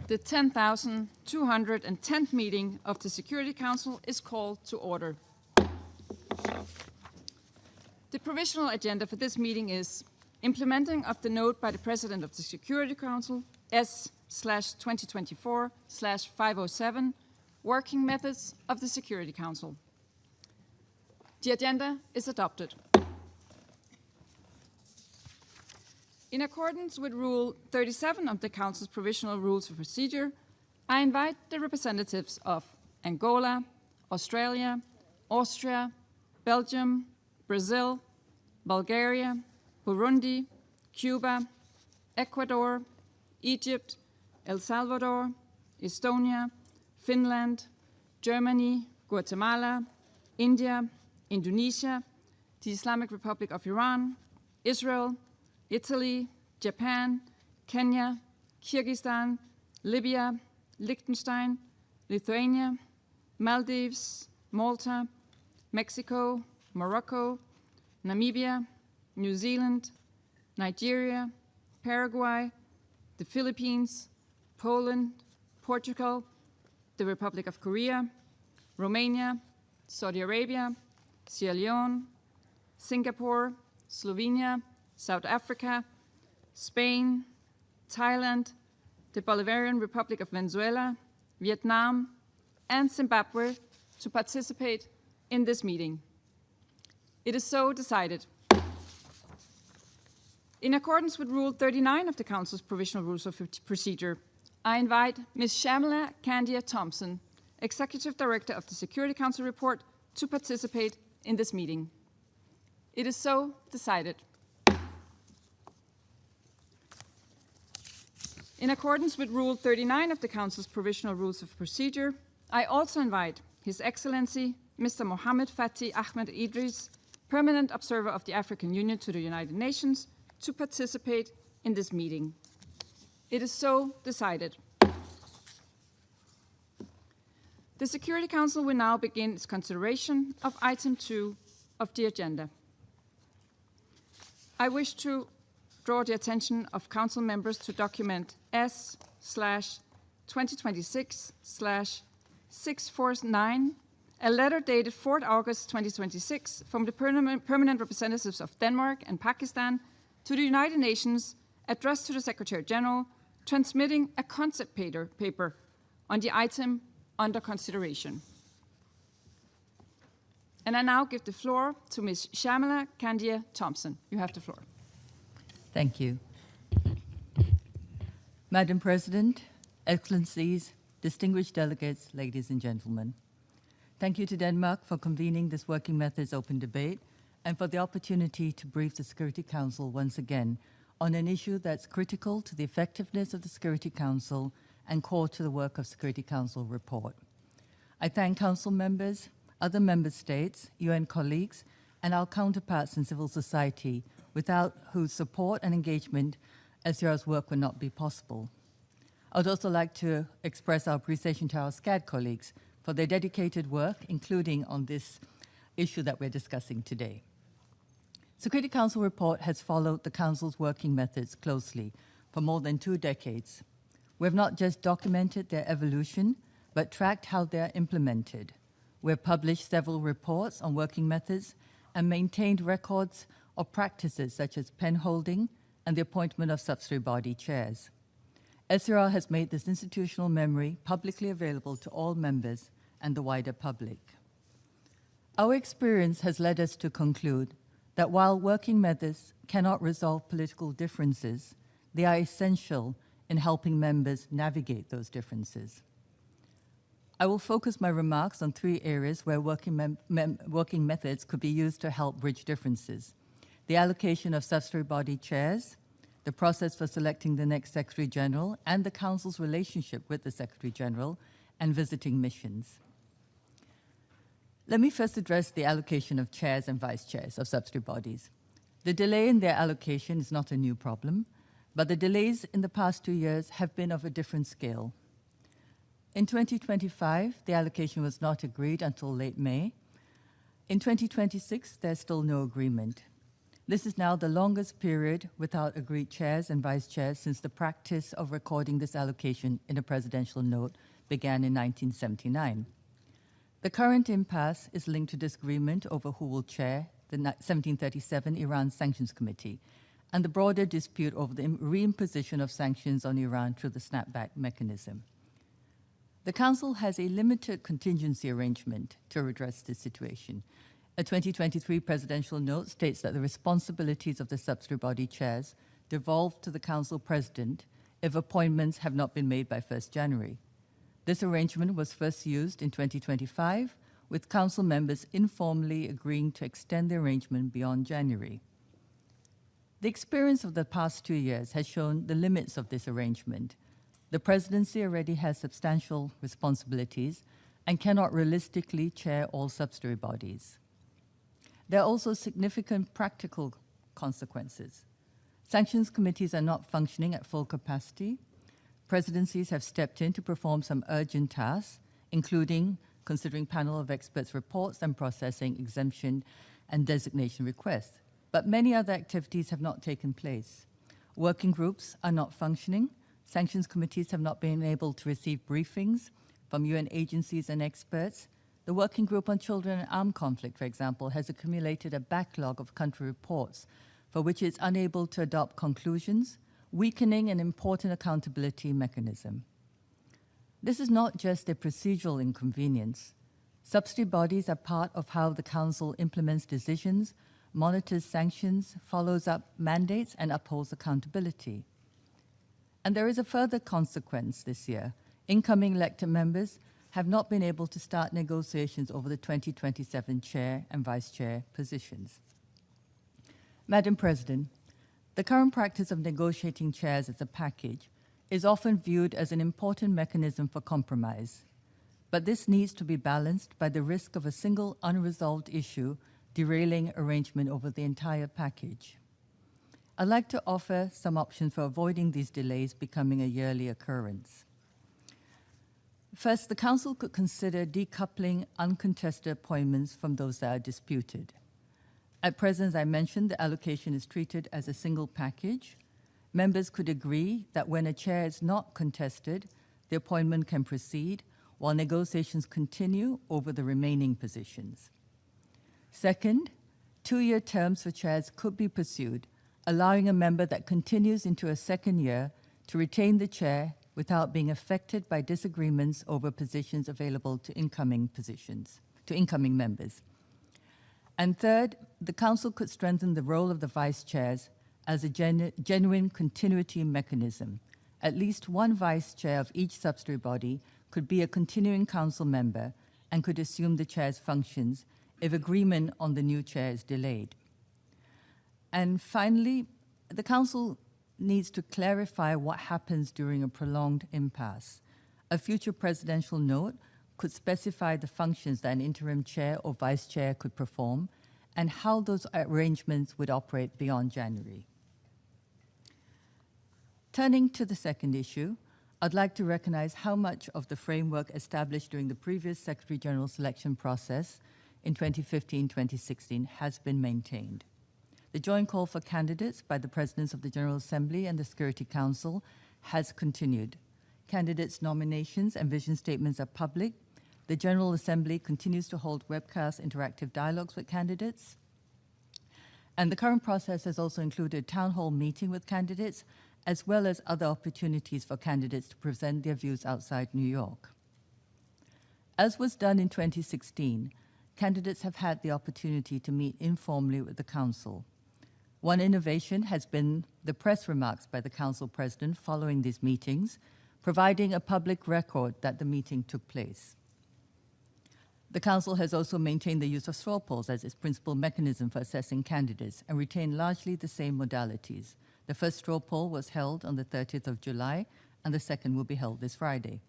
The 10,210th meeting of the Security Council is called to order. The provisional agenda for this meeting is implementing of the note by the President of the Security Council, S/2024/507, Working Methods of the Security Council. The agenda is adopted. In accordance with Rule 37 of the Council's Provisional Rules of Procedure, I invite the representatives of Angola, Australia, Austria, Belgium, Brazil, Bulgaria, Burundi, Cuba, Ecuador, Egypt, El Salvador, Estonia, Finland, Germany, Guatemala, India, Indonesia, the Islamic Republic of Iran, Israel, Italy, Japan, Kenya, Kyrgyzstan, Libya, Liechtenstein, Lithuania, Maldives, Malta, Mexico, Morocco, Namibia, New Zealand, Nigeria, Paraguay, the Philippines, Poland, Portugal, the Republic of Korea, Romania, Saudi Arabia, Sierra Leone, Singapore, Slovenia, South Africa, Spain, Thailand, the Bolivarian Republic of Venezuela, Vietnam, and Zimbabwe to participate in this meeting. It is so decided. In accordance with Rule 39 of the Council's Provisional Rules of Procedure, I invite Ms. Shamila Kandia Thompson, Executive Director of the Security Council Report, to participate in this meeting. It is so decided. In accordance with Rule 39 of the Council's Provisional Rules of Procedure, I also invite His Excellency Mr. Mohammed Fati Ahmed Idris, Permanent Observer of the African Union to the United Nations, to participate in this meeting. It is so decided. The Security Council will now begin its consideration of item 2 of the agenda. I wish to draw the attention of Council members to document S/2026/649, a letter dated 4th August 2026 from the permanent representatives of Denmark and Pakistan to the United Nations, addressed to the Secretary General, transmitting a concept paper on the item under consideration. And I now give the floor to Ms. Shamila Kandia Thompson. You have the floor. Thank you. Madam President, Excellencies, distinguished delegates, ladies and gentlemen. Thank you to Denmark for convening this Working Methods open debate and for the opportunity to brief the Security Council once again on an issue that's critical to the effectiveness of the Security Council and core to the work of Security Council report. I thank Council members, other member states, UN colleagues, and our counterparts in civil society, without whose support and engagement SCR's work would not be possible. I would also like to express our appreciation to our SCAD colleagues for their dedicated work, including on this issue that we're discussing today. Security Council report has followed the Council's working methods closely for more than 2 decades. We have not just documented their evolution, but tracked how they are implemented. We have published several reports on working methods and maintained records of practices such as pen holding and the appointment of subsidiary body chairs. SCR has made this institutional memory publicly available to all members and the wider public. Our experience has led us to conclude that while working methods cannot resolve political differences, they are essential in helping members navigate those differences. I will focus my remarks on 3 areas where working methods could be used to help bridge differences: the allocation of subsidiary body chairs, the process for selecting the next Secretary General, and the Council's relationship with the Secretary General, and visiting missions. Let me first address the allocation of chairs and vice chairs of subsidiary bodies. The delay in their allocation is not a new problem, but the delays in the past 2 years have been of a different scale. In 2025, the allocation was not agreed until late May. In 2026, there's still no agreement. This is now the longest period without agreed chairs and vice chairs since the practice of recording this allocation in a presidential note began in 1979. The current impasse is linked to disagreement over who will chair the 1737 Iran Sanctions Committee and the broader dispute over the reimposition of sanctions on Iran through the snapback mechanism. The Council has a limited contingency arrangement to address this situation. A 2023 presidential note states that the responsibilities of the subsidiary body chairs devolve to the Council President if appointments have not been made by 1st January. This arrangement was first used in 2025, with Council members informally agreeing to extend the arrangement beyond January. The experience of the past 2 years has shown the limits of this arrangement. The Presidency already has substantial responsibilities and cannot realistically chair all subsidiary bodies. There are also significant practical consequences. Sanctions committees are not functioning at full capacity. Presidencies have stepped in to perform some urgent tasks, including considering panel of experts' reports and processing exemption and designation requests. But many other activities have not taken place. Working groups are not functioning. Sanctions committees have not been able to receive briefings from UN agencies and experts. The Working Group on Children and Armed Conflict, for example, has accumulated a backlog of country reports for which it's unable to adopt conclusions, weakening an important accountability mechanism. This is not just a procedural inconvenience. Subsidiary bodies are part of how the Council implements decisions, monitors sanctions, follows up mandates, and upholds accountability. And there is a further consequence this year. Incoming elected members have not been able to start negotiations over the 2027 chair and vice chair positions. Madam President, the current practice of negotiating chairs as a package is often viewed as an important mechanism for compromise. But this needs to be balanced by the risk of a single unresolved issue derailing arrangement over the entire package. I'd like to offer some options for avoiding these delays becoming a yearly occurrence. First, the Council could consider decoupling uncontested appointments from those that are disputed. At present, as I mentioned, the allocation is treated as a single package. Members could agree that when a chair is not contested, the appointment can proceed while negotiations continue over the remaining positions. Second, 2-year terms for chairs could be pursued, allowing a member that continues into a second year to retain the chair without being affected by disagreements over positions available to incoming members. And third, the Council could strengthen the role of the vice chairs as a genuine continuity mechanism. At least one vice chair of each subsidiary body could be a continuing Council member and could assume the chair's functions if agreement on the new chair is delayed. And finally, the Council needs to clarify what happens during a prolonged impasse. A future presidential note could specify the functions that an interim chair or vice chair could perform and how those arrangements would operate beyond January. Turning to the second issue, I'd like to recognize how much of the framework established during the previous Secretary General selection process in 2015-2016 has been maintained. The joint call for candidates by the Presidents of the General Assembly and the Security Council has continued. Candidates' nominations and vision statements are public. The General Assembly continues to hold webcast interactive dialogues with candidates. And the current process has also included a town hall meeting with candidates, as well as other opportunities for candidates to present their views outside New York. As was done in 2016, candidates have had the opportunity to meet informally with the Council. One innovation has been the press remarks by the Council President following these meetings, providing a public record that the meeting took place. The Council has also maintained the use of straw polls as its principal mechanism for assessing candidates and retained largely the same modalities. The first straw poll was held on the 30th of July, and the second will be held this Friday.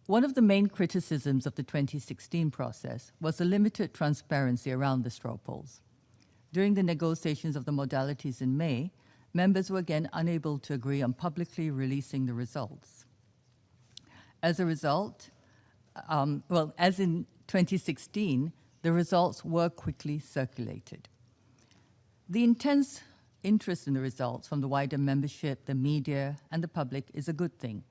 One of the main criticisms of the 2016 process was the limited transparency around the straw polls. During the negotiations of the modalities in May, members were again unable to agree on publicly releasing the results. As a result, as in 2016, the results were quickly circulated. The intense interest in the results from the wider membership, the media, and the public is a good thing.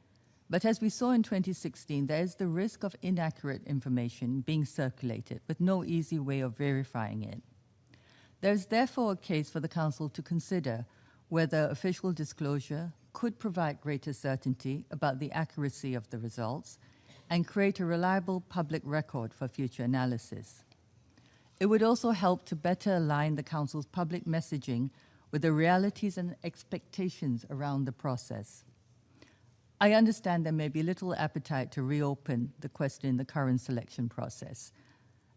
But as we saw in 2016, there is the risk of inaccurate information being circulated with no easy way of verifying it. There is therefore a case for the Council to consider whether official disclosure could provide greater certainty about the accuracy of the results and create a reliable public record for future analysis. It would also help to better align the Council's public messaging with the realities and expectations around the process. I understand there may be little appetite to reopen the question in the current selection process.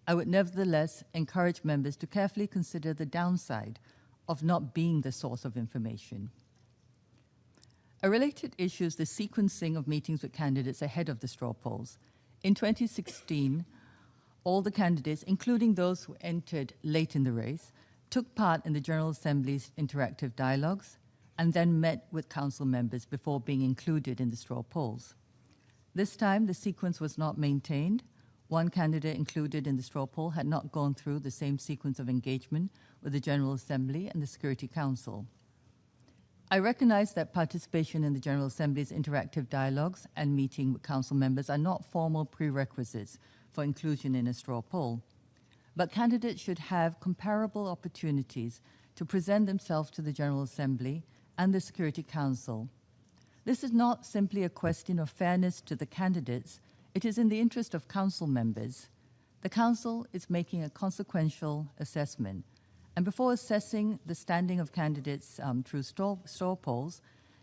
I would nevertheless encourage members to carefully consider the downside of not being the source of information. A related issue is the sequencing of meetings with candidates ahead of the straw polls. In 2016, all the candidates, including those who entered late in the race, took part in the General Assembly's interactive dialogues and then met with council members before being included in the straw polls. This time, the sequence was not maintained. One candidate included in the straw poll had not gone through the same sequence of engagement with the General Assembly and the Security Council. I recognize that participation in the General Assembly's interactive dialogues and meeting with council members are not formal prerequisites for inclusion in a straw poll, but candidates should have comparable opportunities to present themselves to the General Assembly and the Security Council. This is not simply a question of fairness to the candidates, it is in the interest of council members. The council is making a consequential assessment, and before assessing the standing of candidates through straw polls,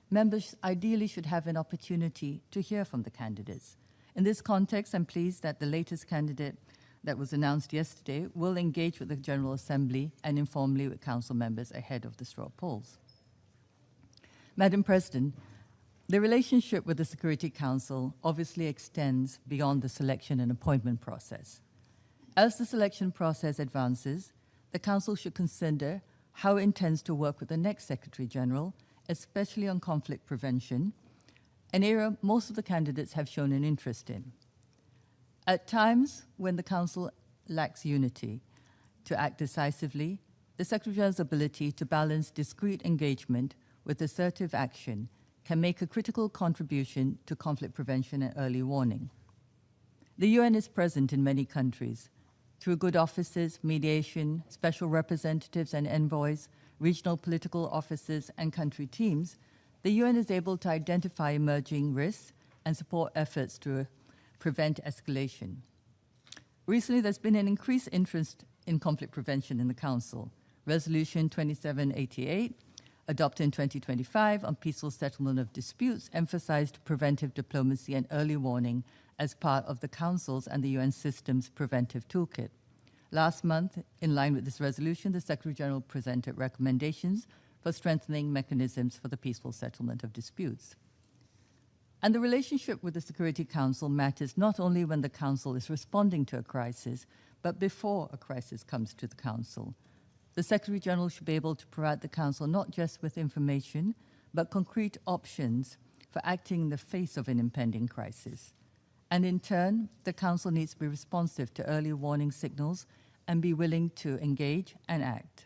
members ideally should have an opportunity to hear from the candidates. In this context, I'm pleased that the latest candidate that was announced yesterday will engage with the General Assembly and informally with council members ahead of the straw polls. Madam President, the relationship with the Security Council obviously extends beyond the selection and appointment process. As the selection process advances, the Council should consider how it intends to work with the next Secretary General, especially on conflict prevention, an area most of the candidates have shown an interest in. At times when the Council lacks unity to act decisively, the Secretary General's ability to balance discreet engagement with assertive action can make a critical contribution to conflict prevention and early warning. The UN is present in many countries. Through good offices, mediation, special representatives and envoys, regional political offices, and country teams, the UN is able to identify emerging risks and support efforts to prevent escalation. Recently, there's been an increased interest in conflict prevention in the Council. Resolution 2788, adopted in 2025 on peaceful settlement of disputes, emphasized preventive diplomacy and early warning as part of the Council's and the UN system's preventive toolkit. Last month, in line with this resolution, the Secretary General presented recommendations for strengthening mechanisms for the peaceful settlement of disputes. And the relationship with the Security Council matters not only when the Council is responding to a crisis, but before a crisis comes to the Council. The Secretary General should be able to provide the Council not just with information, but concrete options for acting in the face of an impending crisis. And in turn, the Council needs to be responsive to early warning signals and be willing to engage and act.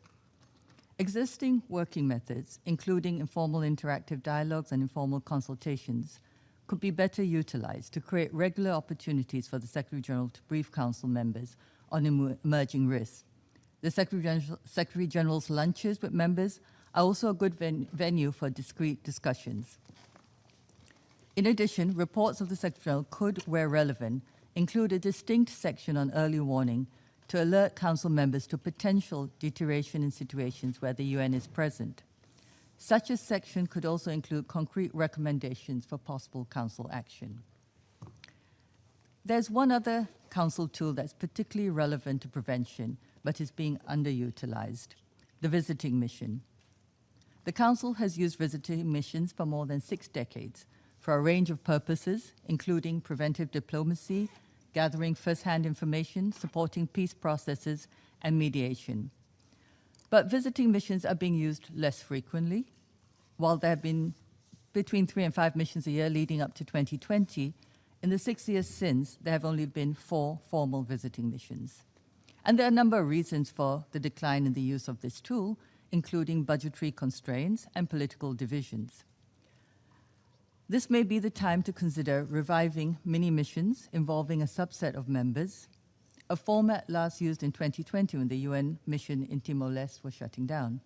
Existing working methods, including informal interactive dialogues and informal consultations, could be better utilized to create regular opportunities for the Secretary General to brief Council members on emerging risks. The Secretary General's lunches with members are also a good venue for discrete discussions. In addition, reports of the Secretary General could, where relevant, include a distinct section on early warning to alert Council members to potential deterioration in situations where the UN is present. Such a section could also include concrete recommendations for possible Council action. There's one other Council tool that's particularly relevant to prevention, but is being underutilized: the visiting mission. The Council has used visiting missions for more than 6 decades for a range of purposes, including preventive diplomacy, gathering first-hand information, supporting peace processes, and mediation. But visiting missions are being used less frequently. While there have been between 3 and 5 missions a year leading up to 2020, in the 6 years since, there have only been 4 formal visiting missions. And there are a number of reasons for the decline in the use of this tool, including budgetary constraints and political divisions. This may be the time to consider reviving mini-missions involving a subset of members, a format last used in 2020 when the UN mission in Timor-Leste was shutting down.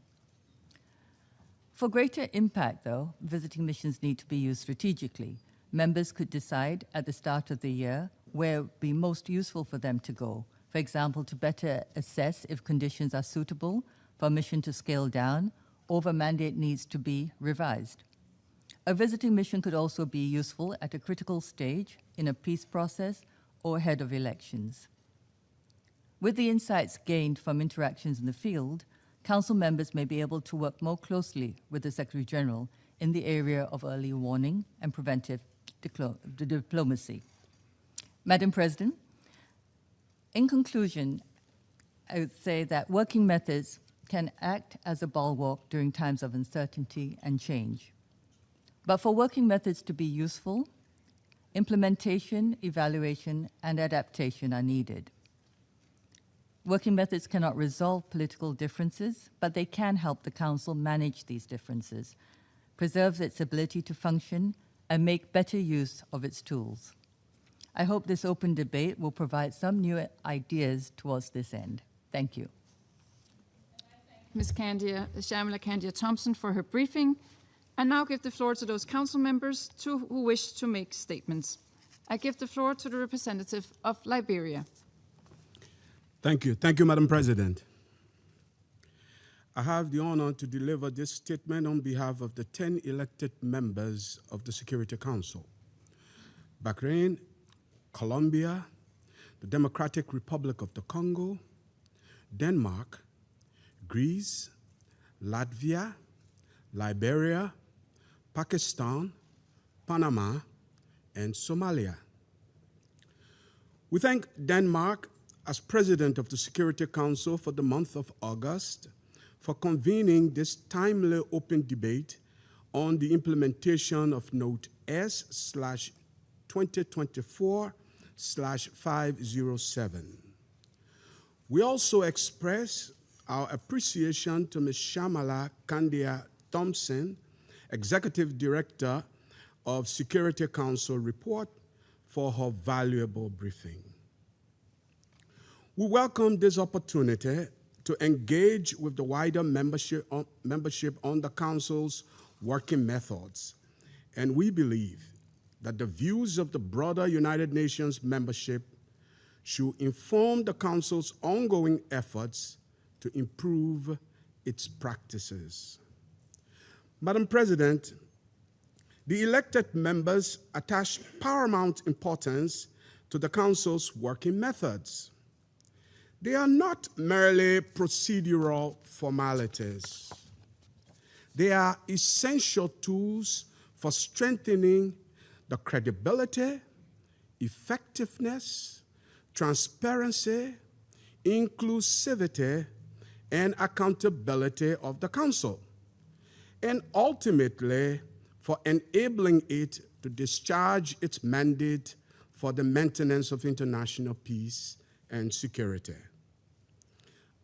For greater impact, though, visiting missions need to be used strategically. Members could decide at the start of the year where it would be most useful for them to go. For example, to better assess if conditions are suitable for a mission to scale down or if a mandate needs to be revised. A visiting mission could also be useful at a critical stage in a peace process or ahead of elections. With the insights gained from interactions in the field, Council members may be able to work more closely with the Secretary General in the area of early warning and preventive diplomacy. Madam President, in conclusion, I would say that working methods can act as a bulwark during times of uncertainty and change. But for working methods to be useful, implementation, evaluation, and adaptation are needed. Working methods cannot resolve political differences, but they can help the Council manage these differences, preserve its ability to function, and make better use of its tools. I hope this open debate will provide some new ideas towards this end. Thank you. Ms. Shamila Candia Thompson for her briefing. I now give the floor to those council members who wish to make statements. I give the floor to the representative of Liberia. Thank you. Thank you, Madam President. I have the honor to deliver this statement on behalf of the 10 elected members of the Security Council. Bahrain, Colombia, the Democratic Republic of the Congo, Denmark, Greece, Latvia, Liberia, Pakistan, Panama, and Somalia. We thank Denmark as President of the Security Council for the month of August for convening this timely open debate on the implementation of Note S/2024/507. We also express our appreciation to Ms. Shamila Candia Thompson, Executive Director of Security Council Report, for her valuable briefing. We welcome this opportunity to engage with the wider membership on the Council's working methods, and we believe that the views of the broader United Nations membership should inform the Council's ongoing efforts to improve its practices. Madam President, the elected members attach paramount importance to the Council's working methods. They are not merely procedural formalities. They are essential tools for strengthening the credibility, effectiveness, transparency, inclusivity, and accountability of the Council, and ultimately for enabling it to discharge its mandate for the maintenance of international peace and security.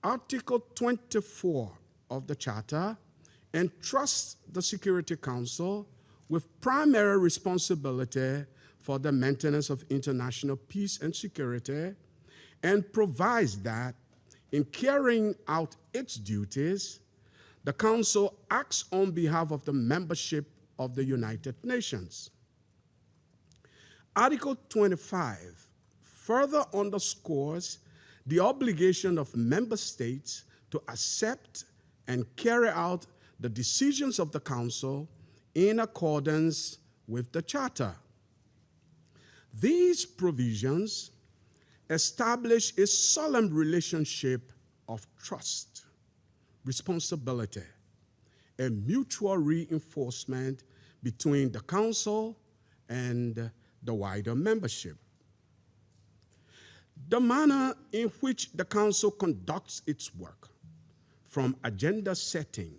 Article 24 of the Charter entrusts the Security Council with primary responsibility for the maintenance of international peace and security, and provides that in carrying out its duties, the Council acts on behalf of the membership of the United Nations. Article 25 further underscores the obligation of member states to accept and carry out the decisions of the Council in accordance with the Charter. These provisions establish a solemn relationship of trust, responsibility, and mutual reinforcement between the Council and the wider membership. The manner in which the Council conducts its work, from agenda setting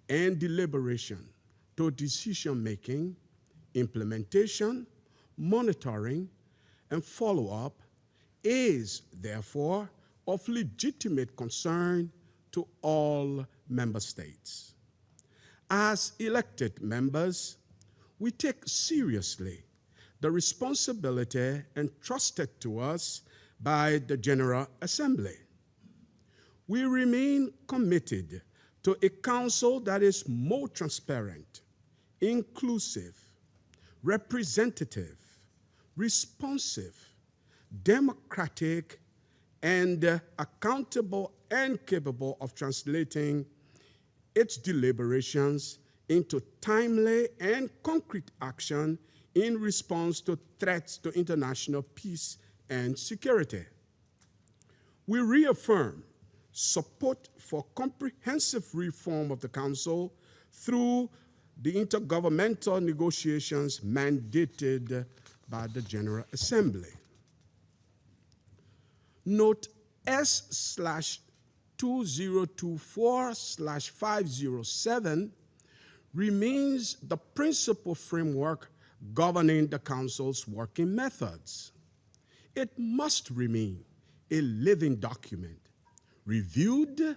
and deliberation to decision-making, implementation, monitoring, and follow-up, is therefore of legitimate concern to all member states. As elected members, we take seriously the responsibility entrusted to us by the General Assembly. We remain committed to a council that is more transparent, inclusive, representative, responsive, democratic, and accountable and capable of translating its deliberations into timely and concrete action in response to threats to international peace and security. We reaffirm support for comprehensive reform of the Council through the intergovernmental negotiations mandated by the General Assembly. Note S/2024/507 remains the principal framework governing the Council's working methods. It must remain a living document, reviewed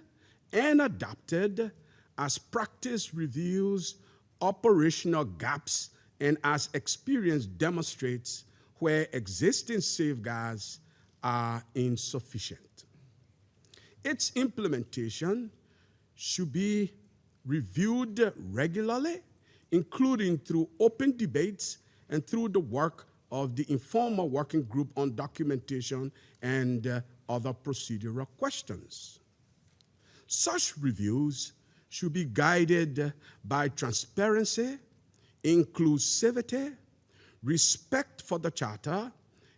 and adapted as practice reveals operational gaps and as experience demonstrates where existing safeguards are insufficient. Its implementation should be reviewed regularly, including through open debates and through the work of the informal working group on documentation and other procedural questions. Such reviews should be guided by transparency, inclusivity, respect for the Charter,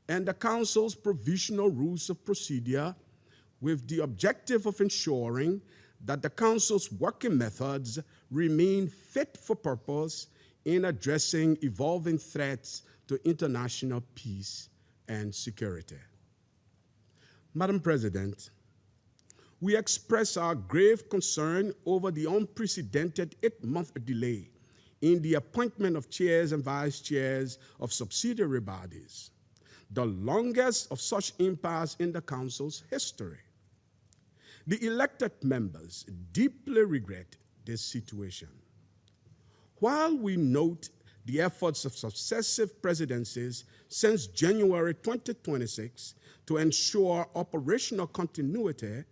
and the Council's provisional rules of procedure, with the objective of ensuring that the Council's working methods remain fit for purpose in addressing evolving threats to international peace and security. Madam President, we express our grave concern over the unprecedented 8-month delay in the appointment of chairs and vice chairs of subsidiary bodies, the longest of such impasse in the Council's history. The elected members deeply regret this situation. While we note the efforts of successive presidencies since January 2026 to ensure operational continuity,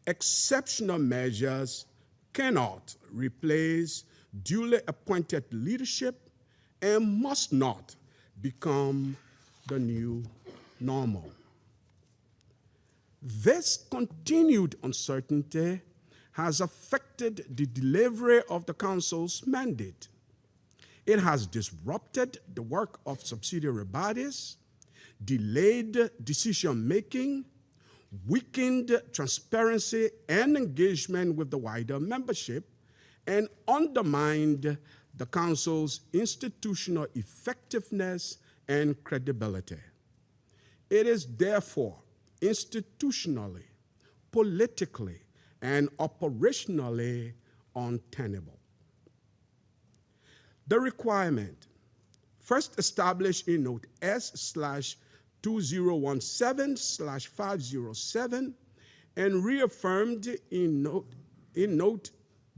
exceptional measures cannot replace duly appointed leadership and must not become the new normal. This continued uncertainty has affected the delivery of the Council's mandate. It has disrupted the work of subsidiary bodies, delayed decision-making, weakened transparency and engagement with the wider membership, and undermined the Council's institutional effectiveness and credibility. It is therefore institutionally, politically, and operationally untenable. The requirement, first established in Note S/2017/507 and reaffirmed in Note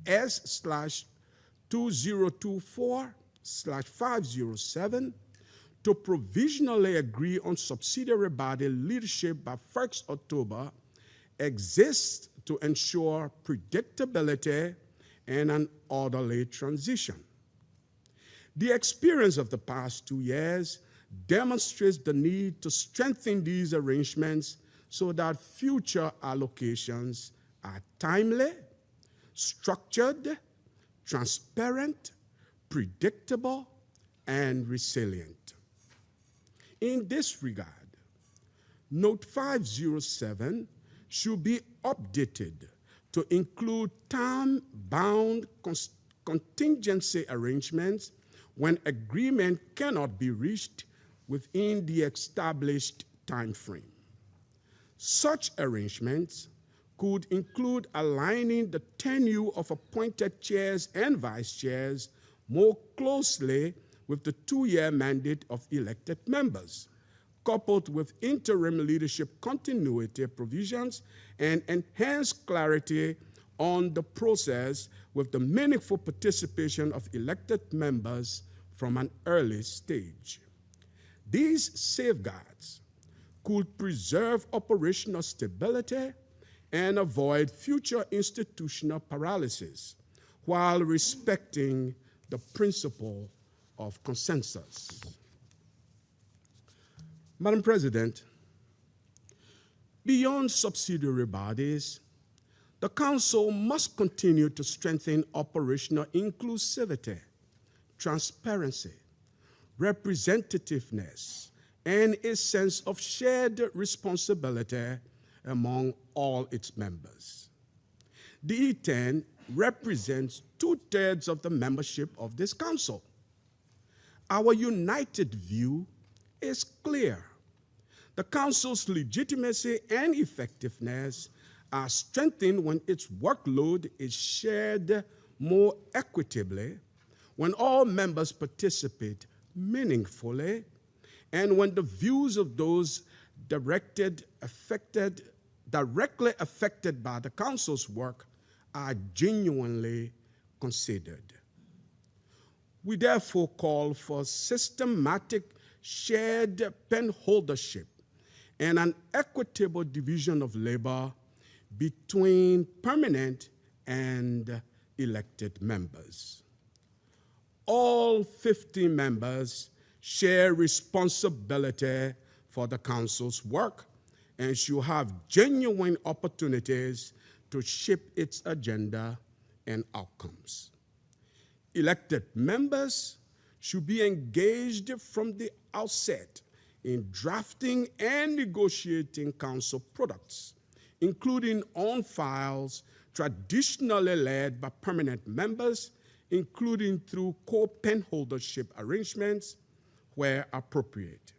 S/2024/507, to provisionally agree on subsidiary body leadership by 1st October, exists to ensure predictability and an orderly transition. The experience of the past 2 years demonstrates the need to strengthen these arrangements so that future allocations are timely, structured, transparent, predictable, and resilient. In this regard, Note 507 should be updated to include time-bound contingency arrangements when agreement cannot be reached within the established time frame. Such arrangements could include aligning the tenure of appointed chairs and vice chairs more closely with the 2-year mandate of elected members, coupled with interim leadership continuity provisions and enhanced clarity on the process with the meaningful participation of elected members from an early stage. These safeguards could preserve operational stability and avoid future institutional paralysis while respecting the principle of consensus. Madam President, beyond subsidiary bodies, the Council must continue to strengthen operational inclusivity, transparency, representativeness, and a sense of shared responsibility among all its members. The E10 represents 2/3 of the membership of this Council. Our united view is clear. The Council's legitimacy and effectiveness are strengthened when its workload is shared more equitably, when all members participate meaningfully, and when the views of those directly affected by the Council's work are genuinely considered. We therefore call for systematic shared penholdership and an equitable division of labor between permanent and elected members. All 50 members share responsibility for the Council's work and should have genuine opportunities to shape its agenda and outcomes. Elected members should be engaged from the outset in drafting and negotiating Council products, including on files traditionally led by permanent members, including through co-penholdership arrangements where appropriate.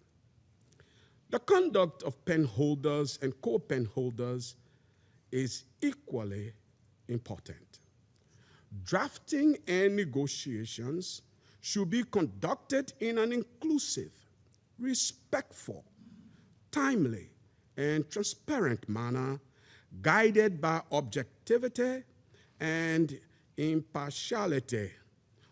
The conduct of penholders and co-penholders is equally important. Drafting and negotiations should be conducted in an inclusive, respectful, timely, and transparent manner, guided by objectivity and impartiality,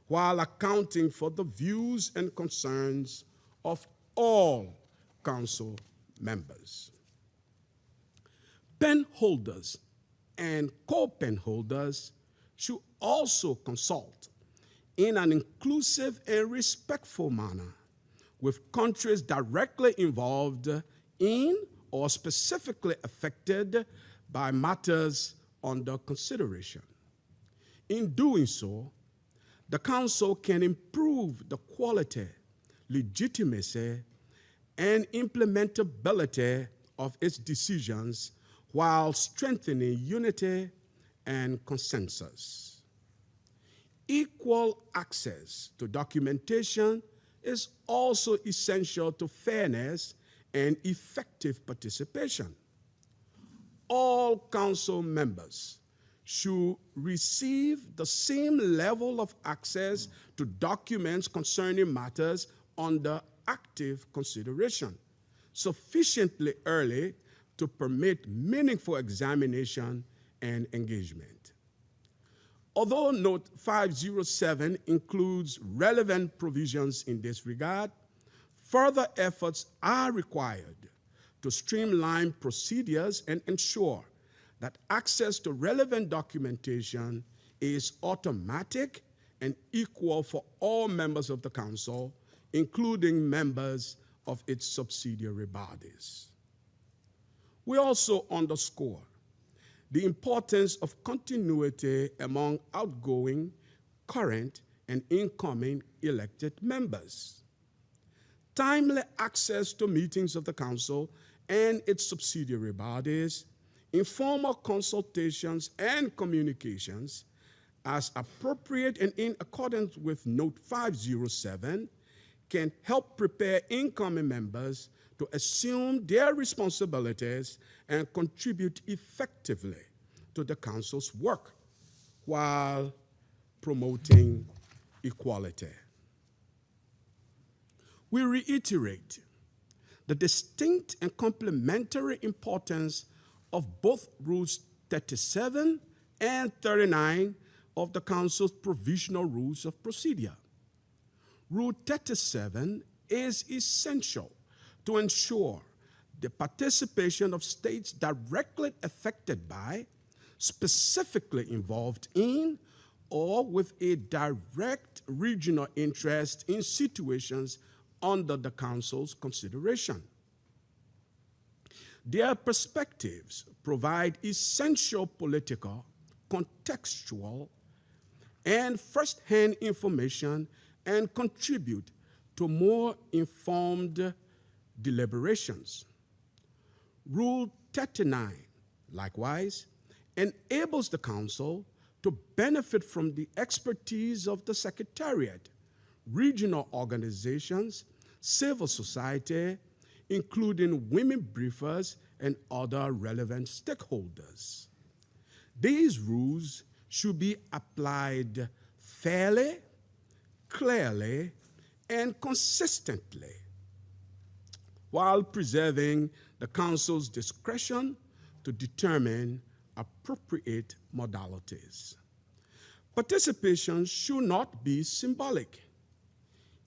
while accounting for the views and concerns of all Council members. Penholders and co-penholders should also consult in an inclusive and respectful manner with countries directly involved in or specifically affected by matters under consideration. In doing so, the Council can improve the quality, legitimacy, and implementability of its decisions while strengthening unity and consensus. Equal access to documentation is also essential to fairness and effective participation. All Council members should receive the same level of access to documents concerning matters under active consideration, sufficiently early to permit meaningful examination and engagement. Although Note 507 includes relevant provisions in this regard, further efforts are required to streamline procedures and ensure that access to relevant documentation is automatic and equal for all members of the Council, including members of its subsidiary bodies. We also underscore the importance of continuity among outgoing, current, and incoming elected members. Timely access to meetings of the Council and its subsidiary bodies, informal consultations and communications, as appropriate and in accordance with Note 507, can help prepare incoming members to assume their responsibilities and contribute effectively to the Council's work while promoting equality. We reiterate the distinct and complementary importance of both Rules 37 and 39 of the Council's Provisional Rules of Procedure. Rule 37 is essential to ensure the participation of states directly affected by, specifically involved in, or with a direct regional interest in situations under the Council's consideration. Their perspectives provide essential political, contextual, and first-hand information and contribute to more informed deliberations. Rule 39, likewise, enables the Council to benefit from the expertise of the Secretariat, regional organizations, civil society, including women briefers and other relevant stakeholders. These rules should be applied fairly, clearly, and consistently, while preserving the Council's discretion to determine appropriate modalities. Participation should not be symbolic.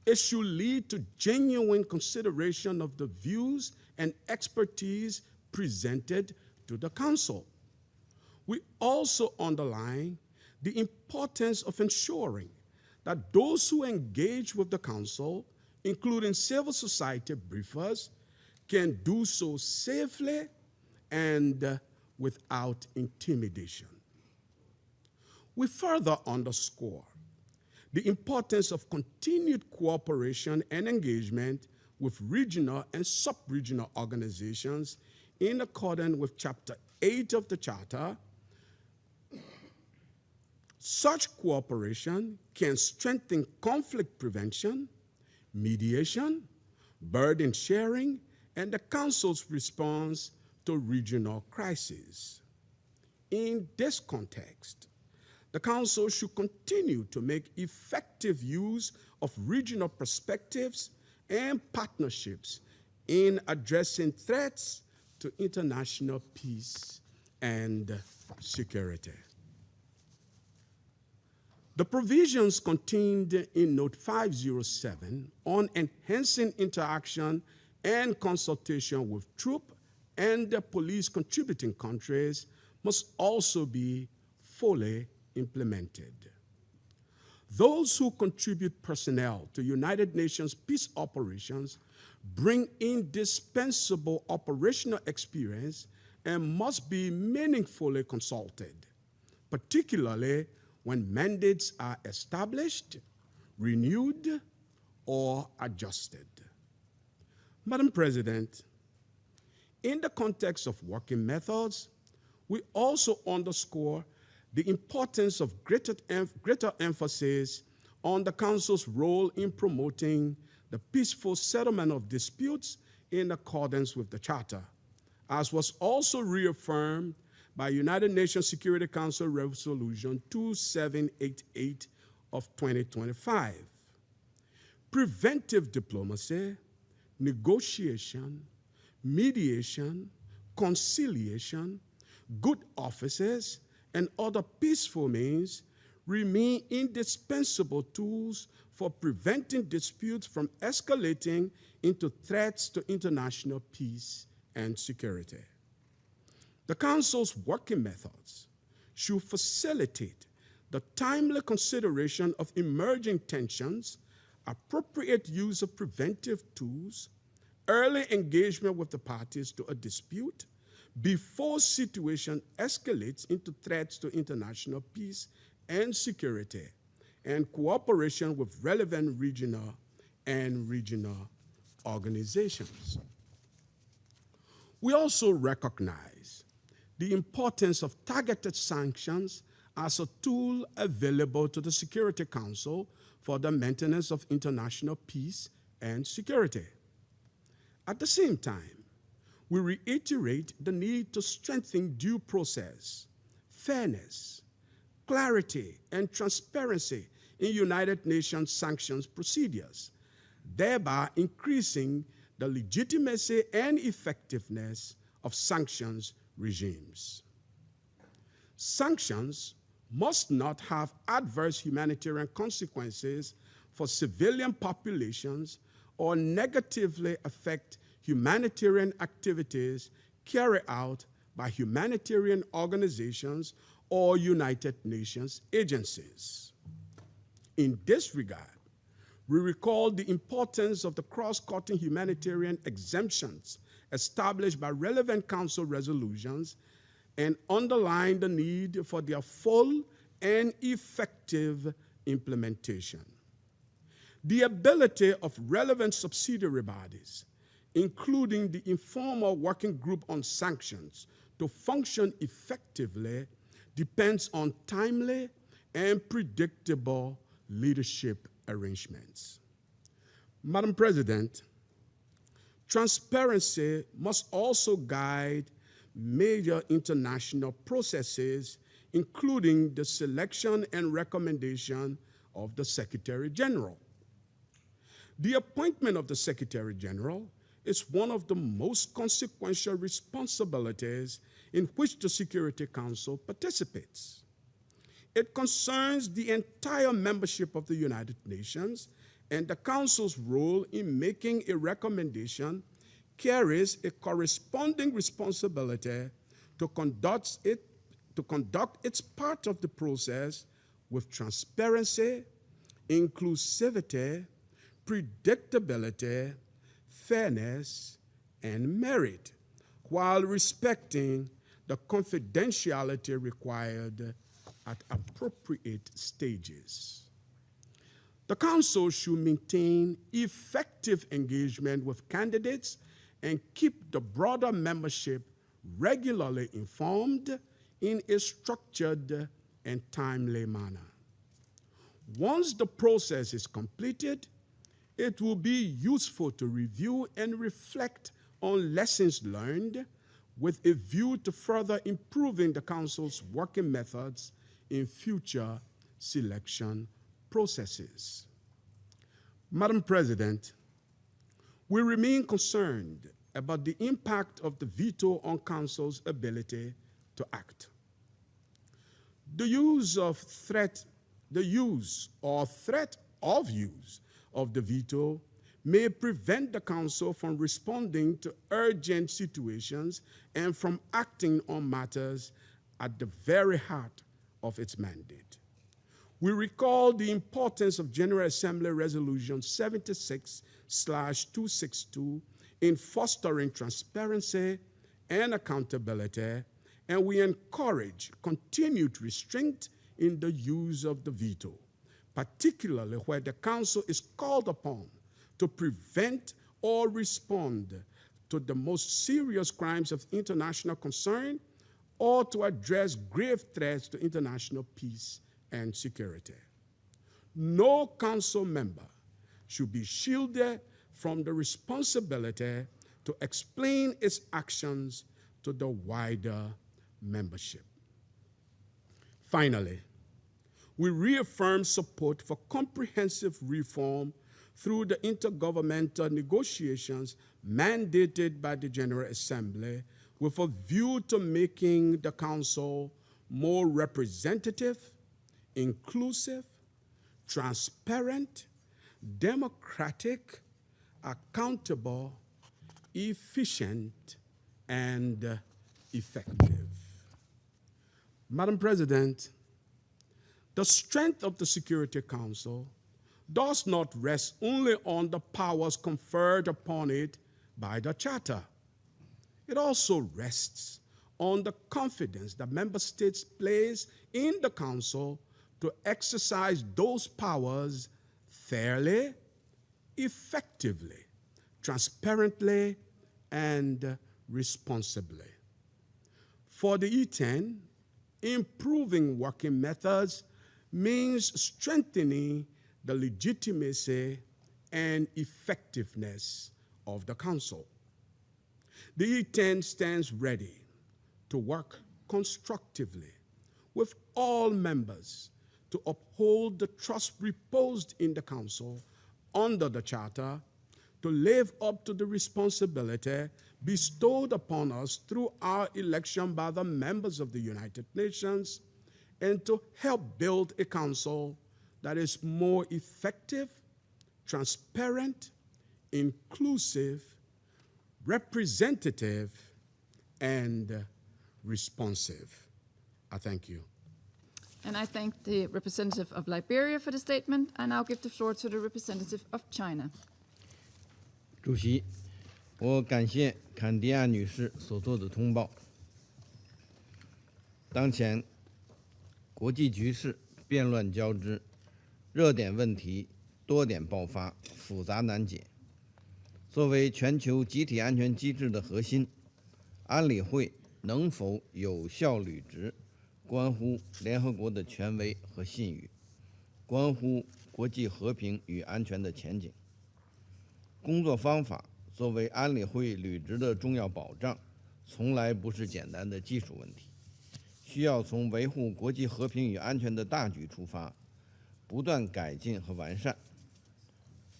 It should lead to genuine consideration of the views and expertise presented to the Council. We also underline the importance of ensuring that those who engage with the Council, including civil society briefers, can do so safely and without intimidation. We further underscore the importance of continued cooperation and engagement with regional and sub-regional organizations in accordance with Chapter 8 of the Charter. Such cooperation can strengthen conflict prevention, mediation, burden sharing, and the Council's response to regional crises. In this context, the Council should continue to make effective use of regional perspectives and partnerships in addressing threats to international peace and security. The provisions contained in Note 507 on enhancing interaction and consultation with troop and the police contributing countries must also be fully implemented. Those who contribute personnel to United Nations peace operations bring indispensable operational experience and must be meaningfully consulted, particularly when mandates are established, renewed, or adjusted. Madam President, in the context of working methods, we also underscore the importance of greater emphasis on the Council's role in promoting the peaceful settlement of disputes in accordance with the Charter, as was also reaffirmed by United Nations Security Council Resolution 2788 of 2025. Preventive diplomacy, negotiation, mediation, conciliation, good offices, and other peaceful means remain indispensable tools for preventing disputes from escalating into threats to international peace and security. The Council's working methods should facilitate the timely consideration of emerging tensions, appropriate use of preventive tools, early engagement with the parties to a dispute before situation escalates into threats to international peace and security, and cooperation with relevant regional organizations. We also recognize the importance of targeted sanctions as a tool available to the Security Council for the maintenance of international peace and security. At the same time, we reiterate the need to strengthen due process, fairness, clarity, and transparency in United Nations sanctions procedures, thereby increasing the legitimacy and effectiveness of sanctions regimes. Sanctions must not have adverse humanitarian consequences for civilian populations or negatively affect humanitarian activities carried out by humanitarian organizations or United Nations agencies. In this regard, we recall the importance of the cross-cutting humanitarian exemptions established by relevant Council resolutions and underline the need for their full and effective implementation. The ability of relevant subsidiary bodies, including the informal working group on sanctions, to function effectively depends on timely and predictable leadership arrangements. Madam President, transparency must also guide major international processes, including the selection and recommendation of the Secretary General. The appointment of the Secretary General is one of the most consequential responsibilities in which the Security Council participates. It concerns the entire membership of the United Nations, and the Council's role in making a recommendation carries a corresponding responsibility to conduct its part of the process with transparency, inclusivity, predictability, fairness, and merit, while respecting the confidentiality required at appropriate stages. The Council should maintain effective engagement with candidates and keep the broader membership regularly informed in a structured and timely manner. Once the process is completed, it will be useful to review and reflect on lessons learned with a view to further improving the Council's working methods in future selection processes. Madam President, we remain concerned about the impact of the veto on Council's ability to act. The use or threat of the veto may prevent the Council from responding to urgent situations and from acting on matters at the very heart of its mandate. We recall the importance of General Assembly Resolution 76/262 in fostering transparency and accountability, and we encourage continued restraint in the use of the veto, particularly where the Council is called upon to prevent or respond to the most serious crimes of international concern or to address grave threats to international peace and security. No Council member should be shielded from the responsibility to explain its actions to the wider membership. Finally, we reaffirm support for comprehensive reform through the intergovernmental negotiations mandated by the General Assembly with a view to making the Council more representative, inclusive, transparent, democratic, accountable, efficient, and effective. Madam President, the strength of the Security Council does not rest only on the powers conferred upon it by the Charter. It also rests on the confidence that member states place in the Council to exercise those powers fairly, effectively, transparently, and responsibly. For the E10, improving working methods means strengthening the legitimacy and effectiveness of the Council. The E10 stands ready to work constructively with all members to uphold the trust reposed in the Council under the Charter, to live up to the responsibility bestowed upon us through our election by the members of the United Nations, and to help build a council that is more effective, transparent, inclusive, representative, and responsive. I thank you. And I thank the representative of Liberia for the statement. I now give the floor to the representative of China. 主席，我感谢坎迪亚女士所做的通报。当前国际局势变乱交织，热点问题多点爆发，复杂难解。作为全球集体安全机制的核心，安理会能否有效履职，关乎联合国的权威和信誉，关乎国际和平与安全的前景。工作方法作为安理会履职的重要保障，从来不是简单的技术问题，需要从维护国际和平与安全的大局出发，不断改进和完善。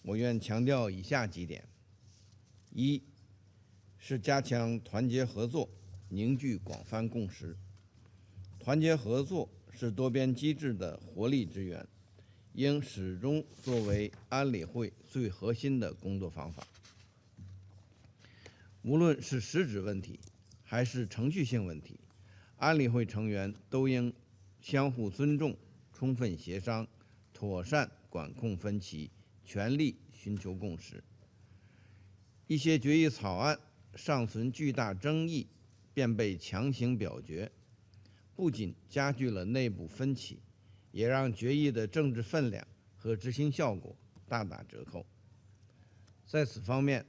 我愿强调以下几点：一是加强团结合作，凝聚广泛共识。团结合作是多边机制的活力之源，应始终作为安理会最核心的工作方法。无论是实质问题还是程序性问题，安理会成员都应相互尊重，充分协商，妥善管控分歧，全力寻求共识。一些决议草案尚存巨大争议，便被强行表决，不仅加剧了内部分歧，也让决议的政治分量和执行效果大打折扣。在此方面，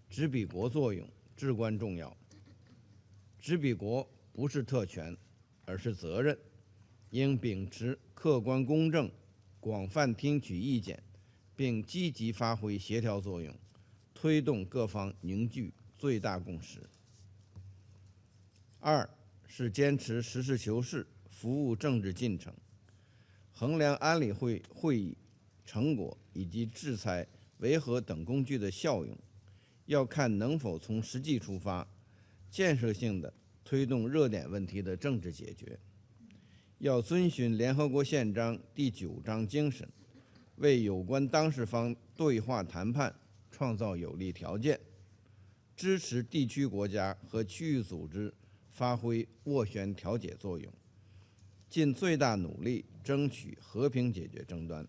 执笔国作用至关重要。执笔国不是特权，而是责任，应秉持客观公正，广泛听取意见，并积极发挥协调作用，推动各方凝聚最大共识。二是坚持实事求是，服务政治进程。衡量安理会会议成果以及制裁、维和等工具的效用，要看能否从实际出发，建设性的推动热点问题的政治解决。要遵循联合国宪章第9章精神，为有关当事方对话谈判创造有利条件，支持地区国家和区域组织发挥斡旋调解作用，尽最大努力争取和平解决争端。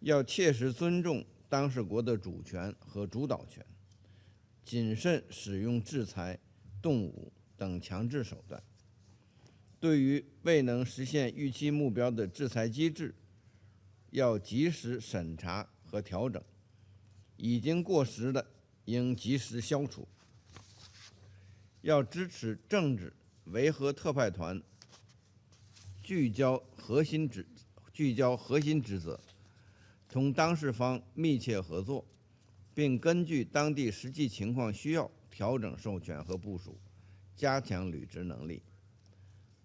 要切实尊重当事国的主权和主导权，谨慎使用制裁、动武等强制手段。对于未能实现预期目标的制裁机制，要及时审查和调整，已经过时的应及时消除。要支持政治维和特派团聚焦核心职责，同当事方密切合作，并根据当地实际情况需要调整授权和部署，加强履职能力。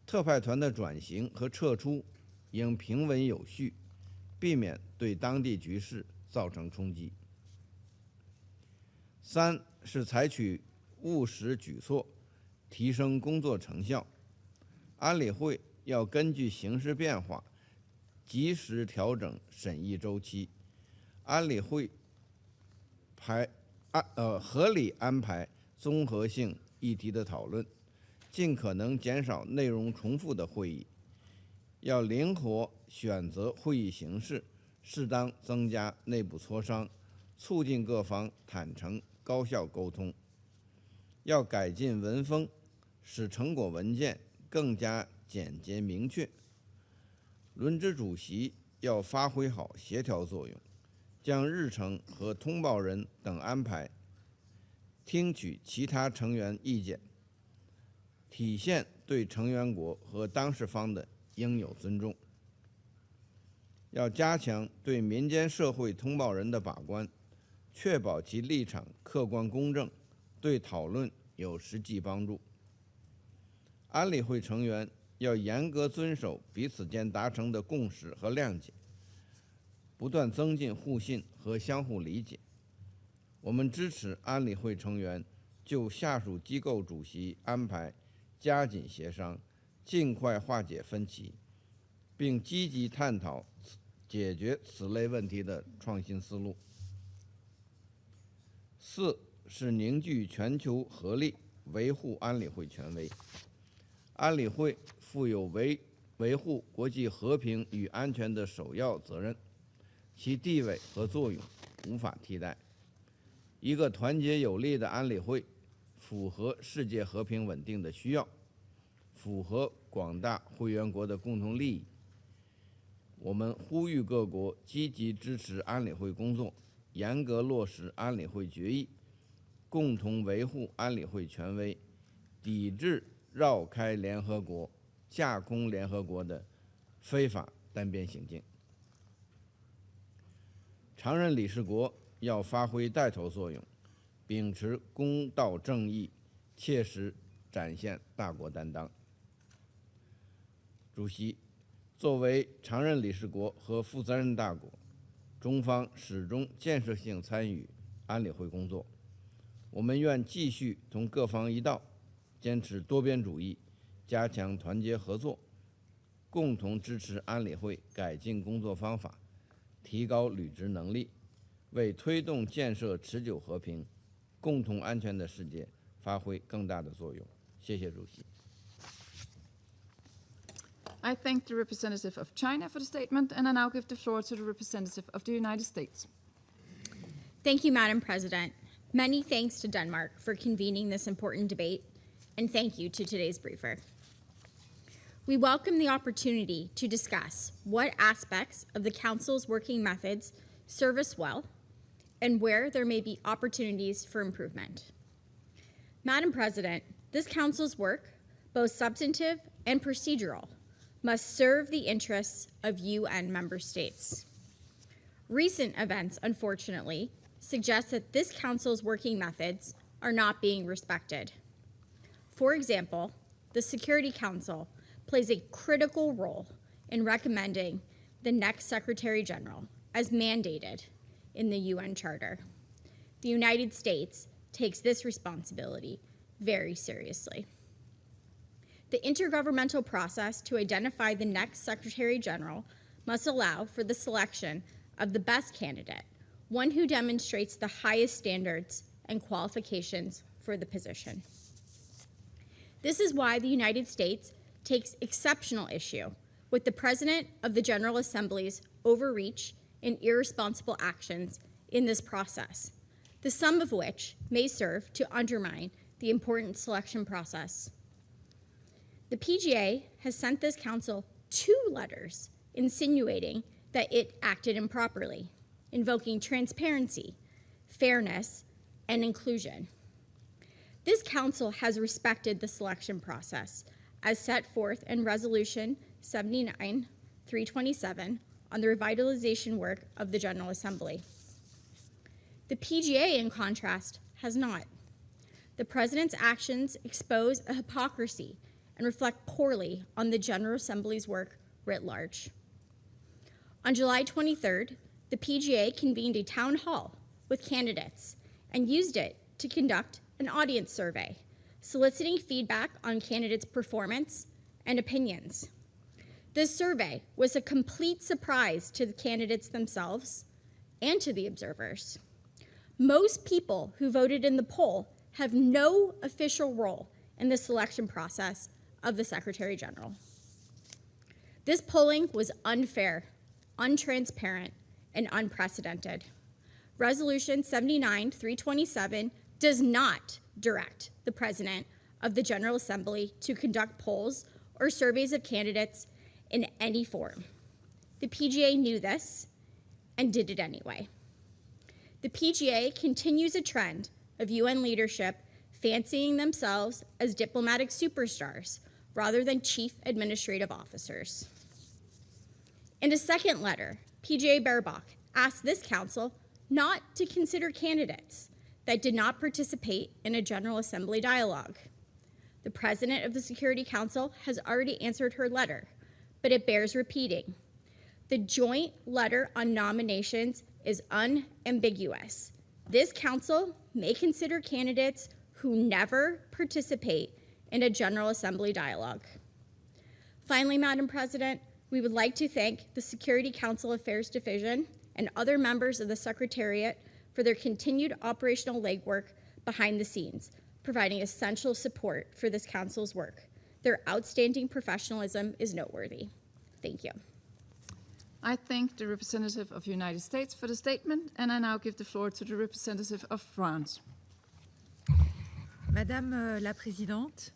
特派团的转型和撤出应平稳有序，避免对当地局势造成冲击。三是采取务实举措，提升工作成效。安理会要根据形势变化，及时调整审议周期。安理会合理安排综合性议题的讨论，尽可能减少内容重复的会议。要灵活选择会议形式，适当增加内部磋商，促进各方坦诚高效沟通。要改进文风，使成果文件更加简洁明确。轮值主席要发挥好协调作用，将日程和通报人等安排，听取其他成员意见，体现对成员国和当事方的应有尊重。要加强对民间社会通报人的把关，确保其立场客观公正，对讨论有实际帮助。安理会成员要严格遵守彼此间达成的共识和谅解，不断增进互信和相互理解，我们支持安理会成员就下属机构主席安排加紧协商，尽快化解分歧，并积极探讨解决此类问题的创新思路。4是凝聚全球合力，维护安理会权威。安理会负有维护国际和平与安全的首要责任，其地位和作用无法替代。一个团结有力的安理会，符合世界和平稳定的需要，符合广大会员国的共同利益。我们呼吁各国积极支持安理会工作，严格落实安理会决议，共同维护安理会权威，抵制绕开联合国、架空联合国的非法单边行径。常任理事国要发挥带头作用，秉持公道正义，切实展现大国担当。主席，作为常任理事国和负责任大国，中方始终建设性参与安理会工作。我们愿继续同各方一道，坚持多边主义，加强团结合作，共同支持安理会改进工作方法，提高履职能力，为推动建设持久和平、共同安全的世界发挥更大的作用。谢谢主席。I thank the representative of China for the statement, and I now give the floor to the representative of the United States. Thank you, Madam President. Many thanks to Denmark for convening this important debate, and thank you to today's briefer. We welcome the opportunity to discuss what aspects of the Council's working methods serve us well and where there may be opportunities for improvement. Madam President, this Council's work, both substantive and procedural, must serve the interests of UN member states. Recent events, unfortunately, suggest that this Council's working methods are not being respected. For example, the Security Council plays a critical role in recommending the next Secretary General as mandated in the UN Charter. The United States takes this responsibility very seriously. The intergovernmental process to identify the next Secretary General must allow for the selection of the best candidate, one who demonstrates the highest standards and qualifications for the position. This is why the United States takes exceptional issue with the President of the General Assembly's overreach and irresponsible actions in this process, the sum of which may serve to undermine the important selection process. The PGA has sent this Council 2 letters insinuating that it acted improperly, invoking transparency, fairness, and inclusion. This Council has respected the selection process as set forth in Resolution 79-327 on the revitalization work of the General Assembly. The PGA, in contrast, has not. The President's actions expose a hypocrisy and reflect poorly on the General Assembly's work writ large. On July 23rd, the PGA convened a town hall with candidates and used it to conduct an audience survey, soliciting feedback on candidates' performance and opinions. This survey was a complete surprise to the candidates themselves and to the observers. Most people who voted in the poll have no official role in the selection process of the Secretary General. This polling was unfair, untransparent, and unprecedented. Resolution 79-327 does not direct the President of the General Assembly to conduct polls or surveys of candidates in any form. The PGA knew this and did it anyway. The PGA continues a trend of UN leadership fancying themselves as diplomatic superstars rather than chief administrative officers. In a second letter, PGA Baerbock asked this Council not to consider candidates that did not participate in a General Assembly dialogue. The President of the Security Council has already answered her letter, but it bears repeating. The joint letter on nominations is unambiguous This council may consider candidates who never participate in a General Assembly dialogue. Finally, Madam President, we would like to thank the Security Council Affairs Division and other members of the Secretariat for their continued operational legwork behind the scenes, providing essential support for this council's work. Their outstanding professionalism is noteworthy. Thank you. I thank the representative of the United States for the statement, and I now give the floor to the representative of France. Madame la Présidente,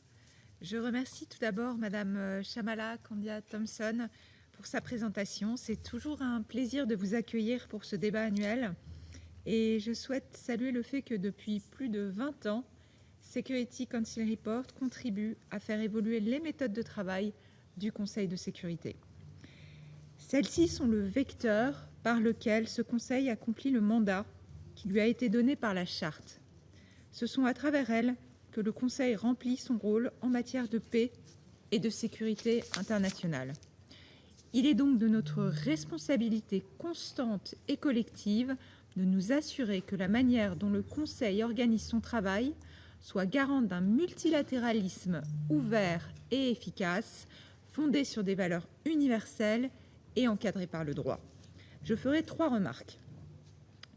je remercie tout d'abord Madame Shamala Kandia-Thompson pour sa présentation. C'est toujours un plaisir de vous accueillir pour ce débat annuel. Et je souhaite saluer le fait que depuis plus de 20 ans, Security Council Report contribue à faire évoluer les méthodes de travail du Conseil de sécurité. Celles-ci sont le vecteur par lequel ce Conseil accomplit le mandat qui lui a été donné par la Charte. Ce sont à travers elles que le Conseil remplit son rôle en matière de paix et de sécurité internationale. Il est donc de notre responsabilité constante et collective de nous assurer que la manière dont le Conseil organise son travail soit garante d'un multilatéralisme ouvert et efficace, fondé sur des valeurs universelles et encadré par le droit. Je ferai 3 remarques.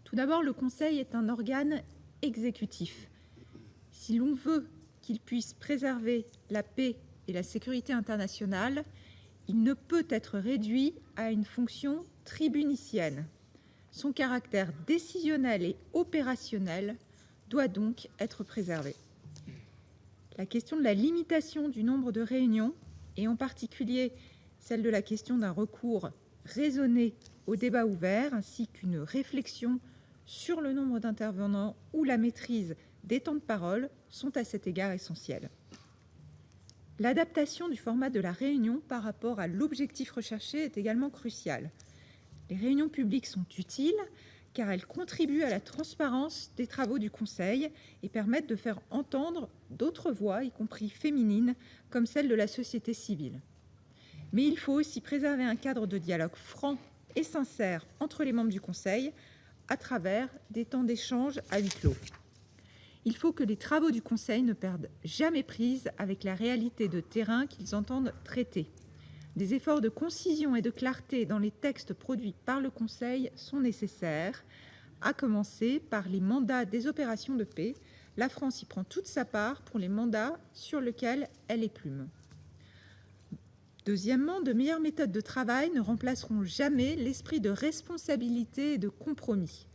Tout d'abord, le Conseil est un organe exécutif. Si l'on veut qu'il puisse préserver la paix et la sécurité internationale, il ne peut être réduit à une fonction tribunicienne. Son caractère décisionnel et opérationnel doit donc être préservé. La question de la limitation du nombre de réunions, et en particulier celle de la question d'un recours raisonné au débat ouvert, ainsi qu'une réflexion sur le nombre d'intervenants ou la maîtrise des temps de parole, sont à cet égard essentielles. L'adaptation du format de la réunion par rapport à l'objectif recherché est également cruciale. Les réunions publiques sont utiles car elles contribuent à la transparence des travaux du Conseil et permettent de faire entendre d'autres voix, y compris féminines, comme celle de la société civile. Mais il faut aussi préserver un cadre de dialogue franc et sincère entre les membres du Conseil à travers des temps d'échange à huis clos. Il faut que les travaux du Conseil ne perdent jamais prise avec la réalité de terrain qu'ils entendent traiter. Des efforts de concision et de clarté dans les textes produits par le Conseil sont nécessaires, à commencer par les mandats des opérations de paix. La France y prend toute sa part pour les mandats sur lesquels elle est plume. Deuxièmement, de meilleures méthodes de travail ne remplaceront jamais l'esprit de responsabilité et de compromis.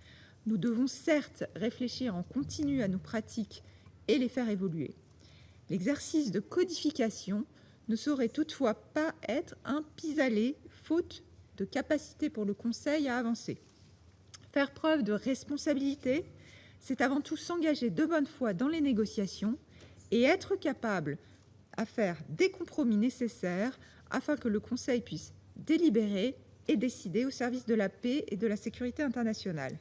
Nous devons certes réfléchir en continu à nos pratiques et les faire évoluer. L'exercice de codification ne saurait toutefois pas être un pis-aller, faute de capacité pour le Conseil à avancer. Faire preuve de responsabilité, c'est avant tout s'engager de bonne foi dans les négociations et être capable à faire des compromis nécessaires afin que le Conseil puisse délibérer et décider au service de la paix et de la sécurité internationale.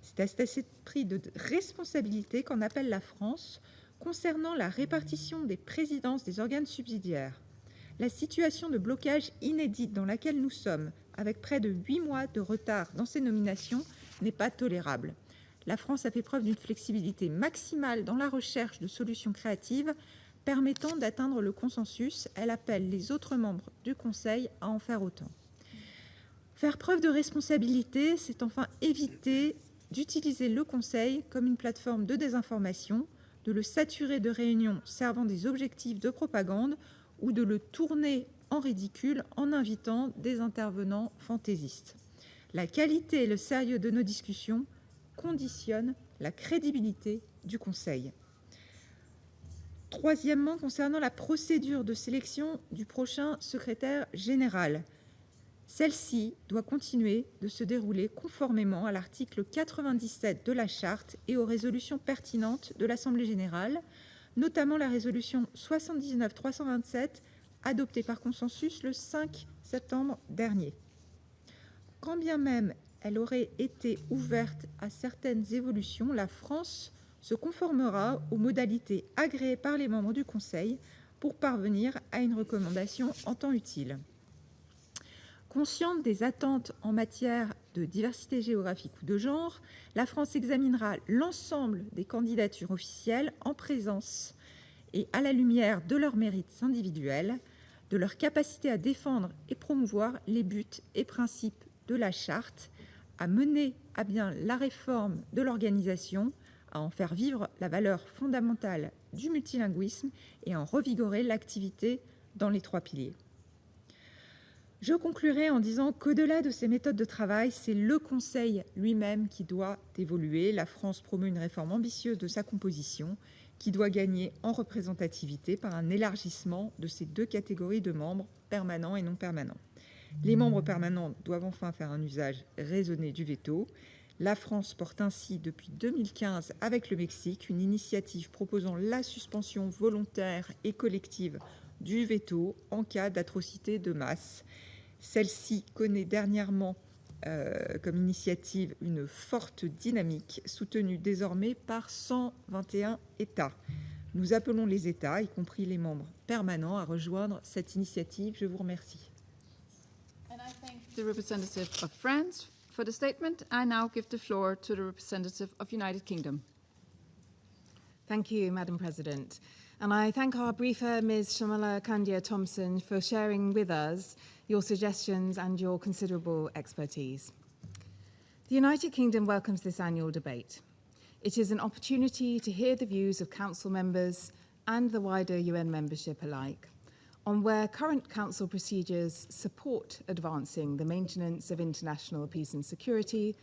C'est à cet esprit de responsabilité qu'en appelle la France concernant la répartition des présidences des organes subsidiaires. La situation de blocage inédite dans laquelle nous sommes, avec près de 8 mois de retard dans ces nominations, n'est pas tolérable. La France a fait preuve d'une flexibilité maximale dans la recherche de solutions créatives permettant d'atteindre le consensus. Elle appelle les autres membres du Conseil à en faire autant. Faire preuve de responsabilité, c'est enfin éviter d'utiliser le Conseil comme une plateforme de désinformation, de le saturer de réunions servant des objectifs de propagande ou de le tourner en ridicule en invitant des intervenants fantaisistes. La qualité et le sérieux de nos discussions conditionnent la crédibilité du Conseil. Troisièmement, concernant la procédure de sélection du prochain secrétaire général, celle-ci doit continuer de se dérouler conformément à l'article 97 de la Charte et aux résolutions pertinentes de l'Assemblée générale, notamment la résolution 79-327 adoptée par consensus le 5 septembre dernier. Quand bien même elle aurait été ouverte à certaines évolutions, la France se conformera aux modalités agréées par les membres du Conseil pour parvenir à une recommandation en temps utile. Consciente des attentes en matière de diversité géographique ou de genre, la France examinera l'ensemble des candidatures officielles en présence et à la lumière de leurs mérites individuels, de leur capacité à défendre et promouvoir les buts et principes de la Charte, à mener à bien la réforme de l'organisation, à en faire vivre la valeur fondamentale du multilinguisme et à en revigorer l'activité dans les 3 piliers. Je conclurai en disant qu'au-delà de ces méthodes de travail, c'est le Conseil lui-même qui doit évoluer. La France promeut une réforme ambitieuse de sa composition qui doit gagner en représentativité par un élargissement de ces 2 catégories de membres, permanents et non permanents. Les membres permanents doivent enfin faire un usage raisonné du veto. La France porte ainsi depuis 2015 avec le Mexique une initiative proposant la suspension volontaire et collective du veto en cas d'atrocité de masse. Celle-ci connaît dernièrement comme initiative une forte dynamique soutenue désormais par 121 États. Nous appelons les États, y compris les membres permanents, à rejoindre cette initiative. Je vous remercie. And I thank the representative of France for the statement. I now give the floor to the representative of United Kingdom. Thank you, Madam President. And I thank our briefer, Ms. Shamala Kandia-Thompson, for sharing with us your suggestions and your considerable expertise. The United Kingdom welcomes this annual debate. It is an opportunity to hear the views of Council members and the wider UN membership alike on where current Council procedures support advancing the maintenance of international peace and security,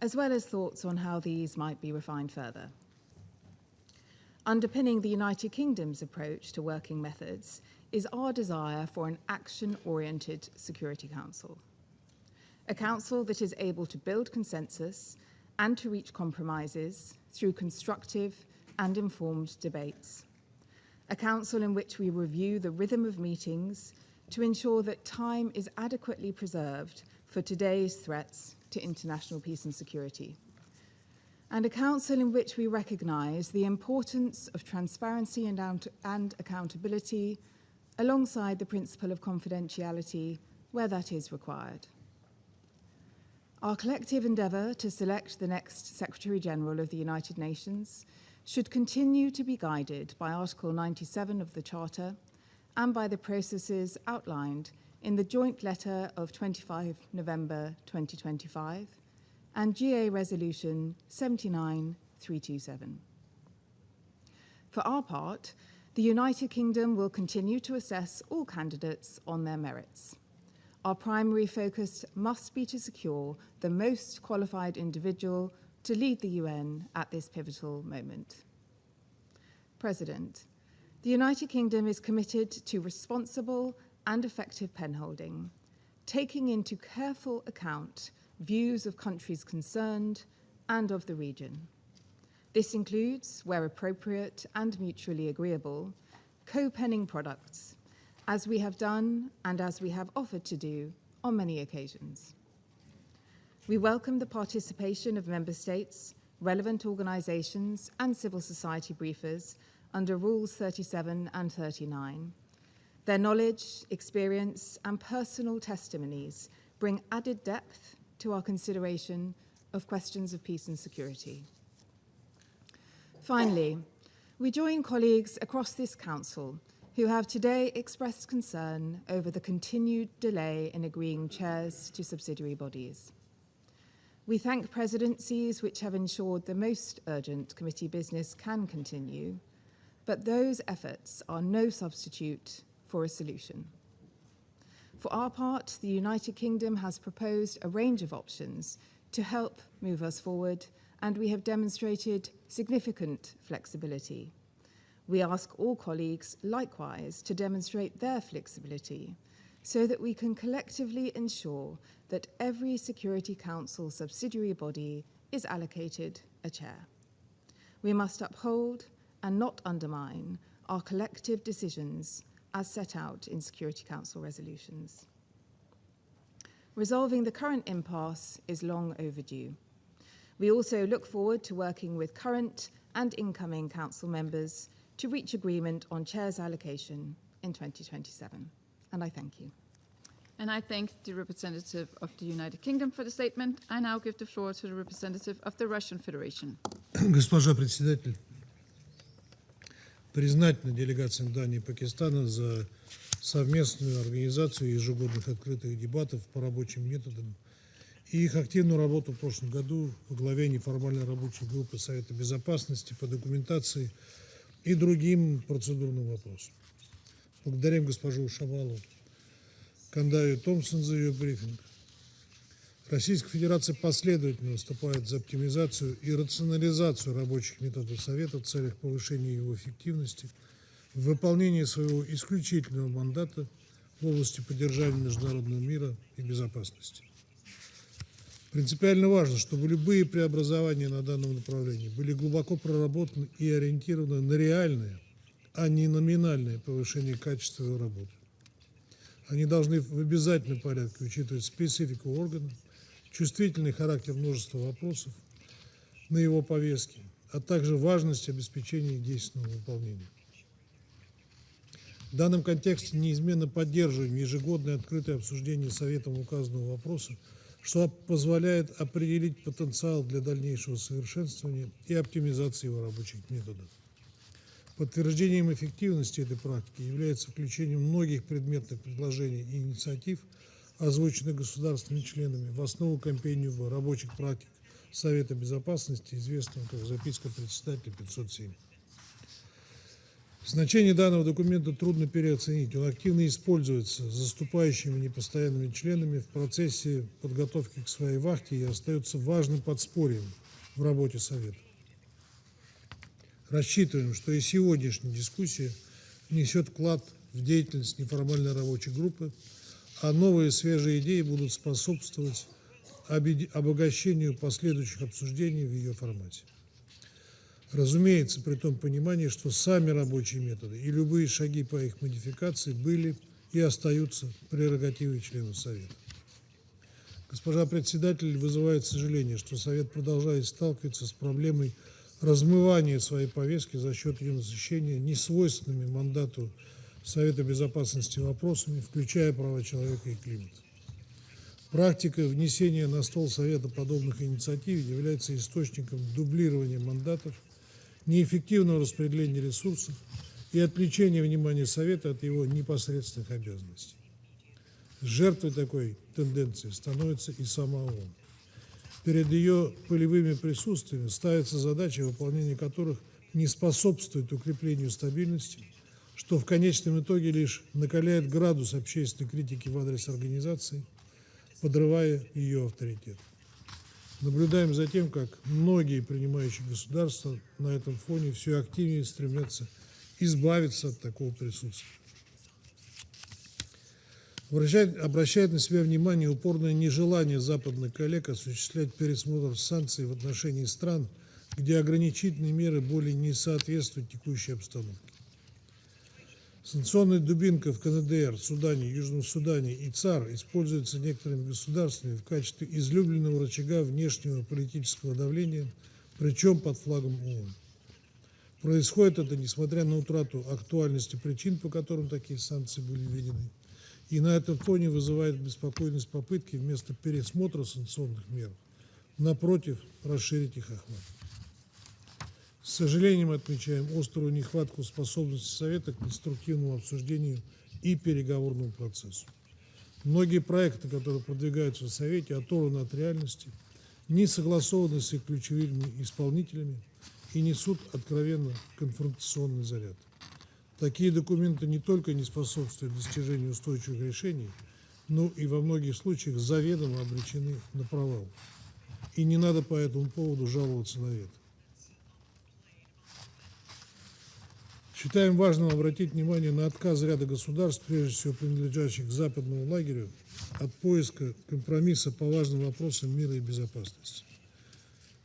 as well as thoughts on how these might be refined further. Underpinning the United Kingdom's approach to working methods is our desire for an action-oriented Security Council. A council that is able to build consensus and to reach compromises through constructive and informed debates. A council in which we review the rhythm of meetings to ensure that time is adequately preserved for today's threats to international peace and security. And a council in which we recognise the importance of transparency and accountability alongside the principle of confidentiality where that is required. Our collective endeavour to select the next Secretary-General of the United Nations should continue to be guided by Article 97 of the Charter and by the processes outlined in the joint letter of 25 November 2025 and GA Resolution 79327. For our part, the United Kingdom will continue to assess all candidates on their merits. Our primary focus must be to secure the most qualified individual to lead the UN at this pivotal moment. President, the United Kingdom is committed to responsible and effective penholding, taking into careful account views of countries concerned and of the region. This includes, where appropriate and mutually agreeable, co-penning products, as we have done and as we have offered to do on many occasions. We welcome the participation of Member States, relevant organisations and civil society briefers under Rules 37 and 39. Their knowledge, experience and personal testimonies bring added depth to our consideration of questions of peace and security. Finally, we join colleagues across this Council who have today expressed concern over the continued delay in agreeing chairs to subsidiary bodies. We thank presidencies which have ensured the most urgent committee business can continue, but those efforts are no substitute for a solution. For our part, the United Kingdom has proposed a range of options to help move us forward, and we have demonstrated significant flexibility. We ask all colleagues, likewise, to demonstrate their flexibility so that we can collectively ensure that every Security Council subsidiary body is allocated a chair. We must uphold and not undermine our collective decisions as set out in Security Council resolutions. Resolving the current impasse is long overdue. We also look forward to working with current and incoming Council members to reach agreement on chairs allocation in 2027. And I thank you. And I thank the representative of the United Kingdom for the statement. I now give the floor to the representative of the Russian Federation. Госпожа председатель, признательна делегациям Дании и Пакистана за совместную организацию ежегодных открытых дебатов по рабочим методам и их активную работу в прошлом году во главе неформальной рабочей группы Совета Безопасности по документации и другим процедурным вопросам. Благодарим госпожу Шамалу, Кандаю Томпсон за ее брифинг. Российская Федерация последовательно выступает за оптимизацию и рационализацию рабочих методов Совета в целях повышения его эффективности в выполнении своего исключительного мандата в области поддержания международного мира и безопасности. Принципиально важно, чтобы любые преобразования на данном направлении были глубоко проработаны и ориентированы на реальное, а не номинальное повышение качества его работы. Они должны в обязательном порядке учитывать специфику органа, чувствительный характер множества вопросов на его повестке, а также важность обеспечения действенного выполнения. В данном контексте неизменно поддерживаем ежегодное открытое обсуждение Советом указанного вопроса, что позволяет определить потенциал для дальнейшего совершенствования и оптимизации его рабочих методов. Подтверждением эффективности этой практики является включение многих предметных предложений и инициатив, озвученных государственными членами, в основу компендиума рабочих практик Совета Безопасности, известного как записка председателя 507. Значение данного документа трудно переоценить. Он активно используется заступающими непостоянными членами в процессе подготовки к своей вахте и остается важным подспорьем в работе Совета. Рассчитываем, что и сегодняшняя дискуссия внесет вклад в деятельность неформальной рабочей группы, а новые свежие идеи будут способствовать обогащению последующих обсуждений в ее формате. Разумеется, при том понимании, что сами рабочие методы и любые шаги по их модификации были и остаются прерогативой членов Совета. Госпожа председатель вызывает сожаление, что Совет продолжает сталкиваться с проблемой размывания своей повестки за счет ее насыщения несвойственными мандату Совета Безопасности вопросами, включая права человека и климат. Практика внесения на стол Совета подобных инициатив является источником дублирования мандатов, неэффективного распределения ресурсов и отвлечения внимания Совета от его непосредственных обязанностей. Жертвой такой тенденции становится и сама ООН. Перед ее полевыми присутствиями ставится задача, выполнение которых не способствует укреплению стабильности, что в конечном итоге лишь накаляет градус общественной критики в адрес организации, подрывая ее авторитет. Наблюдаем за тем, как многие принимающие государства на этом фоне все активнее стремятся избавиться от такого присутствия. Обращает на себя внимание упорное нежелание западных коллег осуществлять пересмотр санкций в отношении стран, где ограничительные меры более не соответствуют текущей обстановке. Санкционная дубинка в КНДР, Судане, Южном Судане и ЦАР используется некоторыми государствами в качестве излюбленного рычага внешнего политического давления, причем под флагом ООН. Происходит это несмотря на утрату актуальности причин, по которым такие санкции были введены. И на этом фоне вызывает беспокойность попытки вместо пересмотра санкционных мер, напротив, расширить их охват. С сожалением отмечаем острую нехватку способности Совета к конструктивному обсуждению и переговорному процессу. Многие проекты, которые продвигаются в Совете, оторваны от реальности, не согласованы с их ключевыми исполнителями и несут откровенно конфронтационный заряд. Такие документы не только не способствуют достижению устойчивых решений, но и во многих случаях заведомо обречены на провал. И не надо по этому поводу жаловаться на это. Считаем важным обратить внимание на отказ ряда государств, прежде всего принадлежащих к западному лагерю, от поиска компромисса по важным вопросам мира и безопасности.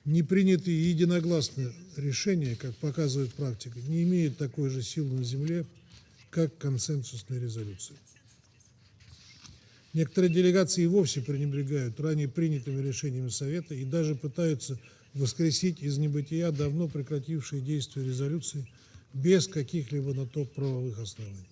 Непринятые единогласные решения, как показывает практика, не имеют такой же силы на Земле, как консенсусные резолюции. Некоторые делегации и вовсе пренебрегают ранее принятыми решениями Совета и даже пытаются воскресить из небытия давно прекратившие действие резолюции без каких-либо на то правовых оснований.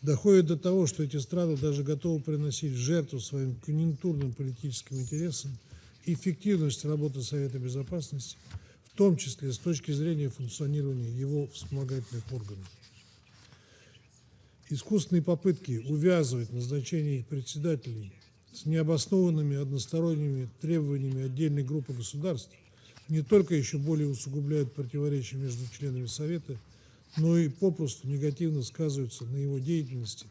доходит до того, что эти страны даже готовы приносить в жертву своим конъюнктурным политическим интересам и эффективность работы Совета Безопасности, в том числе с точки зрения функционирования его вспомогательных органов. Искусственные попытки увязывать назначение их председателей с необоснованными односторонними требованиями отдельной группы государств не только еще более усугубляют противоречия между членами Совета, но и попросту негативно сказываются на его деятельности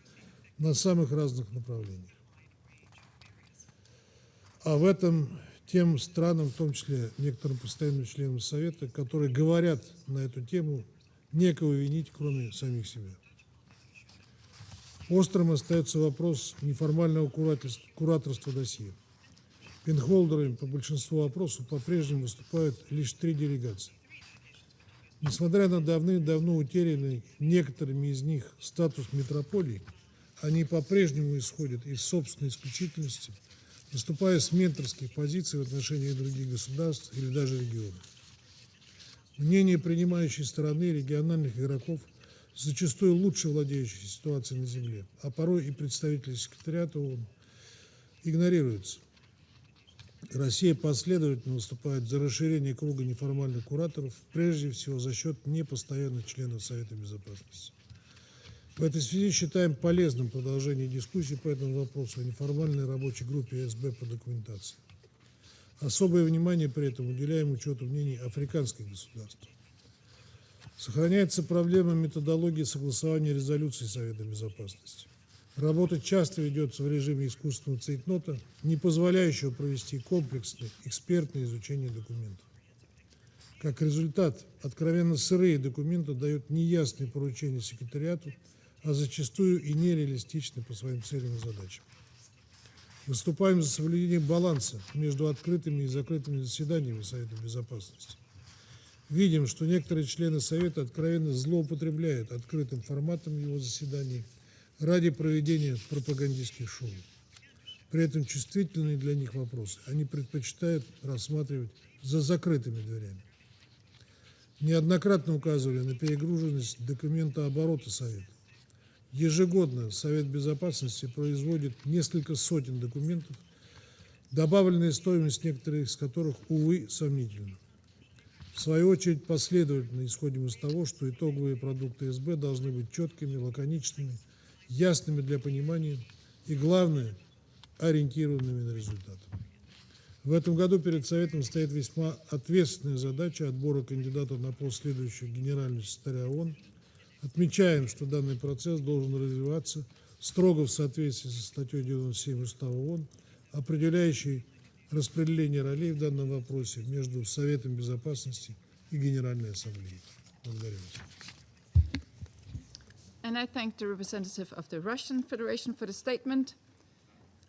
на самых разных направлениях. А в этом тем странам, в том числе некоторым постоянным членам Совета, которые говорят на эту тему, некого винить, кроме самих себя. Острым остается вопрос неформального кураторства досье. Пенхолдерами по большинству вопросов по-прежнему выступают лишь 3 делегации. Несмотря на давным-давно утерянный некоторыми из них статус метрополий, они по-прежнему исходят из собственной исключительности, выступая с менторских позиций в отношении других государств или даже регионов. Мнение принимающей стороны региональных игроков, зачастую лучше владеющих ситуацией на Земле, а порой и представителей секретариата ООН, игнорируется. Россия последовательно выступает за расширение круга неформальных кураторов, прежде всего за счет непостоянных членов Совета Безопасности. В этой связи считаем полезным продолжение дискуссий по этому вопросу о неформальной рабочей группе СБ по документации. Особое внимание при этом уделяем учету мнений африканских государств. Сохраняется проблема методологии согласования резолюций Совета Безопасности. Работа часто ведется в режиме искусственного цейтнота, не позволяющего провести комплексное экспертное изучение документов. Как результат, откровенно сырые документы дают неясные поручения секретариату, а зачастую и нереалистичны по своим целям и задачам. Выступаем за соблюдение баланса между открытыми и закрытыми заседаниями Совета Безопасности. Видим, что некоторые члены Совета откровенно злоупотребляют открытым форматом его заседаний ради проведения пропагандистских шоу. При этом чувствительные для них вопросы они предпочитают рассматривать за закрытыми дверями. Неоднократно указывали на перегруженность документооборота Совета. Ежегодно Совет Безопасности производит несколько сотен документов, добавленная стоимость некоторых из которых, увы, сомнительна. В свою очередь, последовательно исходим из того, что итоговые продукты СБ должны быть четкими, лаконичными, ясными для понимания и, главное, ориентированными на результат. В этом году перед Советом стоит весьма ответственная задача отбора кандидатов на пост следующего генерального секретаря ООН. Отмечаем, что данный процесс должен развиваться строго в соответствии со статьей 97 Устава ООН, определяющей распределение ролей в данном вопросе между Советом Безопасности и Генеральной Ассамблеей. Благодарю вас. And I thank the representative of the Russian Federation for the statement.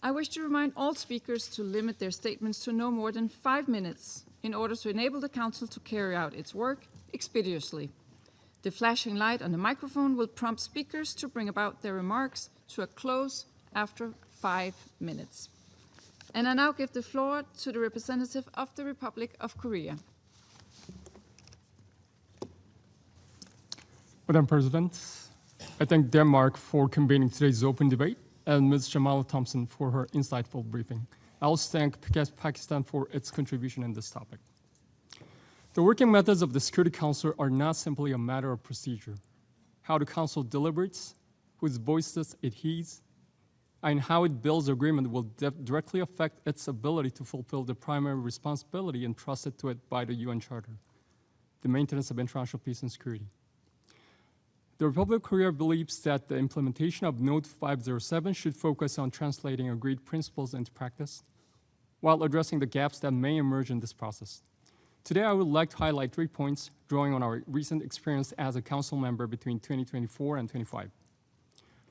I wish to remind all speakers to limit their statements to no more than 5 minutes in order to enable the Council to carry out its work expeditiously. The flashing light on the microphone will prompt speakers to bring about their remarks to a close after 5 minutes. And I now give the floor to the representative of the Republic of Korea. Madam President, I thank Denmark for convening today's open debate and Ms. Jamala Thompson for her insightful briefing. I also thank Pakistan for its contribution in this topic. The working methods of the Security Council are not simply a matter of procedure. How the Council deliberates, whose voices it heeds, and how it builds agreement will directly affect its ability to fulfill the primary responsibility entrusted to it by the UN Charter, the maintenance of international peace and security. The Republic of Korea believes that the implementation of Note 507 should focus on translating agreed principles into practice, while addressing the gaps that may emerge in this process. Today, I would like to highlight 3 points, drawing on our recent experience as a Council member between 2024 and 25.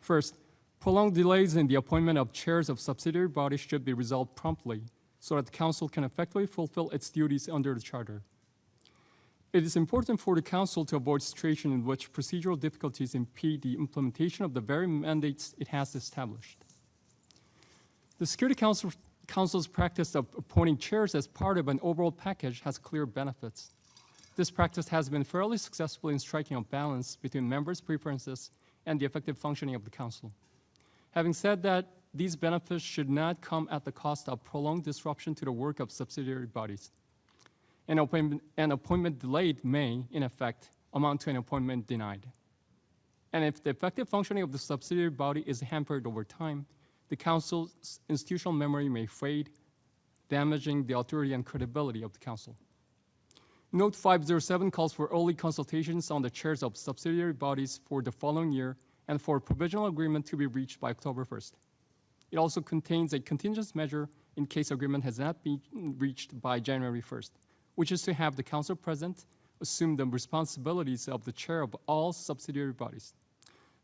First, prolonged delays in the appointment of chairs of subsidiary bodies should be resolved promptly so that the Council can effectively fulfill its duties under the Charter. It is important for the Council to avoid situations in which procedural difficulties impede the implementation of the very mandates it has established. The Security Council's practice of appointing chairs as part of an overall package has clear benefits. This practice has been fairly successful in striking a balance between members' preferences and the effective functioning of the Council. Having said that, these benefits should not come at the cost of prolonged disruption to the work of subsidiary bodies. An appointment delayed may, in effect, amount to an appointment denied. And if the effective functioning of the subsidiary body is hampered over time, the Council's institutional memory may fade, damaging the authority and credibility of the Council. Note 507 calls for early consultations on the chairs of subsidiary bodies for the following year and for a provisional agreement to be reached by October 1st. It also contains a contingency measure in case agreement has not been reached by January 1st, which is to have the Council President assume the responsibilities of the chair of all subsidiary bodies.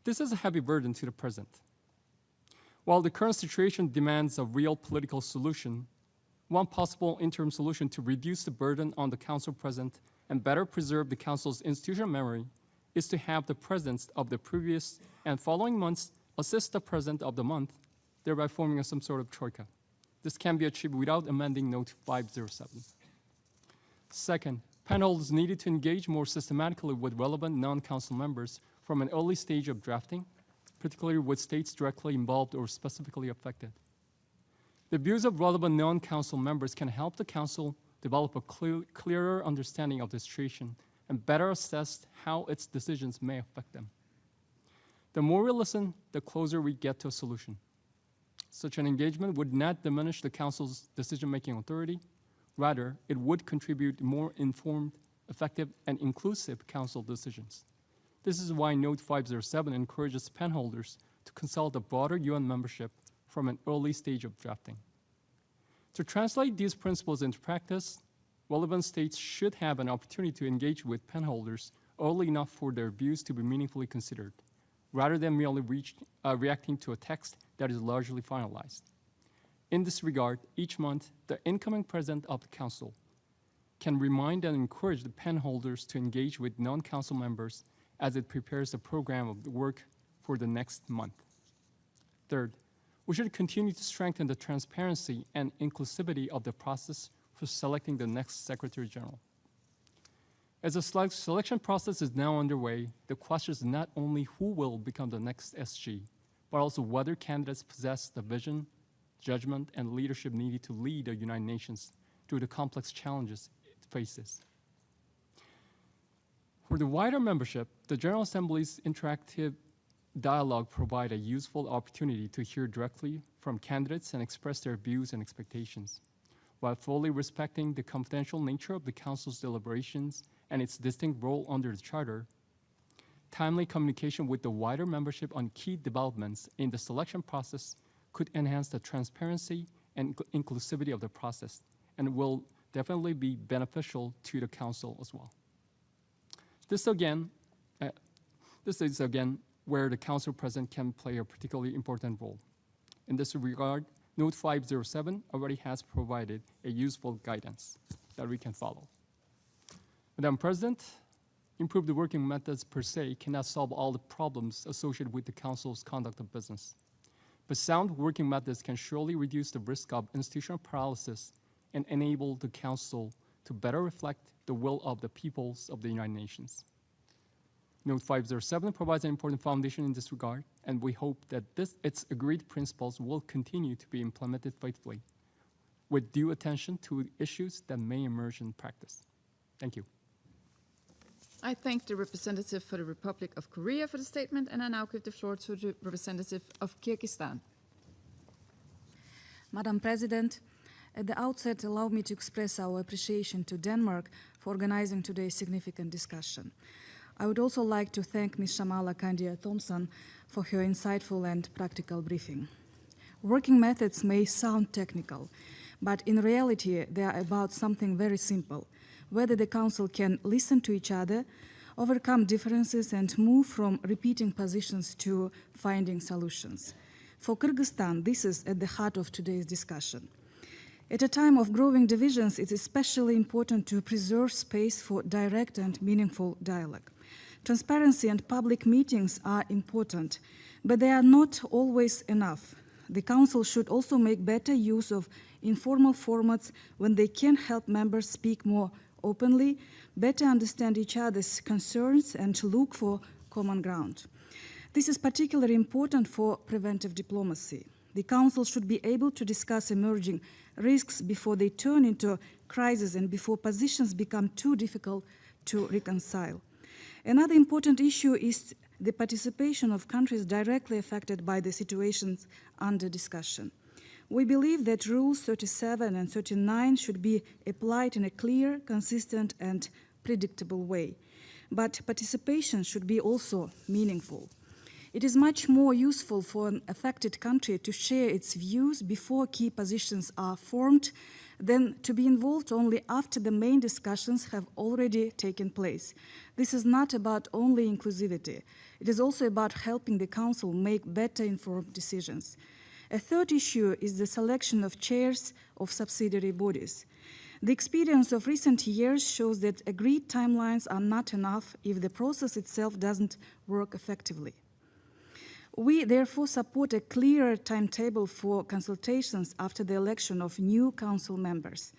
This is a heavy burden to the President. While the current situation demands a real political solution, one possible interim solution to reduce the burden on the Council President and better preserve the Council's institutional memory is to have the presidents of the previous and following months assist the President of the month, thereby forming some sort of troika. This can be achieved without amending Note 507. Second, penholders needed to engage more systematically with relevant non-council members from an early stage of drafting, particularly with states directly involved or specifically affected. The views of relevant non-council members can help the Council develop a clearer understanding of the situation and better assess how its decisions may affect them. The more we listen, the closer we get to a solution. Such an engagement would not diminish the Council's decision-making authority. Rather, it would contribute more informed, effective, and inclusive Council decisions. This is why Note 507 encourages penholders to consult a broader UN membership from an early stage of drafting. To translate these principles into practice, relevant states should have an opportunity to engage with penholders early enough for their views to be meaningfully considered, rather than merely reacting to a text that is largely finalized. In this regard, each month, the incoming President of the Council can remind and encourage the penholders to engage with non-council members as it prepares the program of the work for the next month. Third, we should continue to strengthen the transparency and inclusivity of the process for selecting the next Secretary General. As the selection process is now underway, the question is not only who will become the next SG, but also whether candidates possess the vision, judgment, and leadership needed to lead the United Nations through the complex challenges it faces. For the wider membership, the General Assembly's interactive dialogue provide a useful opportunity to hear directly from candidates and express their views and expectations, while fully respecting the confidential nature of the Council's deliberations and its distinct role under the Charter. Timely communication with the wider membership on key developments in the selection process could enhance the transparency and inclusivity of the process, and will definitely be beneficial to the Council as well. This is again where the Council President can play a particularly important role. In this regard, Note 507 already has provided a useful guidance that we can follow. Madam President, improved working methods per se cannot solve all the problems associated with the Council's conduct of business. But sound working methods can surely reduce the risk of institutional paralysis and enable the Council to better reflect the will of the peoples of the United Nations. Note 507 provides an important foundation in this regard, and we hope that its agreed principles will continue to be implemented faithfully, with due attention to issues that may emerge in practice. Thank you. I thank the representative for the Republic of Korea for the statement, and I now give the floor to the representative of Kyrgyzstan. Madam President, at the outset, allow me to express our appreciation to Denmark for organizing today's significant discussion. I would also like to thank Ms. Shamala Kandia-Thompson for her insightful and practical briefing. Working methods may sound technical, but in reality, they are about something very simple: whether the Council can listen to each other, overcome differences, and move from repeating positions to finding solutions. For Kyrgyzstan, this is at the heart of today's discussion. At a time of growing divisions, it is especially important to preserve space for direct and meaningful dialogue. Transparency and public meetings are important, but they are not always enough. The Council should also make better use of informal formats when they can help members speak more openly, better understand each other's concerns, and look for common ground. This is particularly important for preventive diplomacy. The Council should be able to discuss emerging risks before they turn into crises and before positions become too difficult to reconcile. Another important issue is the participation of countries directly affected by the situations under discussion. We believe that Rules 37 and 39 should be applied in a clear, consistent, and predictable way. But participation should be also meaningful. It is much more useful for an affected country to share its views before key positions are formed than to be involved only after the main discussions have already taken place. This is not about only inclusivity. It is also about helping the Council make better informed decisions. A third issue is the selection of chairs of subsidiary bodies. The experience of recent years shows that agreed timelines are not enough if the process itself doesn't work effectively. We therefore support a clearer timetable for consultations after the election of new Council members.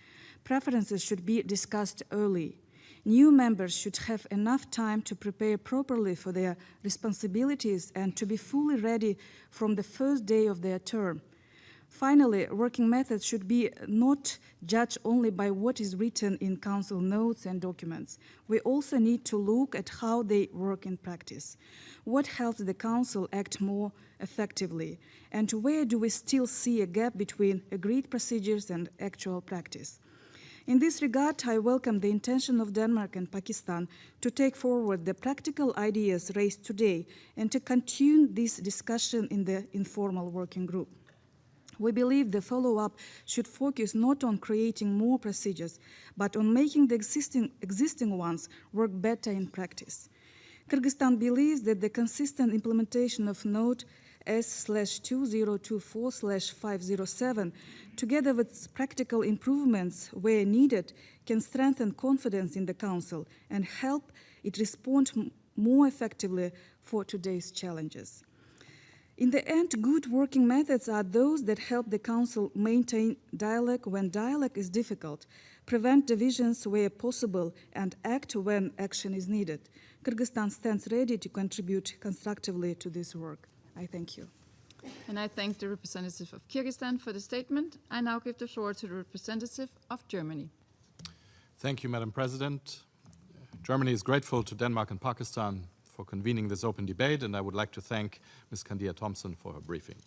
Preferences should be discussed early. New members should have enough time to prepare properly for their responsibilities and to be fully ready from the first day of their term. Finally, working methods should be not judged only by what is written in Council notes and documents. We also need to look at how they work in practice. What helps the Council act more effectively? And where do we still see a gap between agreed procedures and actual practice? In this regard, I welcome the intention of Denmark and Pakistan to take forward the practical ideas raised today and to continue this discussion in the informal working group. We believe the follow-up should focus not on creating more procedures, but on making the existing ones work better in practice. Kyrgyzstan believes that the consistent implementation of Note S/2024/507, together with practical improvements where needed, can strengthen confidence in the Council and help it respond more effectively for today's challenges. In the end, good working methods are those that help the Council maintain dialogue when dialogue is difficult, prevent divisions where possible, and act when action is needed. Kyrgyzstan stands ready to contribute constructively to this work. I thank you. And I thank the representative of Kyrgyzstan for the statement. I now give the floor to the representative of Germany. Thank you, Madam President. Germany is grateful to Denmark and Pakistan for convening this open debate, and I would like to thank Ms. Candia Thompson for her briefing.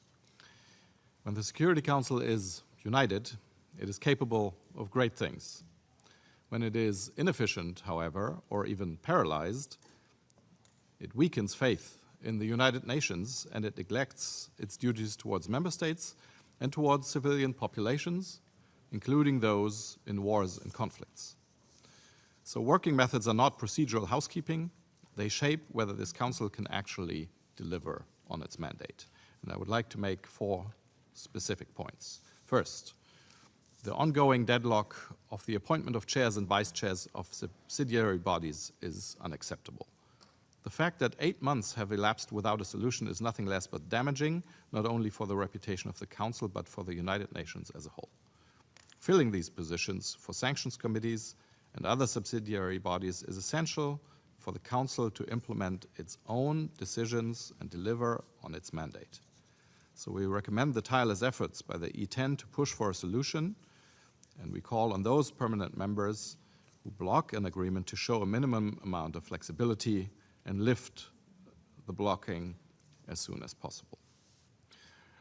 When the Security Council is united, it is capable of great things. When it is inefficient, however, or even paralyzed, it weakens faith in the United Nations and it neglects its duties towards member states and towards civilian populations, including those in wars and conflicts. So working methods are not procedural housekeeping. They shape whether this Council can actually deliver on its mandate. And I would like to make 4 specific points. First, the ongoing deadlock of the appointment of chairs and vice chairs of subsidiary bodies is unacceptable. The fact that 8 months have elapsed without a solution is nothing less but damaging, not only for the reputation of the Council, but for the United Nations as a whole. Filling these positions for sanctions committees and other subsidiary bodies is essential for the Council to implement its own decisions and deliver on its mandate. So we recommend the tireless efforts by the E10 to push for a solution, and we call on those permanent members who block an agreement to show a minimum amount of flexibility and lift the blocking as soon as possible.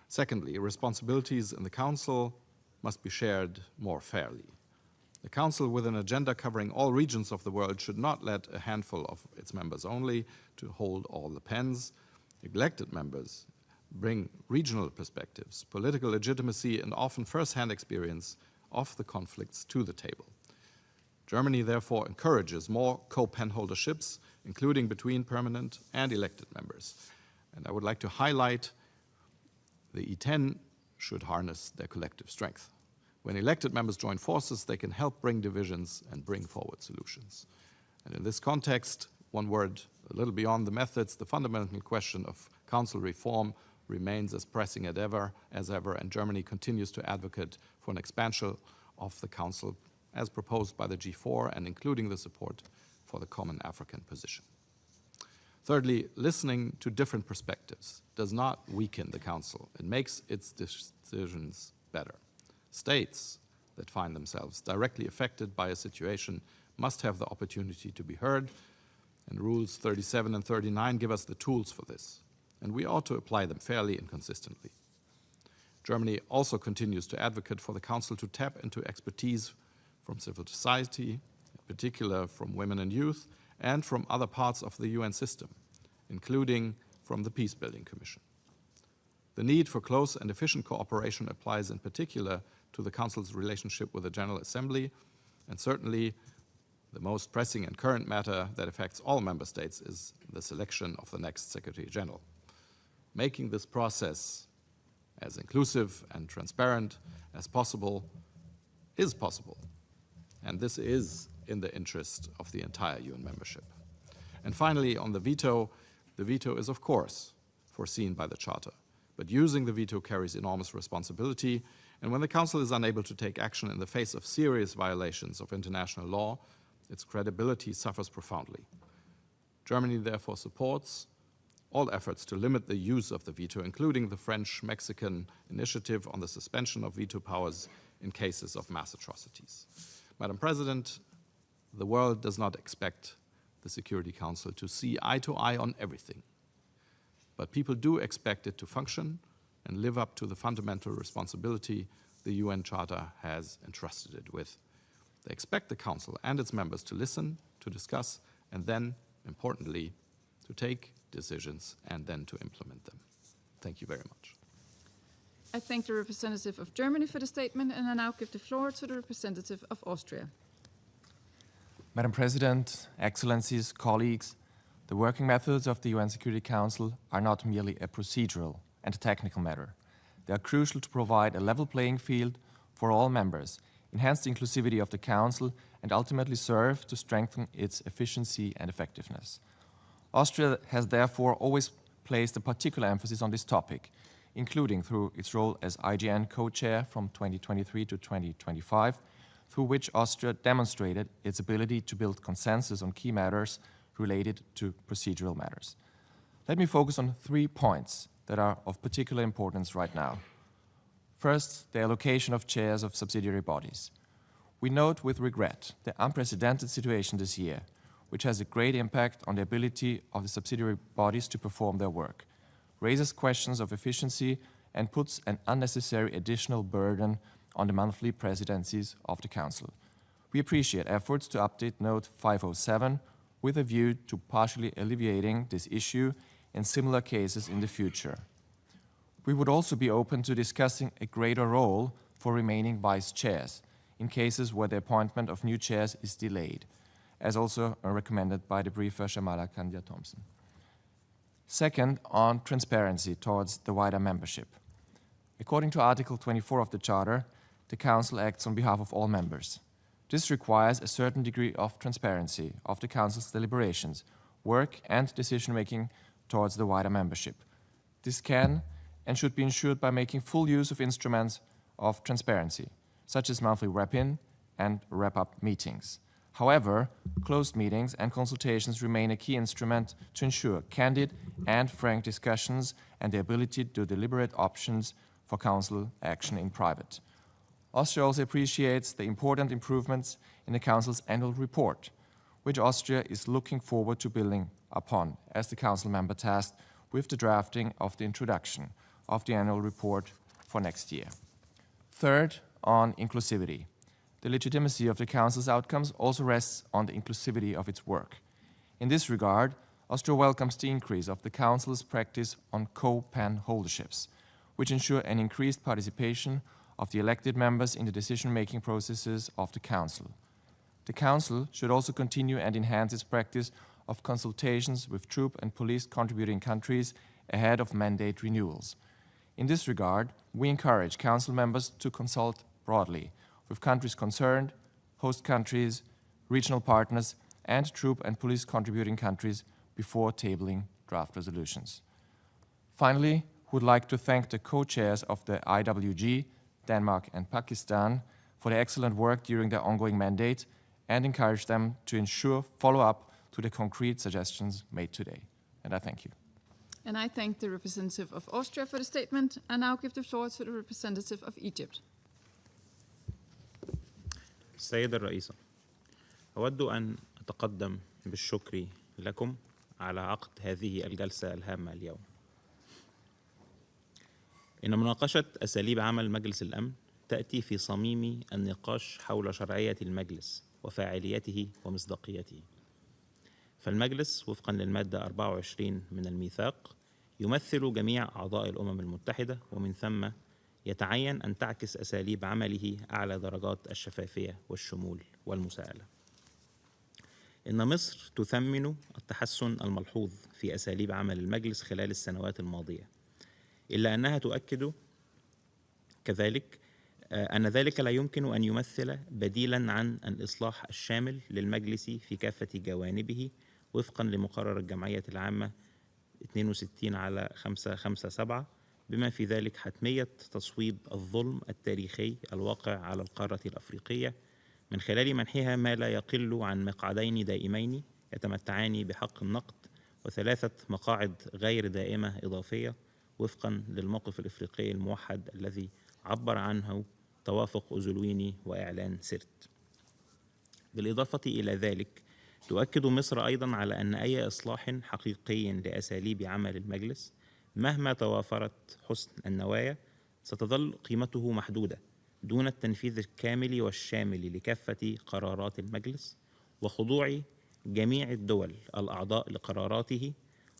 Secondly, responsibilities in the Council must be shared more fairly. The Council, with an agenda covering all regions of the world, should not let a handful of its members only to hold all the pens. Elected members bring regional perspectives, political legitimacy, and often first-hand experience of the conflicts to the table. Germany, therefore, encourages more co-penholderships, including between permanent and elected members. And I would like to highlight the E10 should harness their collective strength. When elected members join forces, they can help bring divisions and bring forward solutions. And in this context, one word a little beyond the methods, the fundamental question of Council reform remains as pressing as ever, and Germany continues to advocate for an expansion of the Council as proposed by the G4 and including the support for the common African position. Thirdly, listening to different perspectives does not weaken the Council. It makes its decisions better. States that find themselves directly affected by a situation must have the opportunity to be heard, and Rules 37 and 39 give us the tools for this, and we ought to apply them fairly and consistently. Germany also continues to advocate for the Council to tap into expertise from civil society, in particular from women and youth, and from other parts of the UN system, including from the Peacebuilding Commission. The need for close and efficient cooperation applies in particular to the Council's relationship with the General Assembly, and certainly the most pressing and current matter that affects all member states is the selection of the next Secretary General. Making this process as inclusive and transparent as possible is possible, and this is in the interest of the entire UN membership. And finally, on the veto is of course foreseen by the Charter, but using the veto carries enormous responsibility, and when the Council is unable to take action in the face of serious violations of international law, its credibility suffers profoundly. Germany therefore supports all efforts to limit the use of the veto, including the French-Mexican initiative on the suspension of veto powers in cases of mass atrocities. Madam President, the world does not expect the Security Council to see eye to eye on everything, but people do expect it to function and live up to the fundamental responsibility the UN Charter has entrusted it with. They expect the Council and its members to listen, to discuss, and then, importantly, to take decisions and then to implement them. Thank you very much. I thank the representative of Germany for the statement, and I now give the floor to the representative of Austria. Madam President, Excellencies, colleagues, the working methods of the UN Security Council are not merely a procedural and a technical matter. They are crucial to provide a level playing field for all members, enhance the inclusivity of the Council, and ultimately serve to strengthen its efficiency and effectiveness. Austria has therefore always placed a particular emphasis on this topic, including through its role as IGN co-chair from 2023 to 2025, through which Austria demonstrated its ability to build consensus on key matters related to procedural matters. Let me focus on 3 points that are of particular importance right now. First, the allocation of chairs of subsidiary bodies. We note with regret the unprecedented situation this year, which has a great impact on the ability of the subsidiary bodies to perform their work, raises questions of efficiency, and puts an unnecessary additional burden on the monthly presidencies of the Council. We appreciate efforts to update Note 507 with a view to partially alleviating this issue in similar cases in the future. We would also be open to discussing a greater role for remaining vice chairs in cases where the appointment of new chairs is delayed, as also recommended by the briefer Shamala Kandia-Thompson. Second, on transparency towards the wider membership. According to Article 24 of the Charter, the Council acts on behalf of all members. This requires a certain degree of transparency of the Council's deliberations, work, and decision-making towards the wider membership. This can and should be ensured by making full use of instruments of transparency, such as monthly wrap-in and wrap-up meetings. However, closed meetings and consultations remain a key instrument to ensure candid and frank discussions and the ability to deliberate options for Council action in private. Austria also appreciates the important improvements in the Council's annual report, which Austria is looking forward to building upon as the Council member tasked with the drafting of the introduction of the annual report for next year. Third, on inclusivity. The legitimacy of the Council's outcomes also rests on the inclusivity of its work. In this regard, Austria welcomes the increase of the Council's practice on co-PAN holderships, which ensure an increased participation of the elected members in the decision-making processes of the Council. The Council should also continue and enhance its practice of consultations with troop and police contributing countries ahead of mandate renewals. In this regard, we encourage Council members to consult broadly with countries concerned, host countries, regional partners, and troop and police contributing countries before tabling draft resolutions. Finally, we would like to thank the co-chairs of the IWG, Denmark and Pakistan, for their excellent work during their ongoing mandate and encourage them to ensure follow-up to the concrete suggestions made today. and I thank you. And I thank the representative of Austria for the statement, and now give the floor to the representative of Egypt. السيدة الرئيسة، أود أن أتقدم بالشكر لكم على عقد هذه الجلسة الهامة اليوم. إن مناقشة أساليب عمل مجلس الأمن تأتي في صميم النقاش حول شرعية المجلس وفاعليته ومصداقيته. فالمجلس وفقا للمادة 24 من الميثاق يمثل جميع أعضاء الأمم المتحدة، ومن ثم يتعين أن تعكس أساليب عمله أعلى درجات الشفافية والشمول والمساءلة. إن مصر تثمن التحسن الملحوظ في أساليب عمل المجلس خلال السنوات الماضية، إلا أنها تؤكد كذلك أن ذلك لا يمكن أن يمثل بديلاً عن الإصلاح الشامل للمجلس في كافة جوانبه وفقاً لمقرر الجمعية العامة 62/557، بما في ذلك حتمية تصويب الظلم التاريخي الواقع على القارة الأفريقية من خلال منحها ما لا يقل عن مقعدين دائمين يتمتعان بحق النقد و3 مقاعد غير دائمة إضافية وفقاً للموقف الإفريقي الموحد الذي عبر عنه توافق أوزلويني وإعلان سرت. بالإضافة إلى ذلك تؤكد مصر أيضاً على أن أي إصلاح حقيقي لأساليب عمل المجلس مهما توافرت حسن النوايا ستظل قيمته محدودة دون التنفيذ الكامل والشامل لكافة قرارات المجلس وخضوع جميع الدول الأعضاء لقراراته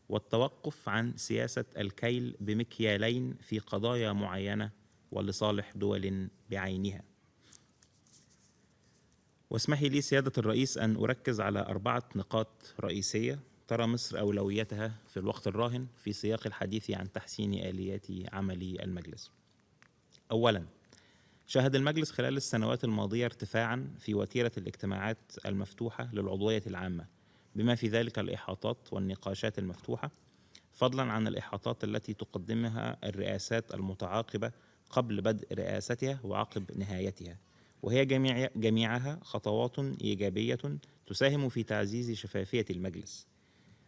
والتوقف عن سياسة الكيل بمكيالين في قضايا معينة ولصالح دول بعينها. واسمحي لي سيادة الرئيس أن أركز على 4 نقاط رئيسية ترى مصر أولويتها في الوقت الراهن في سياق الحديث عن تحسين آليات عمل المجلس. أولاً، شهد المجلس خلال السنوات الماضية ارتفاعاً في وتيرة الاجتماعات المفتوحة للعضوية العامة، بما في ذلك الإحاطات والنقاشات المفتوحة، فضلاً عن الإحاطات التي تقدمها الرئاسات المتعاقبة قبل بدء رئاستها وعقب نهايتها، وهي جميعها خطوات إيجابية تساهم في تعزيز شفافية المجلس،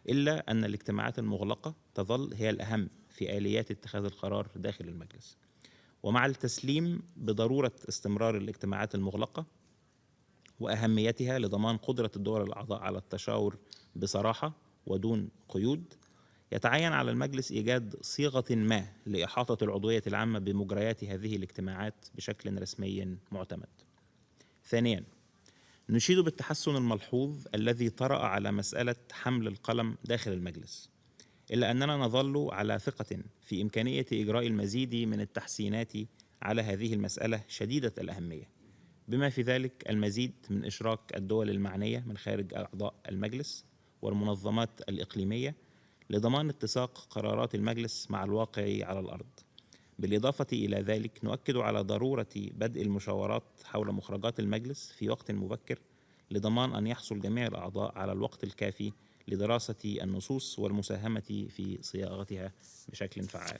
إلا أن الاجتماعات المغلقة تظل هي الأهم في آليات اتخاذ القرار داخل المجلس. ومع التسليم بضرورة استمرار الاجتماعات المغلقة وأهميتها لضمان قدرة الدول الأعضاء على التشاور بصراحة ودون قيود، يتعين على المجلس إيجاد صيغة ما لإحاطة العضوية العامة بمجريات هذه الاجتماعات بشكل رسمي معتمد. ثانياً، نشيد بالتحسن الملحوظ الذي طرأ على مسألة حمل القلم داخل المجلس، إلا أننا نظل على ثقة في إمكانية إجراء المزيد من التحسينات على هذه المسألة شديدة الأهمية، بما في ذلك المزيد من إشراك الدول المعنية من خارج أعضاء المجلس والمنظمات الإقليمية لضمان اتساق قرارات المجلس مع الواقع على الأرض. بالإضافة إلى ذلك نؤكد على ضرورة بدء المشاورات حول مخرجات المجلس في وقت مبكر لضمان أن يحصل جميع الأعضاء على الوقت الكافي لدراسة النصوص والمساهمة في صياغتها بشكل فعال.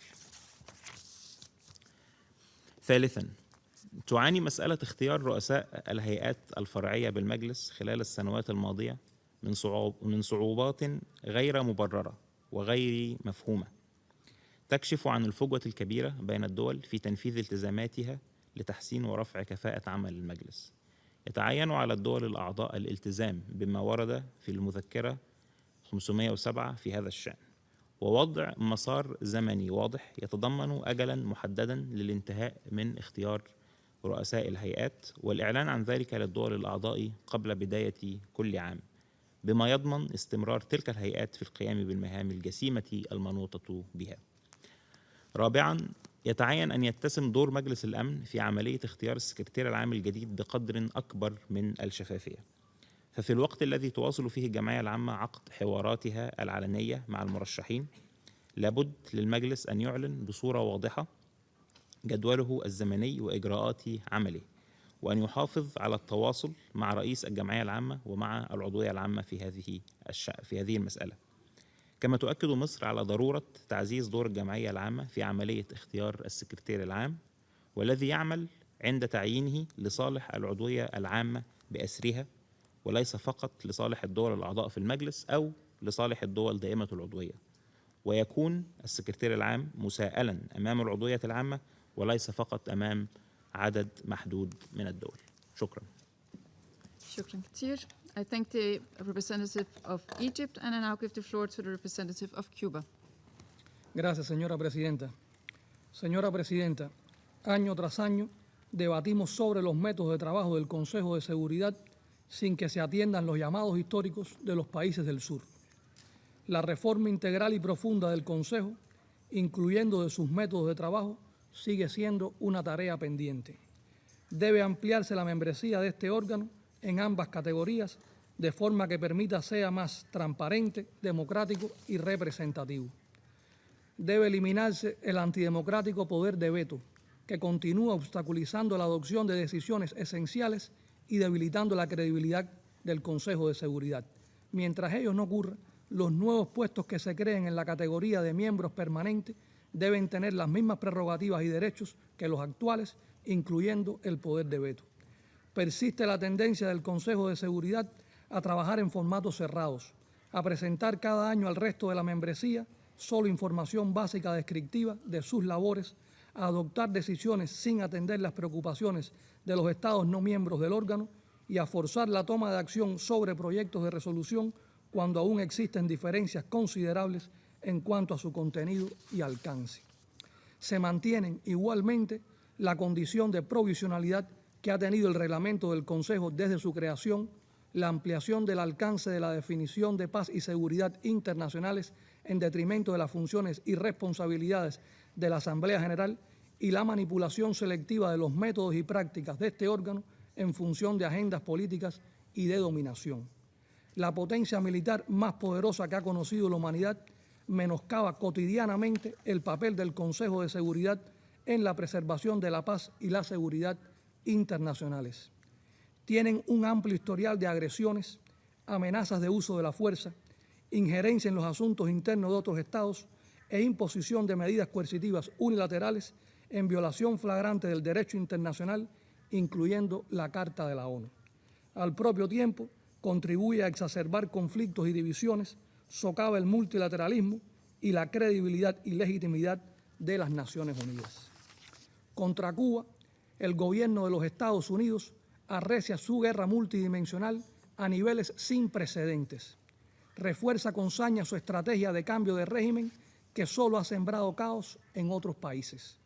ثالثاً، تعاني مسألة اختيار رؤساء الهيئات الفرعية بالمجلس خلال السنوات الماضية من صعوبات غير مبررة وغير مفهومة تكشف عن الفجوة الكبيرة بين الدول في تنفيذ التزاماتها لتحسين ورفع كفاءة عمل المجلس. يتعين على الدول الأعضاء الالتزام بما ورد في المذكرة 507 في هذا الشأن، ووضع مسار زمني واضح يتضمن أجلاً محدداً للانتهاء من اختيار رؤساء الهيئات، والإعلان عن ذلك للدول الأعضاء قبل بداية كل عام، بما يضمن استمرار تلك الهيئات في القيام بالمهام الجسيمة المنوطة بها. رابعاً، يتعين أن يتسم دور مجلس الأمن في عملية اختيار السكرتير العام الجديد بقدر أكبر من الشفافية، ففي الوقت الذي تواصل فيه الجمعية العامة عقد حواراتها العلنية مع المرشحين، لابد للمجلس أن يعلن بصورة واضحة جدوله الزمني وإجراءات عمله، وأن يحافظ على التواصل مع رئيس الجمعية العامة ومع العضوية العامة في هذه المسألة. كما تؤكد مصر على ضرورة تعزيز دور الجمعية العامة في عملية اختيار السكرتير العام، والذي يعمل عند تعيينه لصالح العضوية العامة بأسرها، وليس فقط لصالح الدول الأعضاء في المجلس أو لصالح الدول دائمة العضوية، ويكون السكرتير العام مساءلا أمام العضوية العامة وليس فقط أمام عدد محدود من الدول. شكرا. Shukran Katir. I thank the representative of Egypt, and I now give the floor to the representative of Cuba. Gracias, señora presidenta. Señora presidenta, año tras año debatimos sobre los métodos de trabajo del Consejo de Seguridad sin que se atiendan los llamados históricos de los países del sur. La reforma integral y profunda del Consejo, incluyendo de sus métodos de trabajo, sigue siendo una tarea pendiente. Debe ampliarse la membresía de este órgano en ambas categorías, de forma que permita sea más transparente, democrático y representativo. Debe eliminarse el antidemocrático poder de veto, que continúa obstaculizando la adopción de decisiones esenciales y debilitando la credibilidad del Consejo de Seguridad. Mientras ello no ocurra, los nuevos puestos que se creen en la categoría de miembros permanentes deben tener las mismas prerrogativas y derechos que los actuales, incluyendo el poder de veto. Persiste la tendencia del Consejo de Seguridad a trabajar en formatos cerrados, a presentar cada año al resto de la membresía solo información básica descriptiva de sus labores, a adoptar decisiones sin atender las preocupaciones de los Estados no miembros del órgano y a forzar la toma de acción sobre proyectos de resolución cuando aún existen diferencias considerables en cuanto a su contenido y alcance. Se mantienen igualmente la condición de provisionalidad que ha tenido el reglamento del Consejo desde su creación, la ampliación del alcance de la definición de paz y seguridad internacionales en detrimento de las funciones y responsabilidades de la Asamblea General y la manipulación selectiva de los métodos y prácticas de este órgano en función de agendas políticas y de dominación. La potencia militar más poderosa que ha conocido la humanidad menoscaba cotidianamente el papel del Consejo de Seguridad en la preservación de la paz y la seguridad internacionales. Tienen un amplio historial de agresiones, amenazas de uso de la fuerza, injerencia en los asuntos internos de otros estados e imposición de medidas coercitivas unilaterales en violación flagrante del derecho internacional, incluyendo la Carta de la ONU. Al propio tiempo, contribuye a exacerbar conflictos y divisiones, socava el multilateralismo y la credibilidad y legitimidad de las Naciones Unidas. Contra Cuba, el gobierno de los Estados Unidos arrecia su guerra multidimensional a niveles sin precedentes. Refuerza con saña su estrategia de cambio de régimen que solo ha sembrado caos en otros países.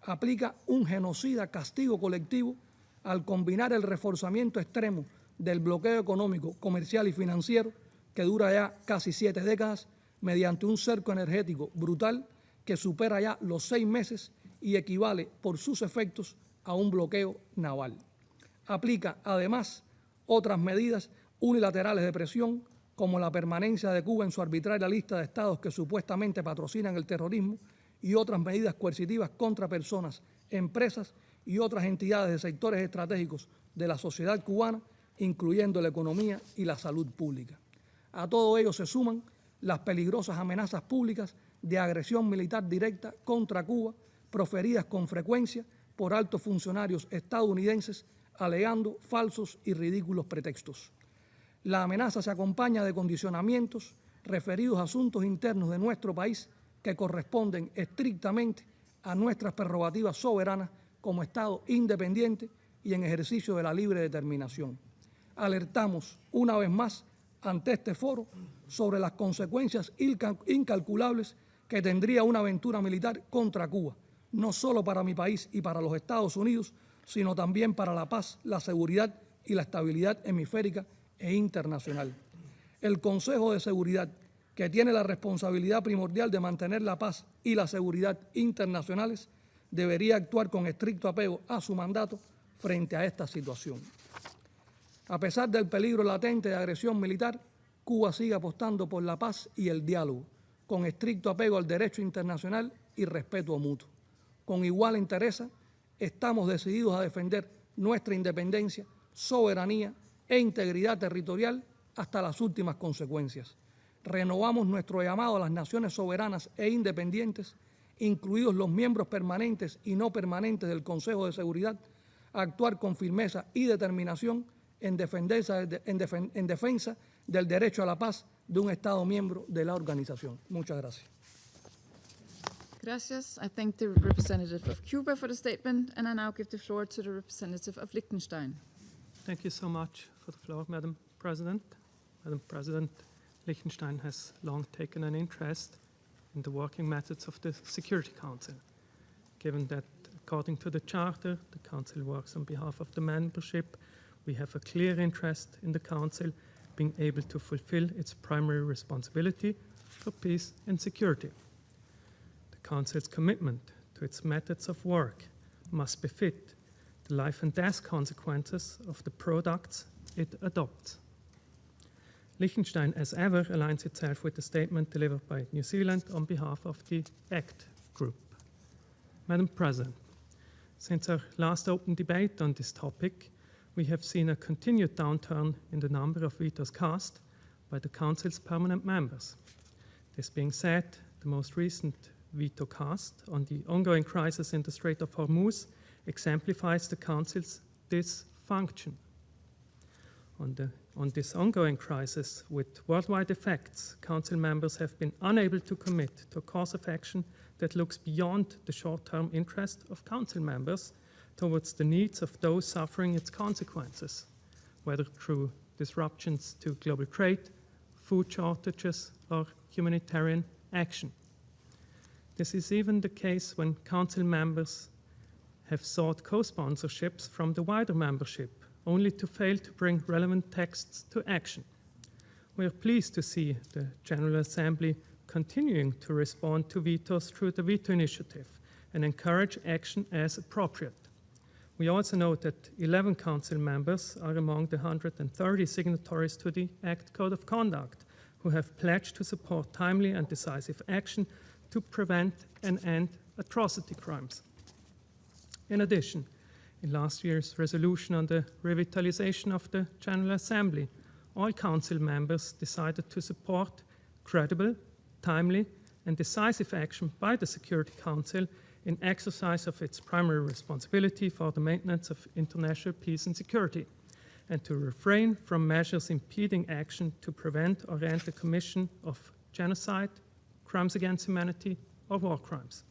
Aplica un genocida castigo colectivo al combinar el reforzamiento extremo del bloqueo económico, comercial y financiero que dura ya casi 7 décadas mediante un cerco energético brutal que supera ya los 6 meses y equivale por sus efectos a un bloqueo naval. Aplica, además, otras medidas unilaterales de presión, como la permanencia de Cuba en su arbitraria lista de estados que supuestamente patrocinan el terrorismo y otras medidas coercitivas contra personas, empresas y otras entidades de sectores estratégicos de la sociedad cubana, incluyendo la economía y la salud pública. A todo ello se suman las peligrosas amenazas públicas de agresión militar directa contra Cuba, proferidas con frecuencia por altos funcionarios estadounidenses, alegando falsos y ridículos pretextos. La amenaza se acompaña de condicionamientos referidos a asuntos internos de nuestro país que corresponden estrictamente a nuestras prerrogativas soberanas como Estado independiente y en ejercicio de la libre determinación. Alertamos una vez más ante este foro sobre las consecuencias incalculables que tendría una aventura militar contra Cuba, no solo para mi país y para los Estados Unidos, sino también para la paz, la seguridad y la estabilidad hemisférica e internacional. El Consejo de Seguridad, que tiene la responsabilidad primordial de mantener la paz y la seguridad internacionales, debería actuar con estricto apego a su mandato frente a esta situación. A pesar del peligro latente de agresión militar, Cuba sigue apostando por la paz y el diálogo, con estricto apego al derecho internacional y respeto mutuo. Con igual interés, estamos decididos a defender nuestra independencia, soberanía e integridad territorial hasta las últimas consecuencias. Renovamos nuestro llamado a las naciones soberanas e independientes, incluidos los miembros permanentes y no permanentes del Consejo de Seguridad, a actuar con firmeza y determinación en defensa del derecho a la paz de un Estado miembro de la organización. Muchas gracias. Gracias. I thank the representative of Cuba for the statement, and I now give the floor to the representative of Liechtenstein. Thank you so much for the floor, Madam President. Madam President, Liechtenstein has long taken an interest in the working methods of the Security Council. Given that, according to the Charter, the Council works on behalf of the membership, we have a clear interest in the Council being able to fulfill its primary responsibility for peace and security. The Council's commitment to its methods of work must befit the life and death consequences of the products it adopts. Liechtenstein, as ever, aligns itself with the statement delivered by New Zealand on behalf of the ACT Group. Madam President, since our last open debate on this topic, we have seen a continued downturn in the number of vetoes cast by the Council's permanent members. This being said, the most recent veto cast on the ongoing crisis in the Strait of Hormuz exemplifies the Council's dysfunction. On this ongoing crisis with worldwide effects, Council members have been unable to commit to a course of action that looks beyond the short-term interest of Council members towards the needs of those suffering its consequences, whether through disruptions to global trade, food shortages, or humanitarian action. This is even the case when Council members have sought co-sponsorships from the wider membership, only to fail to bring relevant texts to action. We are pleased to see the General Assembly continuing to respond to vetoes through the veto initiative and encourage action as appropriate. We also note that 11 Council members are among the 130 signatories to the ACT Code of Conduct who have pledged to support timely and decisive action to prevent and end atrocity crimes. In addition, in last year's resolution on the revitalization of the General Assembly, all Council members decided to support credible, timely, and decisive action by the Security Council in exercise of its primary responsibility for the maintenance of international peace and security, and to refrain from measures impeding action to prevent or end the commission of genocide, crimes against humanity, or war crimes.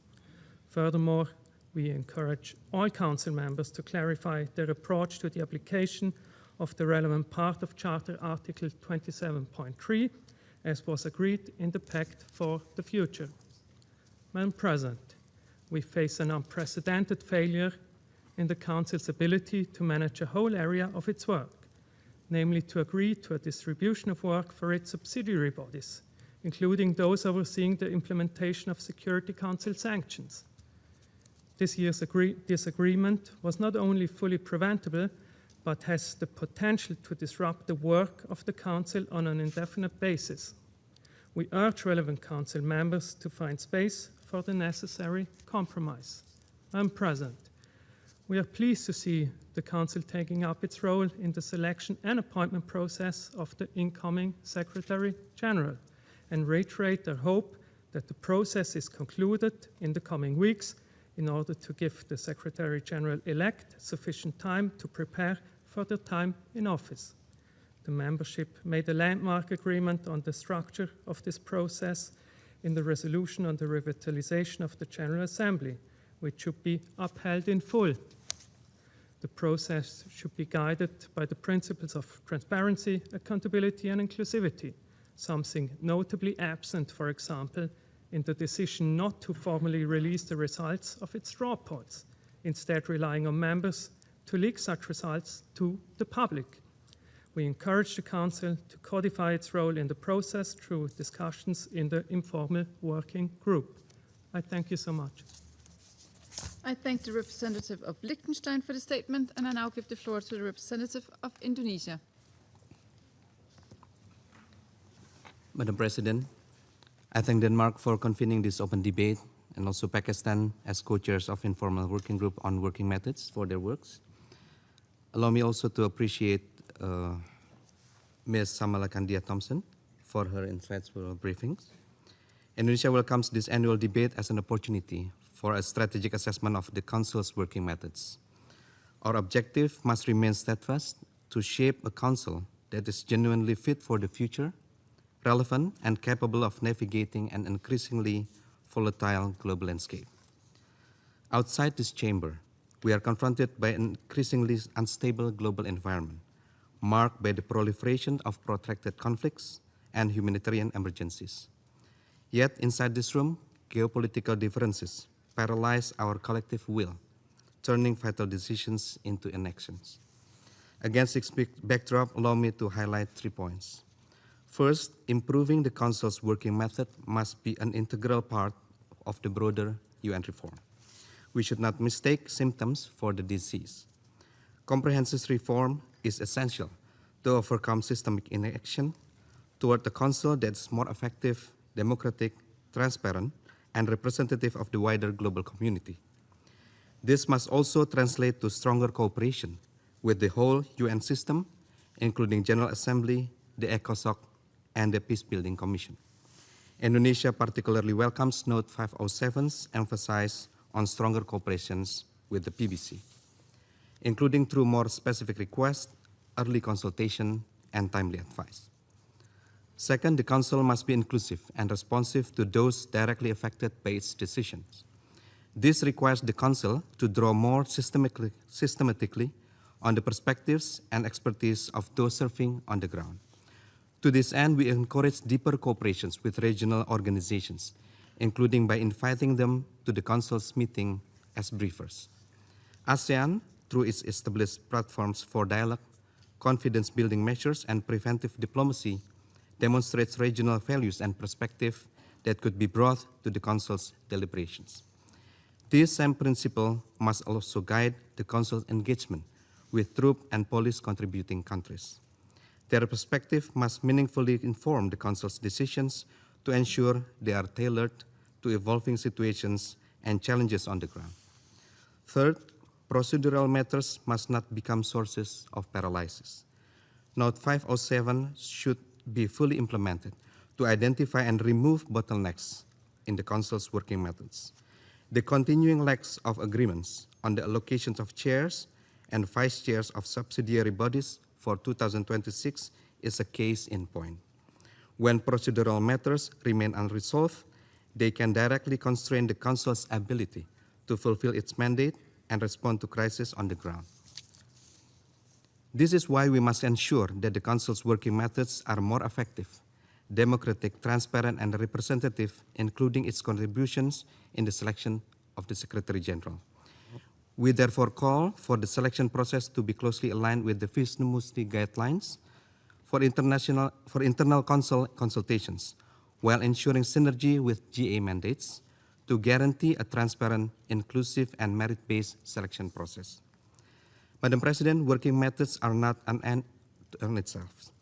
Furthermore, we encourage all Council members to clarify their approach to the application of the relevant part of Charter Article 27.3, as was agreed in the Pact for the Future. Madam President, we face an unprecedented failure in the Council's ability to manage a whole area of its work, namely to agree to a distribution of work for its subsidiary bodies, including those overseeing the implementation of Security Council sanctions. This year's disagreement was not only fully preventable, but has the potential to disrupt the work of the Council on an indefinite basis. We urge relevant Council members to find space for the necessary compromise. Madam President, we are pleased to see the Council taking up its role in the selection and appointment process of the incoming Secretary General, and reiterate their hope that the process is concluded in the coming weeks in order to give the Secretary General-elect sufficient time to prepare for their time in office. The membership made a landmark agreement on the structure of this process in the resolution on the revitalization of the General Assembly, which should be upheld in full. The process should be guided by the principles of transparency, accountability, and inclusivity, something notably absent, for example, in the decision not to formally release the results of its straw polls, instead relying on members to leak such results to the public. We encourage the Council to codify its role in the process through discussions in the informal working group. I thank you so much. I thank the representative of Liechtenstein for the statement, and I now give the floor to the representative of Indonesia. Madam President, I thank Denmark for convening this open debate, and also Pakistan as co-chairs of Informal Working Group on Working Methods for their works. Allow me also to appreciate Ms. Shamala Kandia Thompson for her insightful briefings. Indonesia welcomes this annual debate as an opportunity for a strategic assessment of the Council's working methods. Our objective must remain steadfast to shape a Council that is genuinely fit for the future, relevant and capable of navigating an increasingly volatile global landscape. Outside this chamber, we are confronted by an increasingly unstable global environment, marked by the proliferation of protracted conflicts and humanitarian emergencies. Yet, inside this room, geopolitical differences paralyze our collective will, turning vital decisions into inactions. Against this backdrop, allow me to highlight 3 points. First, improving the Council's working method must be an integral part of the broader UN reform. We should not mistake symptoms for the disease. Comprehensive reform is essential to overcome systemic inaction toward a Council that's more effective, democratic, transparent, and representative of the wider global community. This must also translate to stronger cooperation with the whole UN system, including General Assembly, the ECOSOC, and the Peacebuilding Commission. Indonesia particularly welcomes Note 507's emphasis on stronger cooperations with the PBC, including through more specific requests, early consultation, and timely advice. Second, the Council must be inclusive and responsive to those directly affected by its decisions. This requires the Council to draw more systematically on the perspectives and expertise of those serving on the ground. To this end, we encourage deeper cooperations with regional organizations, including by inviting them to the Council's meeting as briefers. ASEAN, through its established platforms for dialogue, confidence-building measures, and preventive diplomacy, demonstrates regional values and perspective that could be brought to the Council's deliberations. This same principle must also guide the Council's engagement with troop and police contributing countries. Their perspective must meaningfully inform the Council's decisions to ensure they are tailored to evolving situations and challenges on the ground. Third, procedural matters must not become sources of paralysis. Note 507 should be fully implemented to identify and remove bottlenecks in the Council's working methods. The continuing lacks of agreements on the allocations of chairs and vice chairs of subsidiary bodies for 2026 is a case in point. When procedural matters remain unresolved, they can directly constrain the Council's ability to fulfill its mandate and respond to crises on the ground. This is why we must ensure that the Council's working methods are more effective, democratic, transparent, and representative, including its contributions in the selection of the Secretary General. We therefore call for the selection process to be closely aligned with the Vishnu Musti guidelines for internal Council consultations, while ensuring synergy with GA mandates to guarantee a transparent, inclusive, and merit-based selection process. Madam President, working methods are not an end in itself.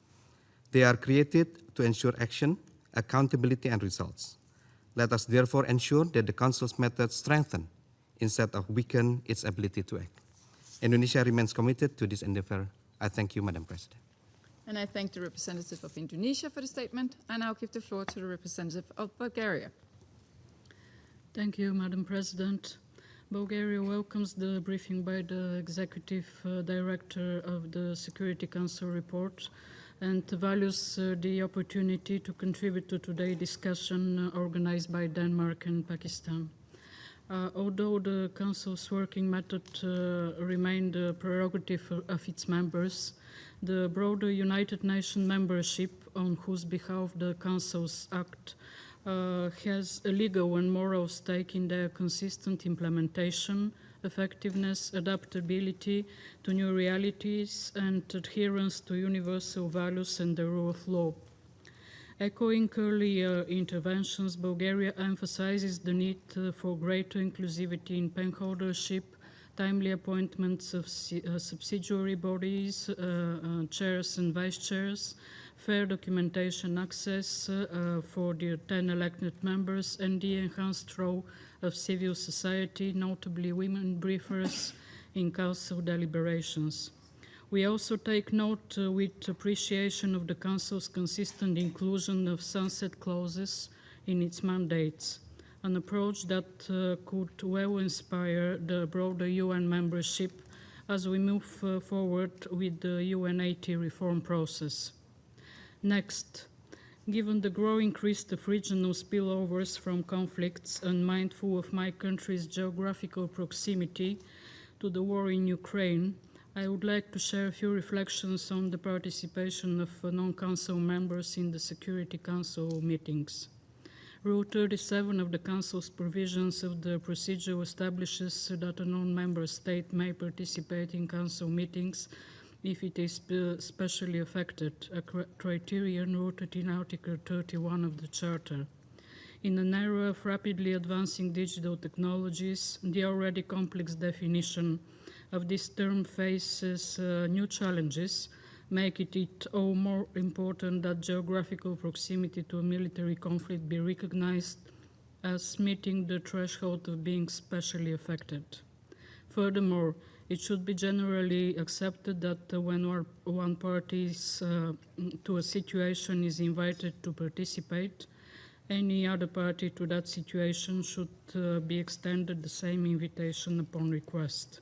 They are created to ensure action, accountability, and results. Let us therefore ensure that the Council's methods strengthen instead of weaken its ability to act. Indonesia remains committed to this endeavor. I thank you, Madam President. And I thank the representative of Indonesia for the statement. I now give the floor to the representative of Bulgaria. Thank you, Madam President. Bulgaria welcomes the briefing by the Executive Director of the Security Council report and values the opportunity to contribute to today's discussion organized by Denmark and Pakistan. Although the Council's working method remained the prerogative of its members, the broader United Nations membership, on whose behalf the Council's act, has a legal and moral stake in their consistent implementation, effectiveness, adaptability to new realities, and adherence to universal values and the rule of law. Echoing earlier interventions, Bulgaria emphasizes the need for greater inclusivity in pen holdership, timely appointments of subsidiary bodies, chairs and vice chairs, fair documentation access for the 10 elected members, and the enhanced role of civil society, notably women briefers, in Council deliberations. We also take note with appreciation of the Council's consistent inclusion of sunset clauses in its mandates, an approach that could well inspire the broader UN membership as we move forward with the UN80 reform process. Next, Given the growing risk of regional spillovers from conflicts and mindful of my country's geographical proximity to the war in Ukraine, I would like to share a few reflections on the participation of non-Council members in the Security Council meetings. Rule 37 of the Council's provisions of the procedure establishes that a non-member state may participate in Council meetings if it is specially affected, a criterion rooted in Article 31 of the Charter. In an era of rapidly advancing digital technologies, the already complex definition of this term faces new challenges, making it all more important that geographical proximity to a military conflict be recognized as meeting the threshold of being specially affected. Furthermore, it should be generally accepted that when one party to a situation is invited to participate, any other party to that situation should be extended the same invitation upon request.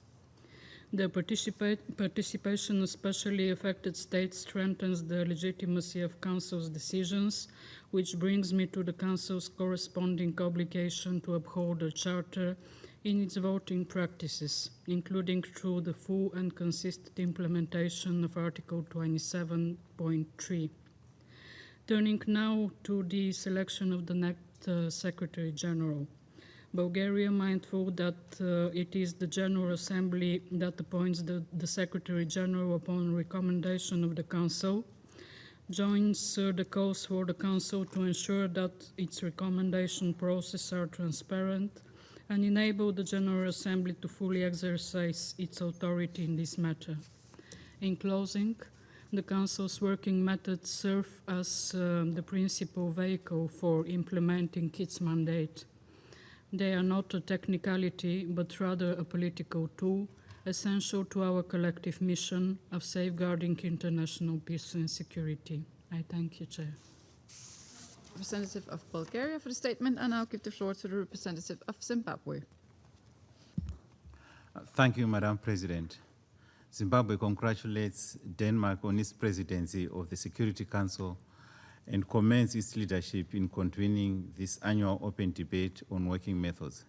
The participation of specially affected states strengthens the legitimacy of Council's decisions, which brings me to the Council's corresponding obligation to uphold the Charter in its voting practices, including through the full and consistent implementation of Article 27.3. Turning now to the selection of the next Secretary General. Bulgaria, mindful that it is the General Assembly that appoints the Secretary General upon recommendation of the Council, joins the calls for the Council to ensure that its recommendation processes are transparent and enable the General Assembly to fully exercise its authority in this matter. In closing, the Council's working methods serve as the principal vehicle for implementing its mandate. They are not a technicality, but rather a political tool essential to our collective mission of safeguarding international peace and security. I thank you, Chair. Representative of Bulgaria for the statement, and I'll give the floor to the representative of Zimbabwe. Thank you, Madam President. Zimbabwe congratulates Denmark on its presidency of the Security Council and commends its leadership in convening this annual open debate on working methods.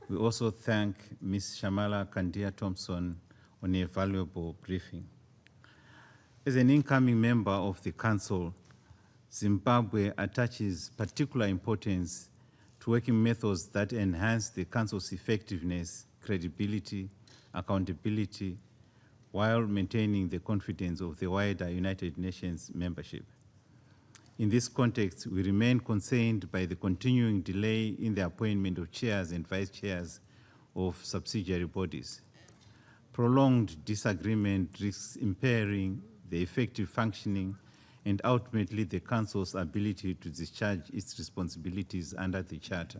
We also thank Ms. Shamala Kandia-Thompson on a valuable briefing. As an incoming member of the Council, Zimbabwe attaches particular importance to working methods that enhance the Council's effectiveness, credibility, accountability, while maintaining the confidence of the wider United Nations membership. In this context, we remain concerned by the continuing delay in the appointment of chairs and vice chairs of subsidiary bodies. Prolonged disagreement risks impairing the effective functioning and ultimately the Council's ability to discharge its responsibilities under the Charter.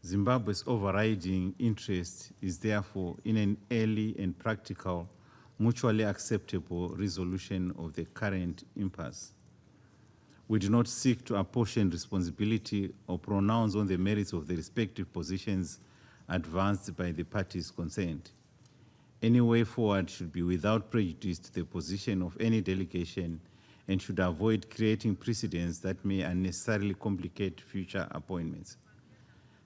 Zimbabwe's overriding interest is therefore in an early and practical, mutually acceptable resolution of the current impasse. We do not seek to apportion responsibility or pronounce on the merits of the respective positions advanced by the parties concerned. Any way forward should be without prejudice to the position of any delegation and should avoid creating precedents that may unnecessarily complicate future appointments.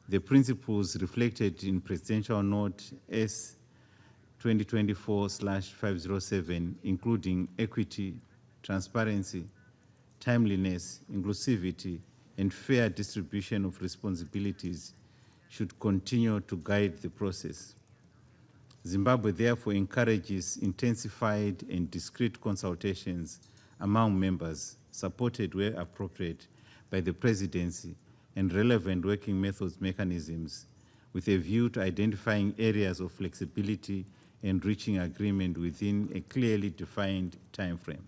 The principles reflected in Presidential Note S 2024/507, including equity, transparency, timeliness, inclusivity, and fair distribution of responsibilities, should continue to guide the process. Zimbabwe therefore encourages intensified and discreet consultations among members, supported where appropriate by the Presidency and relevant working methods mechanisms, with a view to identifying areas of flexibility and reaching agreement within a clearly defined time frame.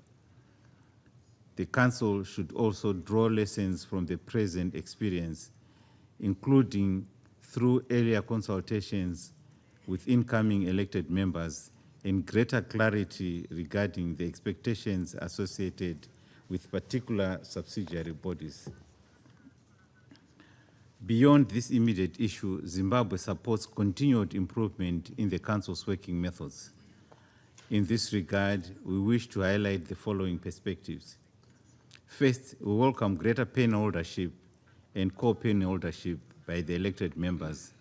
The Council should also draw lessons from the present experience, including through earlier consultations with incoming elected members and greater clarity regarding the expectations associated with particular subsidiary bodies. Beyond this immediate issue, Zimbabwe supports continued improvement in the Council's working methods. In this regard, we wish to highlight the following perspectives. First, we welcome greater panel ownership and co-panel ownership by the elected members,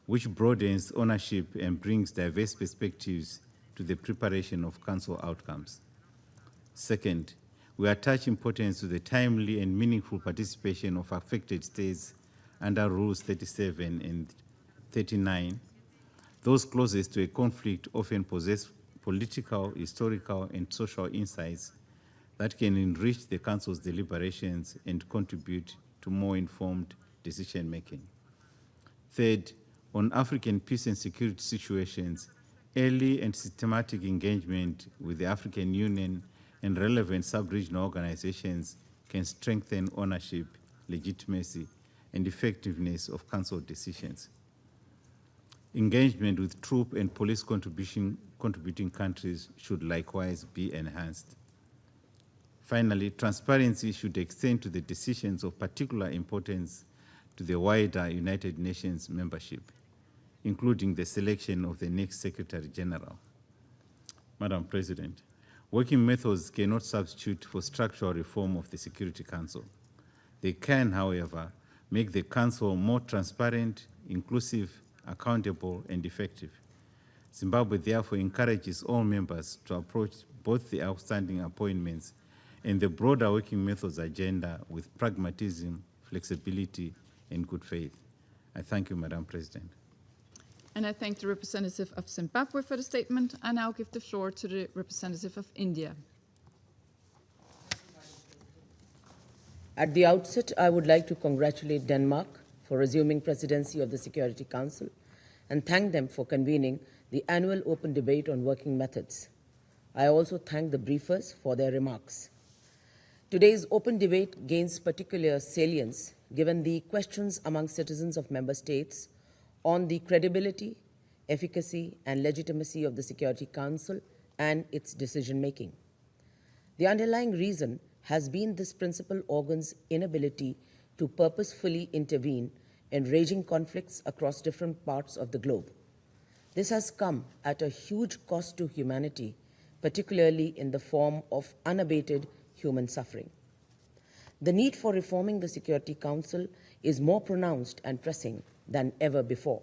which broadens ownership and brings diverse perspectives to the preparation of council outcomes. Second, we attach importance to the timely and meaningful participation of affected states under Rules 37 and 39. Those closest to a conflict often possess political, historical, and social insights that can enrich the Council's deliberations and contribute to more informed decision-making. Third, on African peace and security situations, early and systematic engagement with the African Union and relevant sub-regional organizations can strengthen ownership, legitimacy, and effectiveness of Council decisions. Engagement with troop and police contributing countries should likewise be enhanced. Finally, transparency should extend to the decisions of particular importance to the wider United Nations membership, including the selection of the next Secretary General. Madam President, working methods cannot substitute for structural reform of the Security Council. They can, however, make the Council more transparent, inclusive, accountable, and effective. Zimbabwe therefore encourages all members to approach both the outstanding appointments and the broader working methods agenda with pragmatism, flexibility, and good faith. I thank you, Madam President. And I thank the representative of Zimbabwe for the statement. I now give the floor to the representative of India. At the outset, I would like to congratulate Denmark for resuming presidency of the Security Council and thank them for convening the annual open debate on working methods. I also thank the briefers for their remarks. Today's open debate gains particular salience given the questions among citizens of member states on the credibility, efficacy, and legitimacy of the Security Council and its decision-making. The underlying reason has been this principal organ's inability to purposefully intervene in raging conflicts across different parts of the globe. This has come at a huge cost to humanity, particularly in the form of unabated human suffering. The need for reforming the Security Council is more pronounced and pressing than ever before.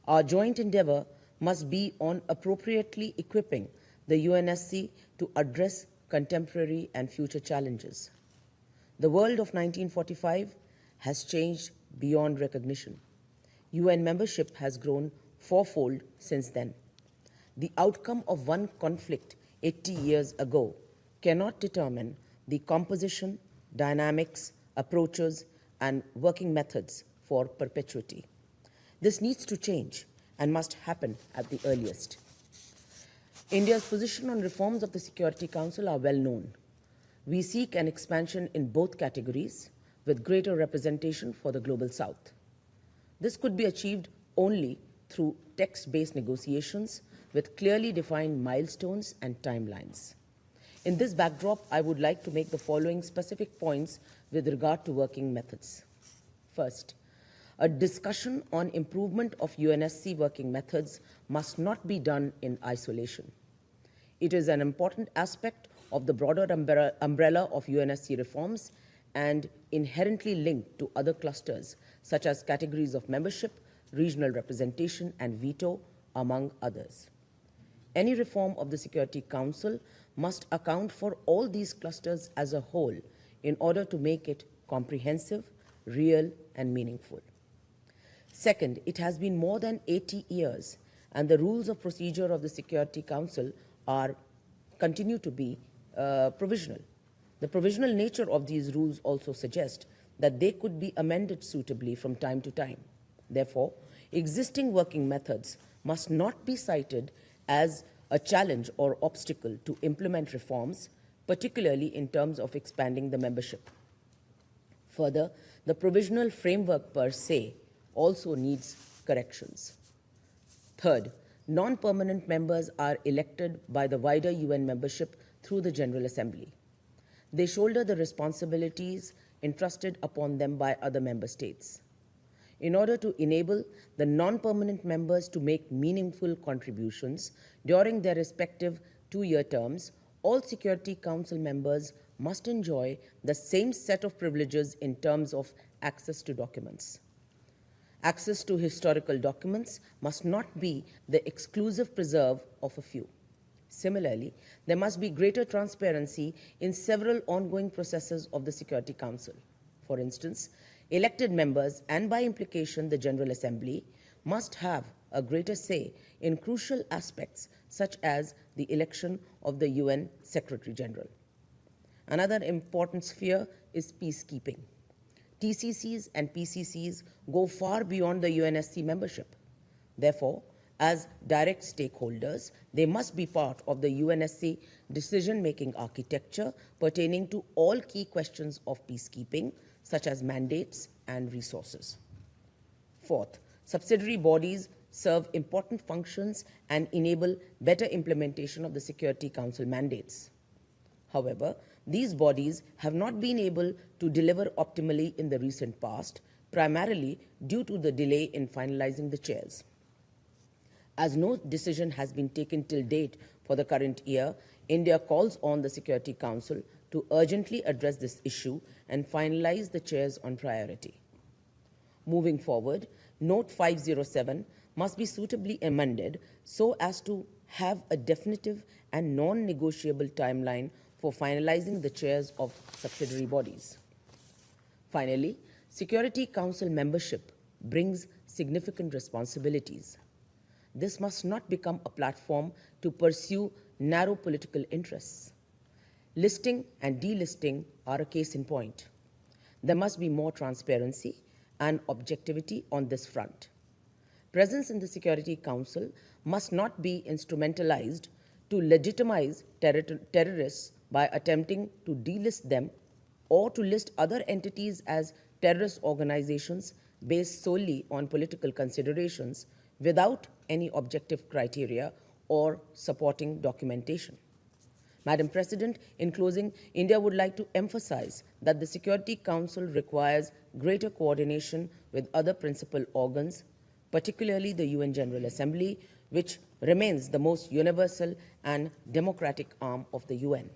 Our joint endeavor must be on appropriately equipping the UNSC to address contemporary and future challenges. The world of 1945 has changed beyond recognition. UN membership has grown fourfold since then. The outcome of one conflict 80 years ago cannot determine the composition, dynamics, approaches, and working methods for perpetuity. This needs to change and must happen at the earliest. India's position on reforms of the Security Council are well known. We seek an expansion in both categories with greater representation for the Global South. This could be achieved only through text-based negotiations with clearly defined milestones and timelines. In this backdrop, I would like to make the following specific points with regard to working methods. First, a discussion on improvement of UNSC working methods must not be done in isolation. It is an important aspect of the broader umbrella of UNSC reforms and inherently linked to other clusters, such as categories of membership, regional representation, and veto, among others. Any reform of the Security Council must account for all these clusters as a whole in order to make it comprehensive, real, and meaningful. Second, it has been more than 80 years, and the rules of procedure of the Security Council continue to be provisional. The provisional nature of these rules also suggests that they could be amended suitably from time to time. Therefore, existing working methods must not be cited as a challenge or obstacle to implement reforms, particularly in terms of expanding the membership. Further, the provisional framework per se also needs corrections. Third, non-permanent members are elected by the wider UN membership through the General Assembly. They shoulder the responsibilities entrusted upon them by other member states. In order to enable the non-permanent members to make meaningful contributions during their respective two-year terms, all Security Council members must enjoy the same set of privileges in terms of access to documents. Access to historical documents must not be the exclusive preserve of a few. Similarly, there must be greater transparency in several ongoing processes of the Security Council. For instance, elected members, and by implication the General Assembly, must have a greater say in crucial aspects such as the election of the UN Secretary General. Another important sphere is peacekeeping. TCCs and PCCs go far beyond the UNSC membership. Therefore, as direct stakeholders, they must be part of the UNSC decision-making architecture pertaining to all key questions of peacekeeping, such as mandates and resources. Fourth, subsidiary bodies serve important functions and enable better implementation of the Security Council mandates. However, these bodies have not been able to deliver optimally in the recent past, primarily due to the delay in finalizing the chairs. As no decision has been taken till date for the current year, India calls on the Security Council to urgently address this issue and finalize the chairs on priority. Moving forward, Note 507 must be suitably amended so as to have a definitive and non-negotiable timeline for finalizing the chairs of subsidiary bodies. Finally, Security Council membership brings significant responsibilities. This must not become a platform to pursue narrow political interests. Listing and delisting are a case in point. There must be more transparency and objectivity on this front. Presence in the Security Council must not be instrumentalized to legitimize terrorists by attempting to delist them or to list other entities as terrorist organizations based solely on political considerations without any objective criteria or supporting documentation. Madam President, in closing, India would like to emphasize that the Security Council requires greater coordination with other principal organs, particularly the UN General Assembly, which remains the most universal and democratic arm of the UN.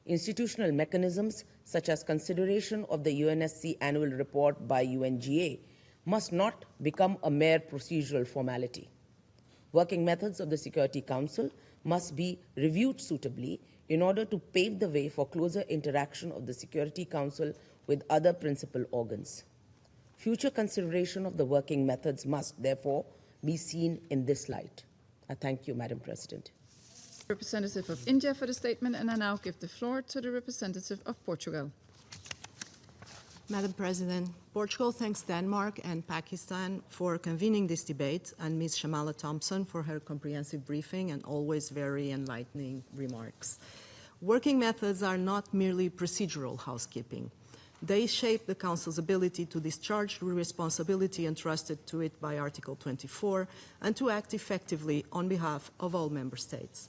Institutional mechanisms such as consideration of the UNSC annual report by UNGA must not become a mere procedural formality. Working methods of the Security Council must be reviewed suitably in order to pave the way for closer interaction of the Security Council with other principal organs. Future consideration of the working methods must, therefore, be seen in this light. I thank you, Madam President. Representative of India for the statement, and I now give the floor to the representative of Portugal. Madam President, Portugal thanks Denmark and Pakistan for convening this debate, and Ms. Shamala Thompson for her comprehensive briefing and always very enlightening remarks. Working methods are not merely procedural housekeeping. They shape the Council's ability to discharge the responsibility entrusted to it by Article 24 and to act effectively on behalf of all Member States.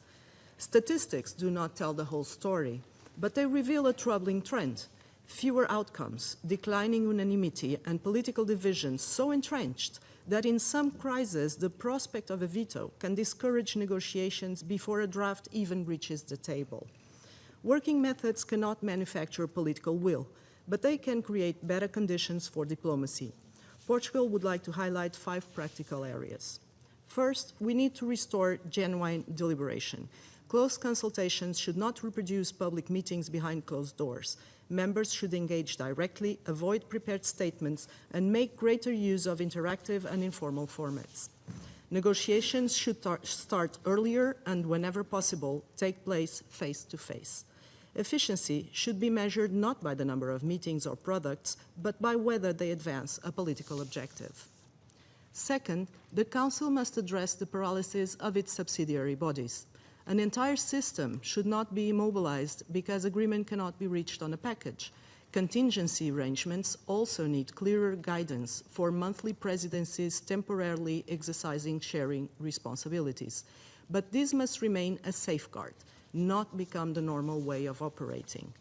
Statistics do not tell the whole story, but they reveal a troubling trend. Fewer outcomes, declining unanimity, and political divisions so entrenched that in some crises the prospect of a veto can discourage negotiations before a draft even reaches the table. Working methods cannot manufacture political will, but they can create better conditions for diplomacy. Portugal would like to highlight 5 practical areas. First, we need to restore genuine deliberation. Close consultations should not reproduce public meetings behind closed doors. Members should engage directly, avoid prepared statements, and make greater use of interactive and informal formats. Negotiations should start earlier and, whenever possible, take place face-to-face. Efficiency should be measured not by the number of meetings or products, but by whether they advance a political objective. Second, the Council must address the paralysis of its subsidiary bodies. An entire system should not be immobilized because agreement cannot be reached on a package. Contingency arrangements also need clearer guidance for monthly presidencies temporarily exercising sharing responsibilities. But this must remain a safeguard, not become the normal way of operating.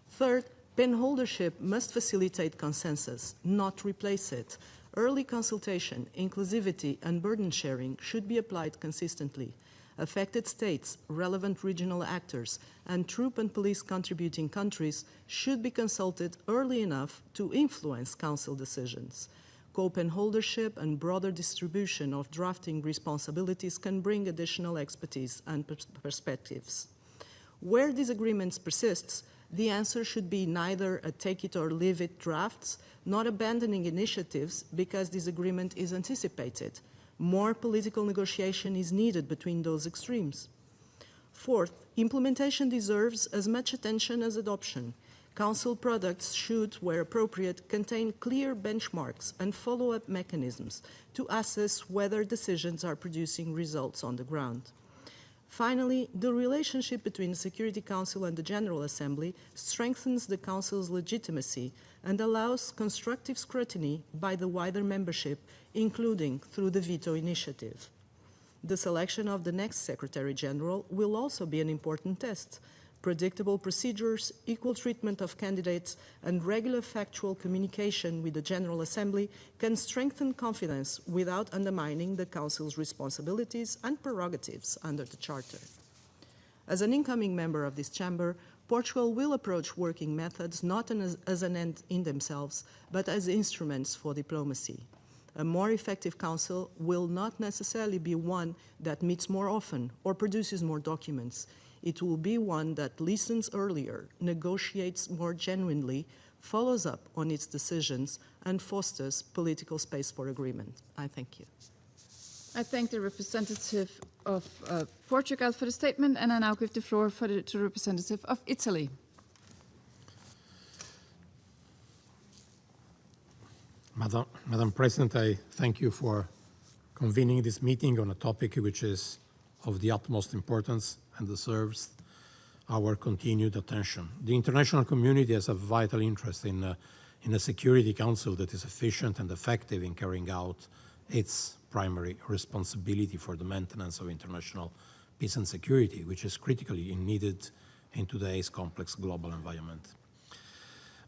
Third, penholdership must facilitate consensus, not replace it. Early consultation, inclusivity, and burden sharing should be applied consistently. affected states, relevant regional actors, and troop and police contributing countries should be consulted early enough to influence Council decisions. Co-pen holdership and broader distribution of drafting responsibilities can bring additional expertise and perspectives. Where disagreements persists, the answer should be neither a take-it-or-leave-it drafts, not abandoning initiatives because disagreement is anticipated. More political negotiation is needed between those extremes. Fourth, implementation deserves as much attention as adoption. Council products should, where appropriate, contain clear benchmarks and follow-up mechanisms to assess whether decisions are producing results on the ground. Finally, the relationship between the Security Council and the General Assembly strengthens the Council's legitimacy and allows constructive scrutiny by the wider membership, including through the veto initiative. The selection of the next Secretary General will also be an important test. Predictable procedures, equal treatment of candidates, and regular factual communication with the General Assembly can strengthen confidence without undermining the Council's responsibilities and prerogatives under the Charter. As an incoming member of this chamber, Portugal will approach working methods not as an end in themselves, but as instruments for diplomacy. A more effective Council will not necessarily be one that meets more often or produces more documents. It will be one that listens earlier, negotiates more genuinely, follows up on its decisions, and fosters political space for agreement. I thank you. I thank the representative of Portugal for the statement, and I now give the floor to the representative of Italy. Madam President, I thank you for convening this meeting on a topic which is of the utmost importance and deserves our continued attention. The international community has a vital interest in a Security Council that is efficient and effective in carrying out its primary responsibility for the maintenance of international peace and security, which is critically needed in today's complex global environment.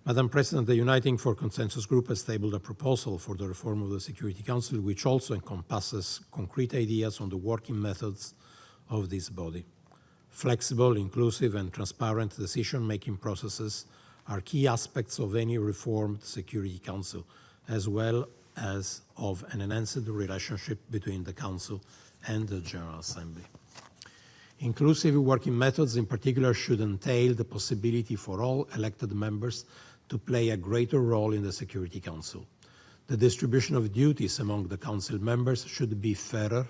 Madam President, the Uniting for Consensus Group has tabled a proposal for the reform of the Security Council, which also encompasses concrete ideas on the working methods of this body. Flexible, inclusive, and transparent decision-making processes are key aspects of any reformed Security Council, as well as of an enhanced relationship between the Council and the General Assembly. Inclusive working methods in particular should entail the possibility for all elected members to play a greater role in the Security Council. The distribution of duties among the Council members should be fairer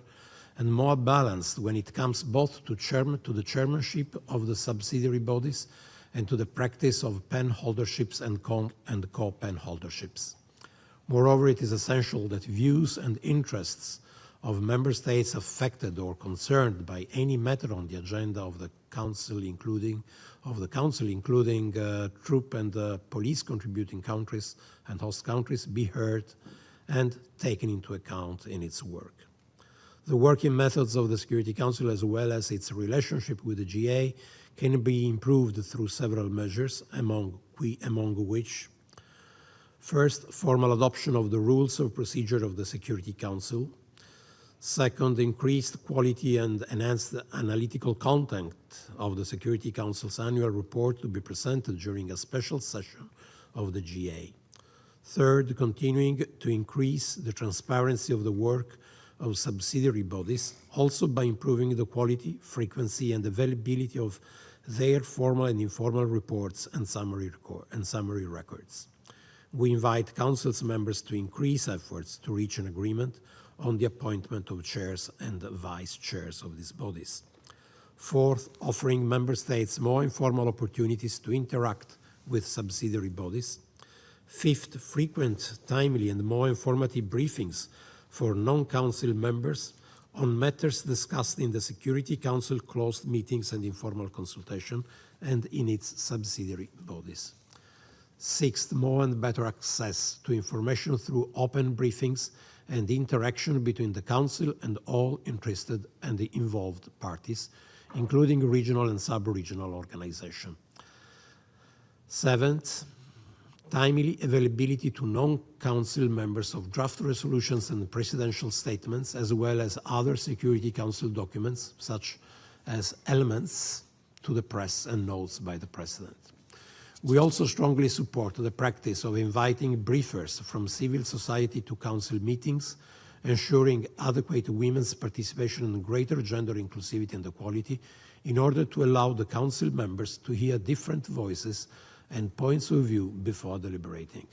and more balanced when it comes both to the chairmanship of the subsidiary bodies and to the practice of pen holderships and co-pen holderships. Moreover, it is essential that views and interests of member states affected or concerned by any matter on the agenda of the Council, including troop and police contributing countries and host countries, be heard and taken into account in its work. The working methods of the Security Council, as well as its relationship with the GA, can be improved through several measures, among which, first, formal adoption of the rules of procedure of the Security Council. Second, increased quality and enhanced analytical content of the Security Council's annual report to be presented during a special session of the GA. Third, continuing to increase the transparency of the work of subsidiary bodies, also by improving the quality, frequency, and availability of their formal and informal reports and summary records. We invite Council's members to increase efforts to reach an agreement on the appointment of chairs and vice chairs of these bodies. Fourth, offering member states more informal opportunities to interact with subsidiary bodies. Fifth, frequent, timely, and more informative briefings for non-Council members on matters discussed in the Security Council closed meetings and informal consultation and in its subsidiary bodies. Sixth, more and better access to information through open briefings and interaction between the Council and all interested and the involved parties, including regional and sub-regional organizations. Seventh, timely availability to non-Council members of draft resolutions and presidential statements, as well as other Security Council documents, such as elements to the press and notes by the President. We also strongly support the practice of inviting briefers from civil society to Council meetings, ensuring adequate women's participation and greater gender inclusivity and equality, in order to allow the Council members to hear different voices and points of view before deliberating.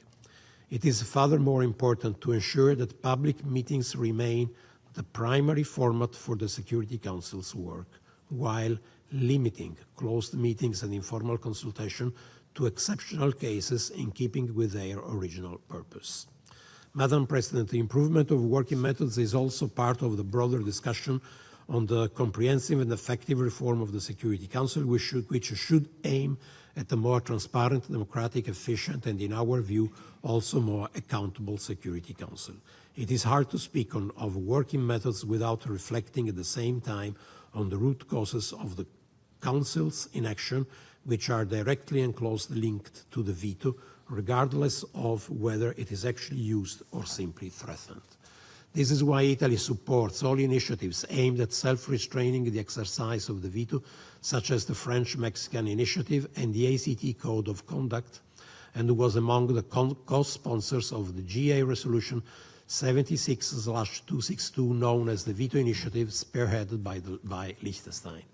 It is furthermore important to ensure that public meetings remain the primary format for the Security Council's work, while limiting closed meetings and informal consultation to exceptional cases in keeping with their original purpose. Madam President, the improvement of working methods is also part of the broader discussion on the comprehensive and effective reform of the Security Council, which should aim at a more transparent, democratic, efficient, and in our view, also more accountable Security Council. It is hard to speak of working methods without reflecting at the same time on the root causes of the Council's inaction, which are directly and closely linked to the veto, regardless of whether it is actually used or simply threatened. This is why Italy supports all initiatives aimed at self-restraining the exercise of the veto, such as the French-Mexican Initiative and the ACT Code of Conduct, and was among the co-sponsors of the GA Resolution 76/262, known as the Veto Initiative, spearheaded by Liechtenstein.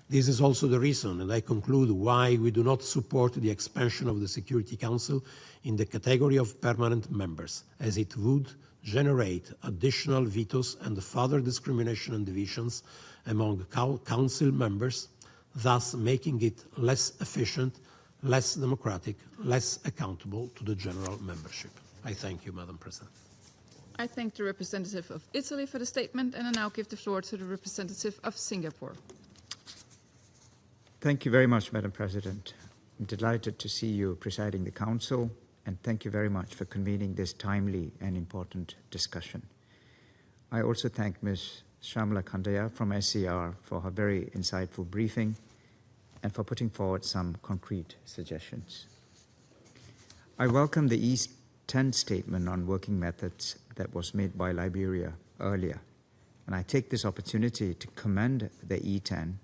This is also the reason, and I conclude, why we do not support the expansion of the Security Council in the category of permanent members, as it would generate additional vetoes and further discrimination and divisions among Council members, thus making it less efficient, less democratic, less accountable to the general membership. I thank you, Madam President. I thank the representative of Italy for the statement, and I now give the floor to the representative of Singapore. Thank you very much, Madam President. I'm delighted to see you presiding the Council, and thank you very much for convening this timely and important discussion. I also thank Ms. Shamla Kandaya from SCR for her very insightful briefing and for putting forward some concrete suggestions. I welcome the East 10 statement on working methods that was made by Liberia earlier, and I take this opportunity to commend the E10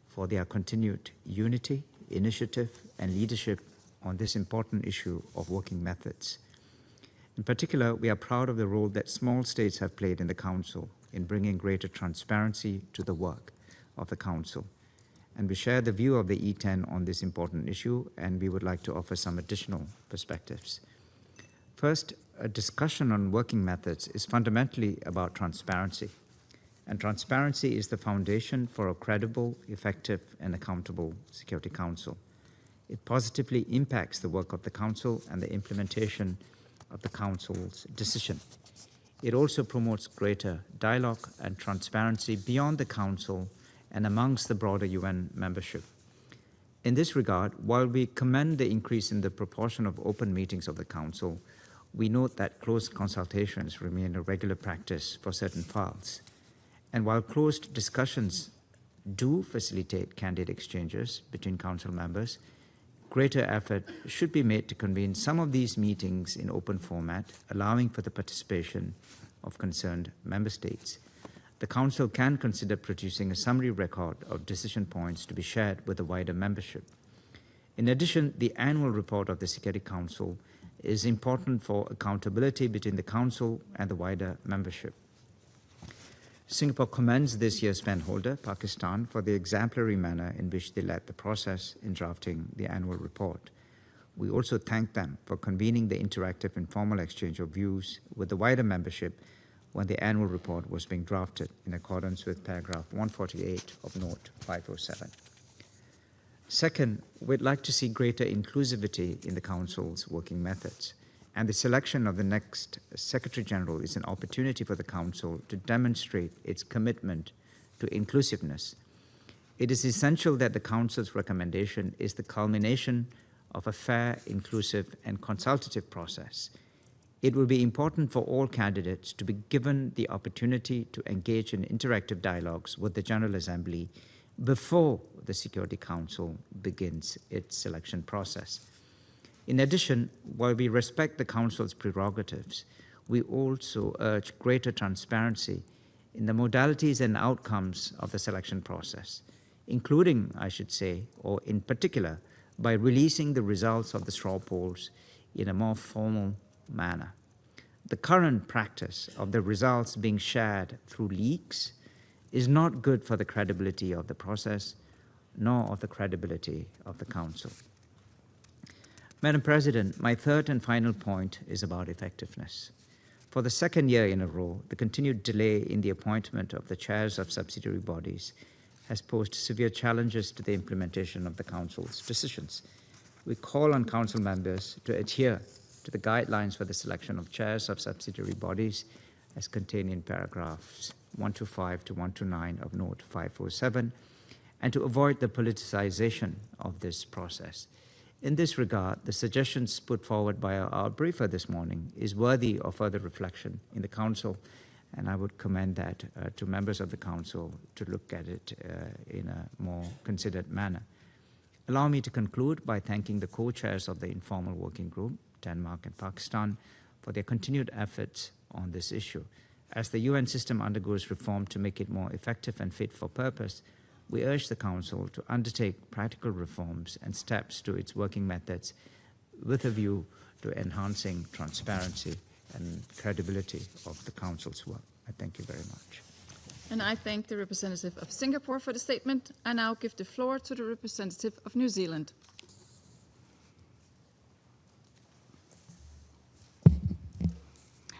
for their continued unity, initiative, and leadership on this important issue of working methods. In particular, we are proud of the role that small states have played in the Council in bringing greater transparency to the work of the Council. And we share the view of the E10 on this important issue, and we would like to offer some additional perspectives. First, a discussion on working methods is fundamentally about transparency. And transparency is the foundation for a credible, effective, and accountable Security Council. It positively impacts the work of the Council and the implementation of the Council's decision. It also promotes greater dialogue and transparency beyond the Council and amongst the broader UN membership. In this regard, while we commend the increase in the proportion of open meetings of the Council, we note that closed consultations remain a regular practice for certain files. And while closed discussions do facilitate candid exchanges between Council members, greater effort should be made to convene some of these meetings in open format, allowing for the participation of concerned member states. The Council can consider producing a summary record of decision points to be shared with the wider membership. In addition, the annual report of the Security Council is important for accountability between the Council and the wider membership. Singapore commends this year's pen holder, Pakistan, for the exemplary manner in which they led the process in drafting the annual report. We also thank them for convening the interactive informal exchange of views with the wider membership when the annual report was being drafted in accordance with paragraph 148 of Note 507. Second, we'd like to see greater inclusivity in the Council's working methods. And the selection of the next Secretary General is an opportunity for the Council to demonstrate its commitment to inclusiveness. It is essential that the Council's recommendation is the culmination of a fair, inclusive, and consultative process. It will be important for all candidates to be given the opportunity to engage in interactive dialogues with the General Assembly before the Security Council begins its selection process. In addition, while we respect the Council's prerogatives, we also urge greater transparency in the modalities and outcomes of the selection process, including, I should say, or in particular, by releasing the results of the straw polls in a more formal manner. The current practice of the results being shared through leaks is not good for the credibility of the process, nor of the credibility of the Council. Madam President, my third and final point is about effectiveness. For the second year in a row, the continued delay in the appointment of the chairs of subsidiary bodies has posed severe challenges to the implementation of the Council's decisions. We call on Council members to adhere to the guidelines for the selection of chairs of subsidiary bodies as contained in paragraphs 125 to 129 of Note 547, and to avoid the politicization of this process. In this regard, the suggestions put forward by our briefer this morning is worthy of further reflection in the Council, and I would commend that to members of the Council to look at it in a more considered manner. Allow me to conclude by thanking the co-chairs of the informal working group, Denmark and Pakistan, for their continued efforts on this issue. As the UN system undergoes reform to make it more effective and fit for purpose, we urge the Council to undertake practical reforms and steps to its working methods with a view to enhancing transparency and credibility of the Council's work. I thank you very much. And I thank the representative of Singapore for the statement. I now give the floor to the representative of New Zealand.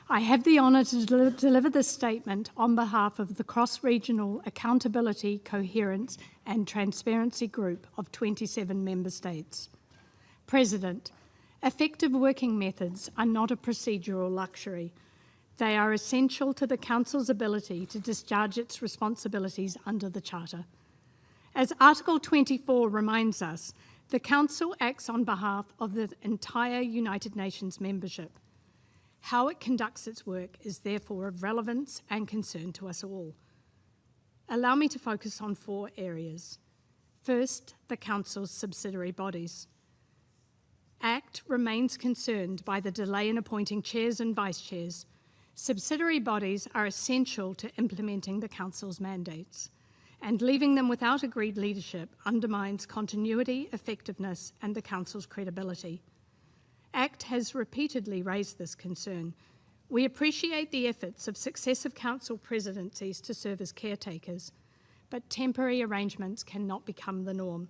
I have the honour to deliver this statement on behalf of the Cross-Regional Accountability, Coherence and Transparency Group of 27 member states. President, effective working methods are not a procedural luxury. They are essential to the Council's ability to discharge its responsibilities under the Charter. As Article 24 reminds us, the Council acts on behalf of the entire United Nations membership. How it conducts its work is therefore of relevance and concern to us all. Allow me to focus on 4 areas. First, the Council's subsidiary bodies. ACT remains concerned by the delay in appointing chairs and vice chairs. Subsidiary bodies are essential to implementing the Council's mandates, and leaving them without agreed leadership undermines continuity, effectiveness, and the Council's credibility. ACT has repeatedly raised this concern. We appreciate the efforts of successive Council presidencies to serve as caretakers, but temporary arrangements cannot become the norm.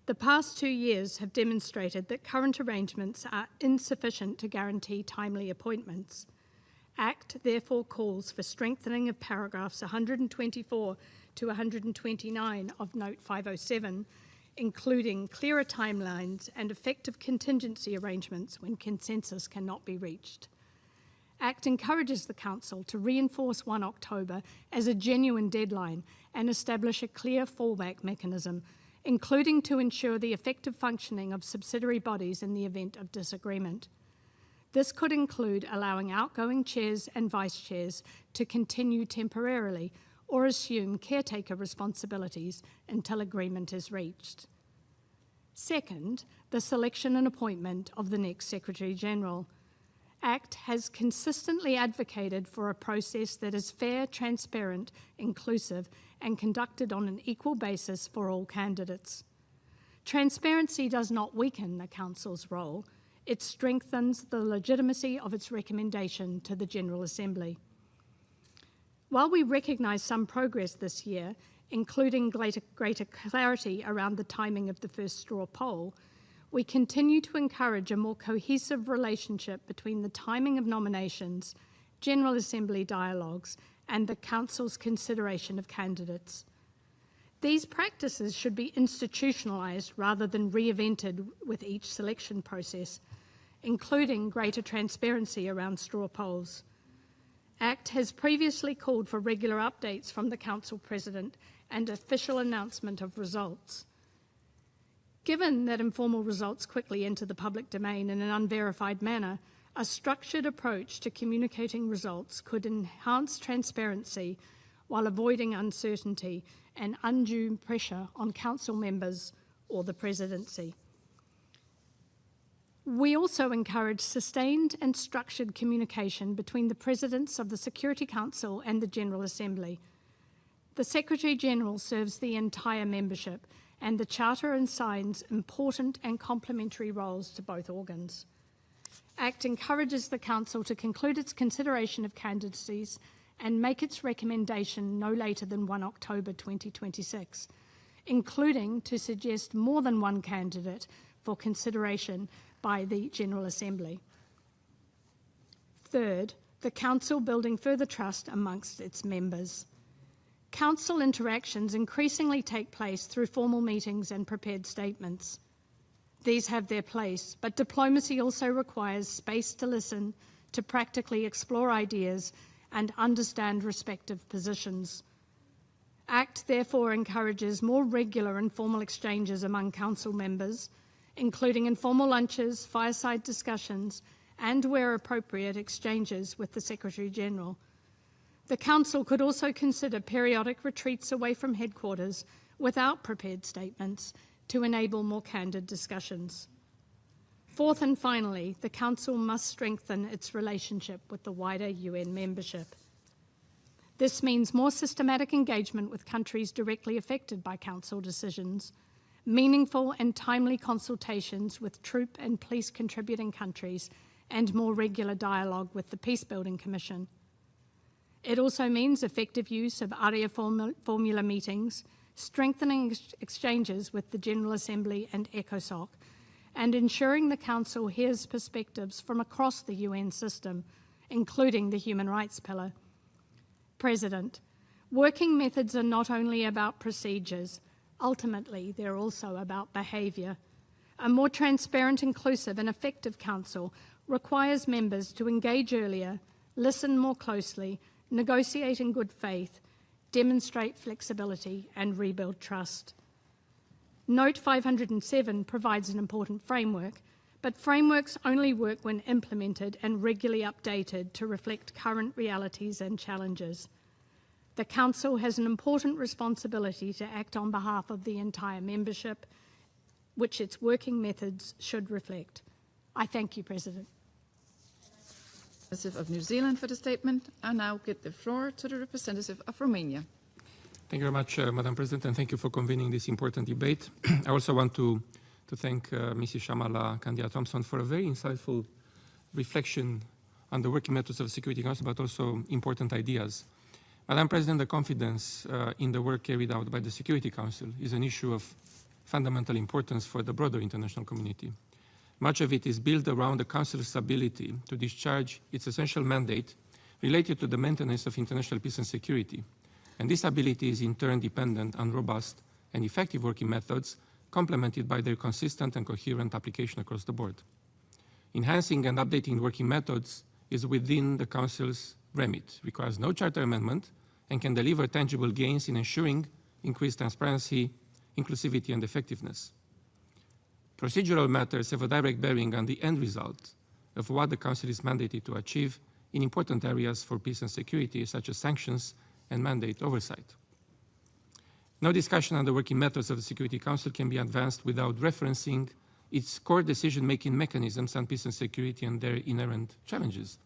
The past 2 years have demonstrated that current arrangements are insufficient to guarantee timely appointments. ACT therefore calls for strengthening of paragraphs 124 to 129 of Note 507, including clearer timelines and effective contingency arrangements when consensus cannot be reached. ACT encourages the Council to reinforce 1 October as a genuine deadline and establish a clear fallback mechanism, including to ensure the effective functioning of subsidiary bodies in the event of disagreement. This could include allowing outgoing chairs and vice chairs to continue temporarily or assume caretaker responsibilities until agreement is reached. Second, the selection and appointment of the next Secretary-General. ACT has consistently advocated for a process that is fair, transparent, inclusive, and conducted on an equal basis for all candidates. Transparency does not weaken the Council's role, it strengthens the legitimacy of its recommendation to the General Assembly. While we recognise some progress this year, including greater clarity around the timing of the first straw poll, we continue to encourage a more cohesive relationship between the timing of nominations, General Assembly dialogues, and the Council's consideration of candidates. These practices should be institutionalised rather than reinvented with each selection process, including greater transparency around straw polls. ACT has previously called for regular updates from the Council President and official announcement of results. Given that informal results quickly enter the public domain in an unverified manner, a structured approach to communicating results could enhance transparency while avoiding uncertainty and undue pressure on Council members or the Presidency. We also encourage sustained and structured communication between the presidents of the Security Council and the General Assembly. The Secretary-General serves the entire membership, and the Charter assigns important and complementary roles to both organs. ACT encourages the Council to conclude its consideration of candidacies and make its recommendation no later than 1 October 2026, including to suggest more than one candidate for consideration by the General Assembly. Third, the Council building further trust amongst its members. Council interactions increasingly take place through formal meetings and prepared statements. These have their place, but diplomacy also requires space to listen, to practically explore ideas and understand respective positions. ACT therefore encourages more regular informal exchanges among Council members, including informal lunches, fireside discussions, and, where appropriate, exchanges with the Secretary-General. The Council could also consider periodic retreats away from headquarters without prepared statements to enable more candid discussions. Fourth and finally, the Council must strengthen its relationship with the wider UN membership. This means more systematic engagement with countries directly affected by Council decisions, meaningful and timely consultations with troop and police contributing countries, and more regular dialogue with the Peacebuilding Commission. It also means effective use of ARIA formula meetings, strengthening exchanges with the General Assembly and ECOSOC, and ensuring the Council hears perspectives from across the UN system, including the human rights pillar. President, working methods are not only about procedures, ultimately they're also about behaviour. A more transparent, inclusive and effective Council requires members to engage earlier, listen more closely, negotiate in good faith, demonstrate flexibility and rebuild trust. Note 507 provides an important framework, but frameworks only work when implemented and regularly updated to reflect current realities and challenges. The Council has an important responsibility to act on behalf of the entire membership, which its working methods should reflect. I thank you, President. Representative of New Zealand for the statement. I now give the floor to the representative of Romania. Thank you very much, Madam President, and thank you for convening this important debate. I also want to thank Mrs. Shamala Kandiah-Thompson for a very insightful reflection on the working methods of the Security Council, but also important ideas. Madam President, the confidence in the work carried out by the Security Council is an issue of fundamental importance for the broader international community. Much of it is built around the Council's ability to discharge its essential mandate related to the maintenance of international peace and security. And this ability is in turn dependent on robust and effective working methods, complemented by their consistent and coherent application across the board. Enhancing and updating working methods is within the Council's remit, requires no charter amendment, and can deliver tangible gains in ensuring increased transparency, inclusivity, and effectiveness. Procedural matters have a direct bearing on the end result of what the Council is mandated to achieve in important areas for peace and security, such as sanctions and mandate oversight. No discussion on the working methods of the Security Council can be advanced without referencing its core decision-making mechanisms on peace and security and their inherent challenges.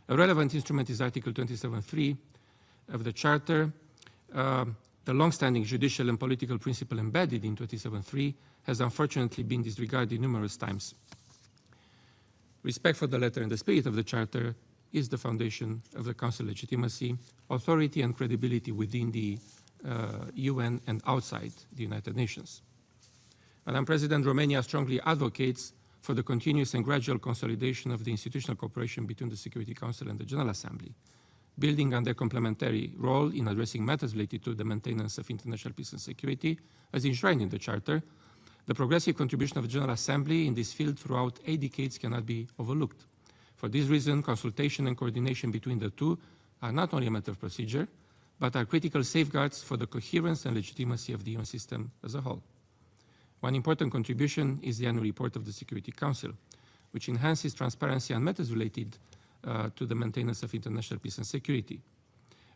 A relevant instrument is Article 27.3 of the Charter. The long-standing judicial and political principle embedded in 27.3 has unfortunately been disregarded numerous times. Respect for the letter and the spirit of the Charter is the foundation of the Council legitimacy, authority and credibility within the UN and outside the United Nations. Madam President, Romania strongly advocates for the continuous and gradual consolidation of the institutional cooperation between the Security Council and the General Assembly, building on their complementary role in addressing matters related to the maintenance of international peace and security, as enshrined in the Charter. The progressive contribution of the General Assembly in this field throughout 8 decades cannot be overlooked. For this reason, consultation and coordination between the two are not only a matter of procedure, but are critical safeguards for the coherence and legitimacy of the UN system as a whole. One important contribution is the annual report of the Security Council, which enhances transparency on matters related to the maintenance of international peace and security.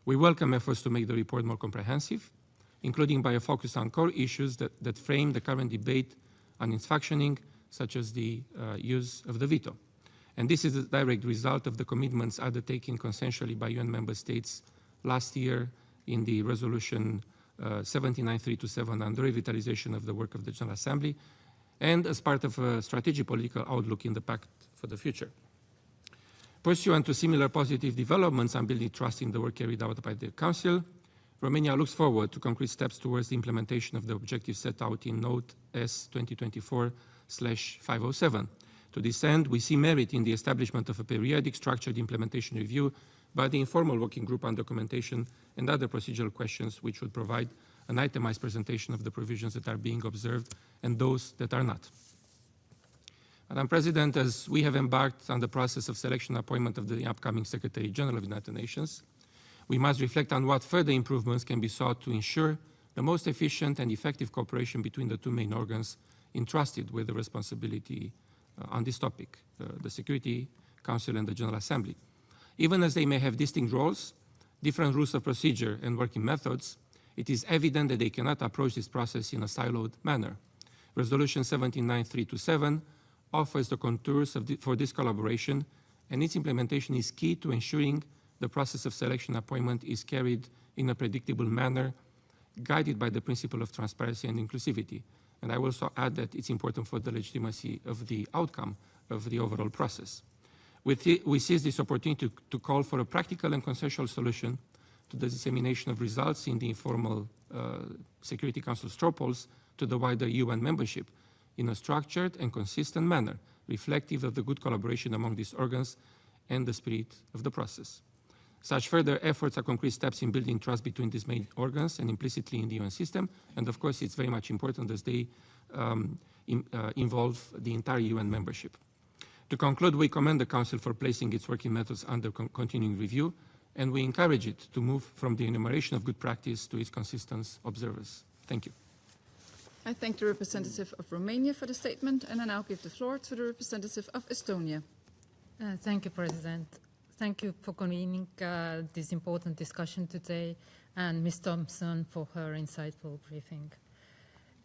We welcome efforts to make the report more comprehensive, including by a focus on core issues that frame the current debate on its functioning, such as the use of the veto. And this is a direct result of the commitments undertaken consensually by UN member states last year in the resolution 79327 on the revitalization of the work of the General Assembly, and as part of a strategic political outlook in the Pact for the Future. Pursuant to similar positive developments and building trust in the work carried out by the Council, Romania looks forward to concrete steps towards the implementation of the objectives set out in Note S 2024/507. To this end, we see merit in the establishment of a periodic structured implementation review by the informal working group on documentation and other procedural questions, which would provide an itemized presentation of the provisions that are being observed and those that are not. Madam President, as we have embarked on the process of selection and appointment of the upcoming Secretary General of the United Nations, we must reflect on what further improvements can be sought to ensure the most efficient and effective cooperation between the two main organs entrusted with the responsibility on this topic, the Security Council and the General Assembly. Even as they may have distinct roles, different rules of procedure and working methods, it is evident that they cannot approach this process in a siloed manner. Resolution 179/327 offers the contours for this collaboration, and its implementation is key to ensuring the process of selection and appointment is carried in a predictable manner, guided by the principle of transparency and inclusivity. And I will also add that it's important for the legitimacy of the outcome of the overall process. We seize this opportunity to call for a practical and consensual solution to the dissemination of results in the informal Security Council straw polls to the wider UN membership in a structured and consistent manner, reflective of the good collaboration among these organs and the spirit of the process. Such further efforts are concrete steps in building trust between these main organs and implicitly in the UN system. And of course, it's very much important as they involve the entire UN membership. To conclude, we commend the Council for placing its working methods under continuing review, and we encourage it to move from the enumeration of good practice to its consistent observance. Thank you. I thank the representative of Romania for the statement, and I now give the floor to the representative of Estonia. Thank you, President. Thank you for convening this important discussion today, and Ms. Thompson for her insightful briefing.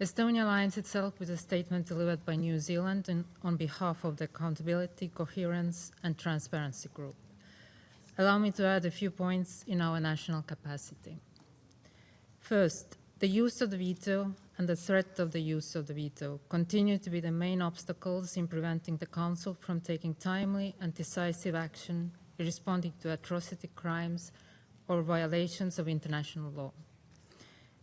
Estonia aligns itself with a statement delivered by New Zealand on behalf of the Accountability, Coherence and Transparency Group. Allow me to add a few points in our national capacity. First, the use of the veto and the threat of the use of the veto continue to be the main obstacles in preventing the Council from taking timely and decisive action in responding to atrocity crimes or violations of international law.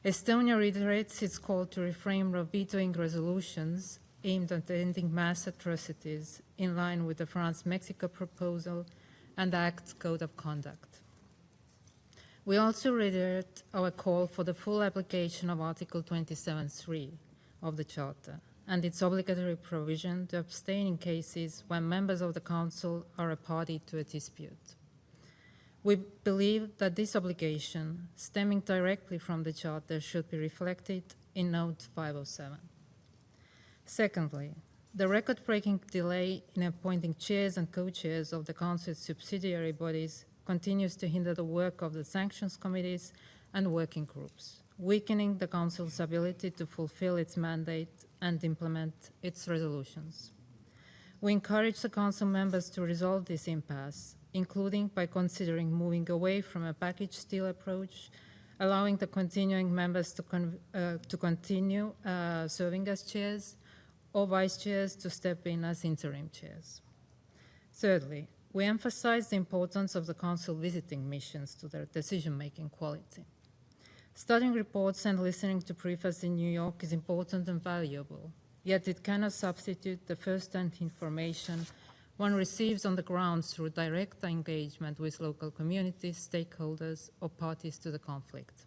Estonia reiterates its call to refrain from vetoing resolutions aimed at ending mass atrocities in line with the France-Mexico proposal and the Act's Code of Conduct. We also reiterate our call for the full application of Article 27(3) of the Charter and its obligatory provision to abstain in cases when members of the Council are a party to a dispute. We believe that this obligation, stemming directly from the Charter, should be reflected in Note 507. Secondly, the record-breaking delay in appointing chairs and co-chairs of the Council's subsidiary bodies continues to hinder the work of the sanctions committees and working groups, weakening the Council's ability to fulfill its mandate and implement its resolutions. We encourage the Council members to resolve this impasse, including by considering moving away from a package deal approach, allowing the continuing members to continue serving as chairs, or vice chairs to step in as interim chairs. Thirdly, we emphasize the importance of the Council visiting missions to their decision-making quality. Studying reports and listening to briefers in New York is important and valuable, yet it cannot substitute the first-hand information one receives on the ground through direct engagement with local communities, stakeholders, or parties to the conflict.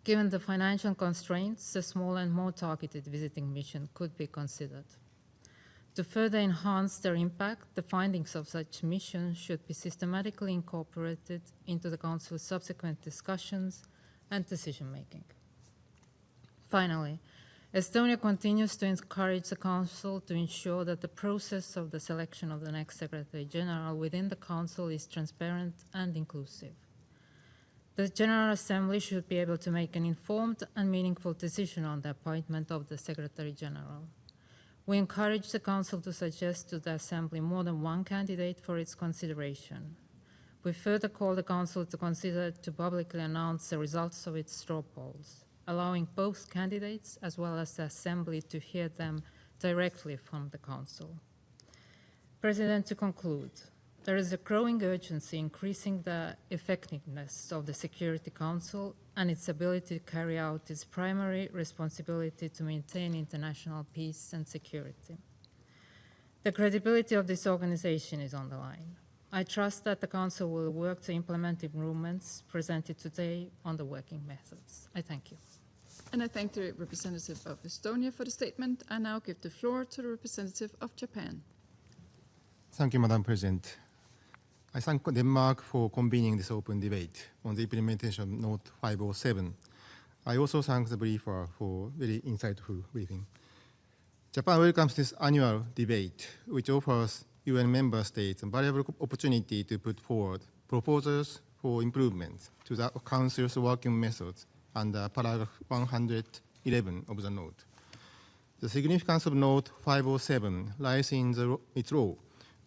Given the financial constraints, a small and more targeted visiting mission could be considered. To further enhance their impact, the findings of such missions should be systematically incorporated into the Council's subsequent discussions and decision-making. Finally, Estonia continues to encourage the Council to ensure that the process of the selection of the next Secretary General within the Council is transparent and inclusive. The General Assembly should be able to make an informed and meaningful decision on the appointment of the Secretary General. We encourage the Council to suggest to the Assembly more than one candidate for its consideration. We further call the Council to consider to publicly announce the results of its straw polls, allowing both candidates as well as the Assembly to hear them directly from the Council. President, to conclude, there is a growing urgency increasing the effectiveness of the Security Council and its ability to carry out its primary responsibility to maintain international peace and security. The credibility of this organization is on the line. I trust that the Council will work to implement improvements presented today on the working methods. I thank you. And I thank the representative of Estonia for the statement. I now give the floor to the representative of Japan. Thank you, Madam President. I thank Denmark for convening this open debate on the implementation of Note 507. I also thank the briefer for very insightful briefing. Japan welcomes this annual debate, which offers UN member states a valuable opportunity to put forward proposals for improvements to the Council's working methods under paragraph 111 of the note. The significance of Note 507 lies in its role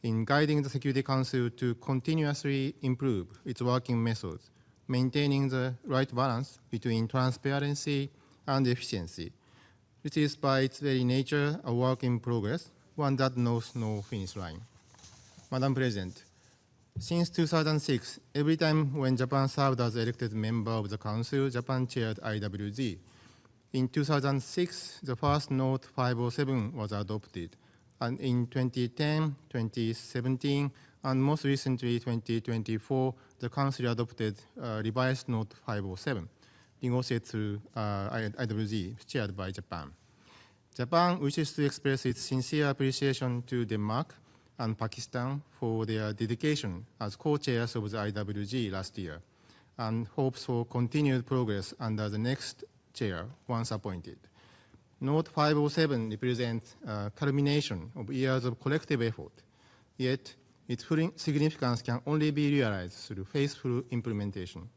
in guiding the Security Council to continuously improve its working methods, maintaining the right balance between transparency and efficiency, which is by its very nature a work in progress, one that knows no finish line. Madam President, since 2006, every time when Japan served as elected member of the Council, Japan chaired IWG. In 2006, the first Note 507 was adopted, and in 2010, 2017, and most recently 2024, the Council adopted revised Note 507, negotiated through IWG, chaired by Japan. Japan wishes to express its sincere appreciation to Denmark and Pakistan for their dedication as co-chairs of the IWG last year, and hopes for continued progress under the next chair once appointed. Note 507 represents a culmination of years of collective effort, yet its full significance can only be realized through faithful implementation.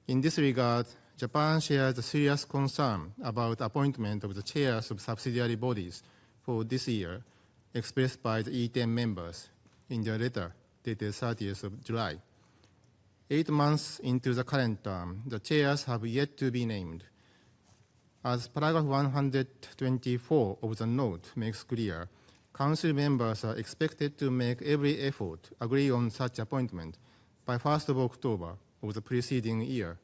In this regard, Japan shares a serious concern about appointment of the chairs of subsidiary bodies for this year, expressed by the E10 members in their letter dated 30th of July. 8 months into the current term, the chairs have yet to be named. As paragraph 124 of the note makes clear, Council members are expected to make every effort to agree on such appointment by 1st of October of the preceding year.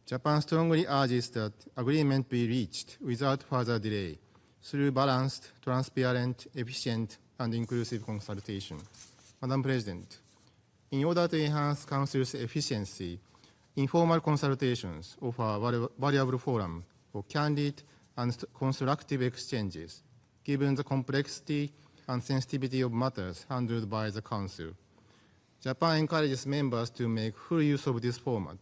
Japan strongly urges that agreement be reached without further delay through balanced, transparent, efficient, and inclusive consultation. Madam President, in order to enhance Council's efficiency, informal consultations offer a valuable forum for candid and constructive exchanges, given the complexity and sensitivity of matters handled by the Council. Japan encourages members to make full use of this format,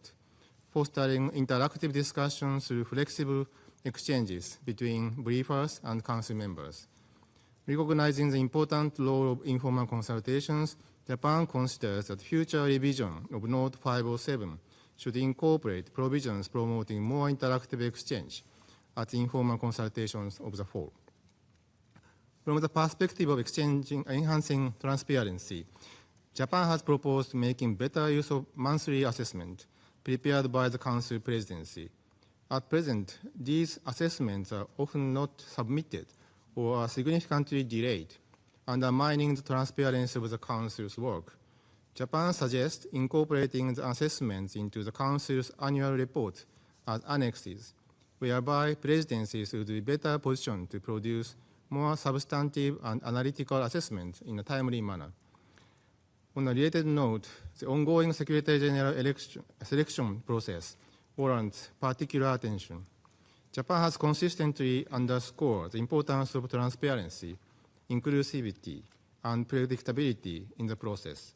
fostering interactive discussions through flexible exchanges between briefers and Council members. Recognizing the important role of informal consultations, Japan considers that future revision of Note 507 should incorporate provisions promoting more interactive exchange at informal consultations of the fall. From the perspective of enhancing transparency, Japan has proposed making better use of monthly assessment prepared by the Council Presidency. At present, these assessments are often not submitted or are significantly delayed, undermining the transparency of the Council's work. Japan suggests incorporating the assessments into the Council's annual report as annexes, whereby presidencies would be better positioned to produce more substantive and analytical assessments in a timely manner. On a related note, the ongoing Secretary General selection process warrants particular attention. Japan has consistently underscored the importance of transparency, inclusivity, and predictability in the process,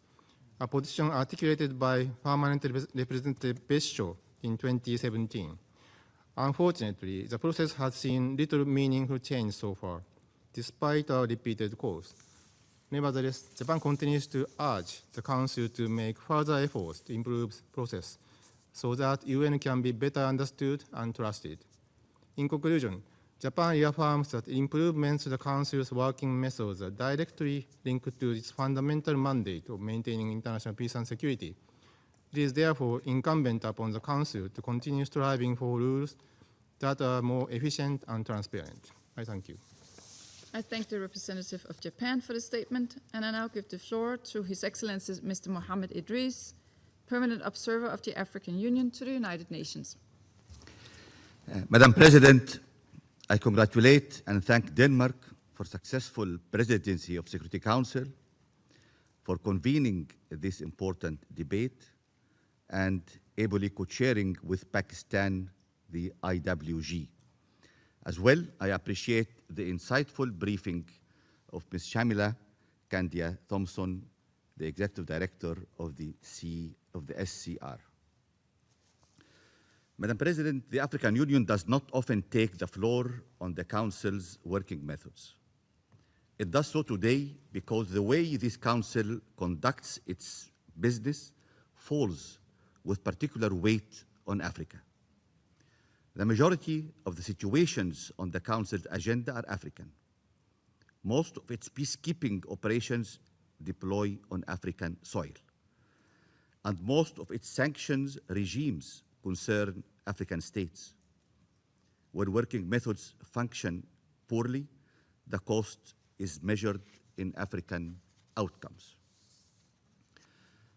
a position articulated by Permanent Representative Besho in 2017. Unfortunately, the process has seen little meaningful change so far, despite our repeated calls. Nevertheless, Japan continues to urge the Council to make further efforts to improve the process so that UN can be better understood and trusted. In conclusion, Japan reaffirms that improvements to the Council's working methods are directly linked to its fundamental mandate of maintaining international peace and security. It is therefore incumbent upon the Council to continue striving for rules that are more efficient and transparent. I thank you. I thank the representative of Japan for the statement, and I now give the floor to His Excellency Mr. Mohammed Idris, Permanent Observer of the African Union to the United Nations. Madam President, I congratulate and thank Denmark for successful presidency of Security Council, for convening this important debate, and ably co-chairing with Pakistan the IWG. As well, I appreciate the insightful briefing of Ms. Shamila Kandia Thompson, the Executive Director of the SCR. Madam President, the African Union does not often take the floor on the Council's working methods. It does so today because the way this Council conducts its business falls with particular weight on Africa. The majority of the situations on the Council's agenda are African. Most of its peacekeeping operations deploy on African soil. And most of its sanctions regimes concern African states. When working methods function poorly, the cost is measured in African outcomes.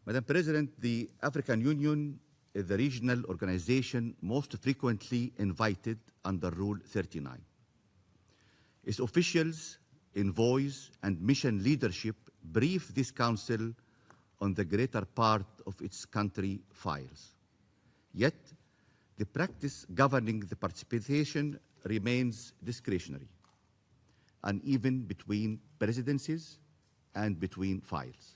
Madam President, the African Union is the regional organization most frequently invited under Rule 39. Its officials, envoys, and mission leadership brief this Council on the greater part of its country files. Yet, the practice governing the participation remains discretionary, uneven between presidencies and between files.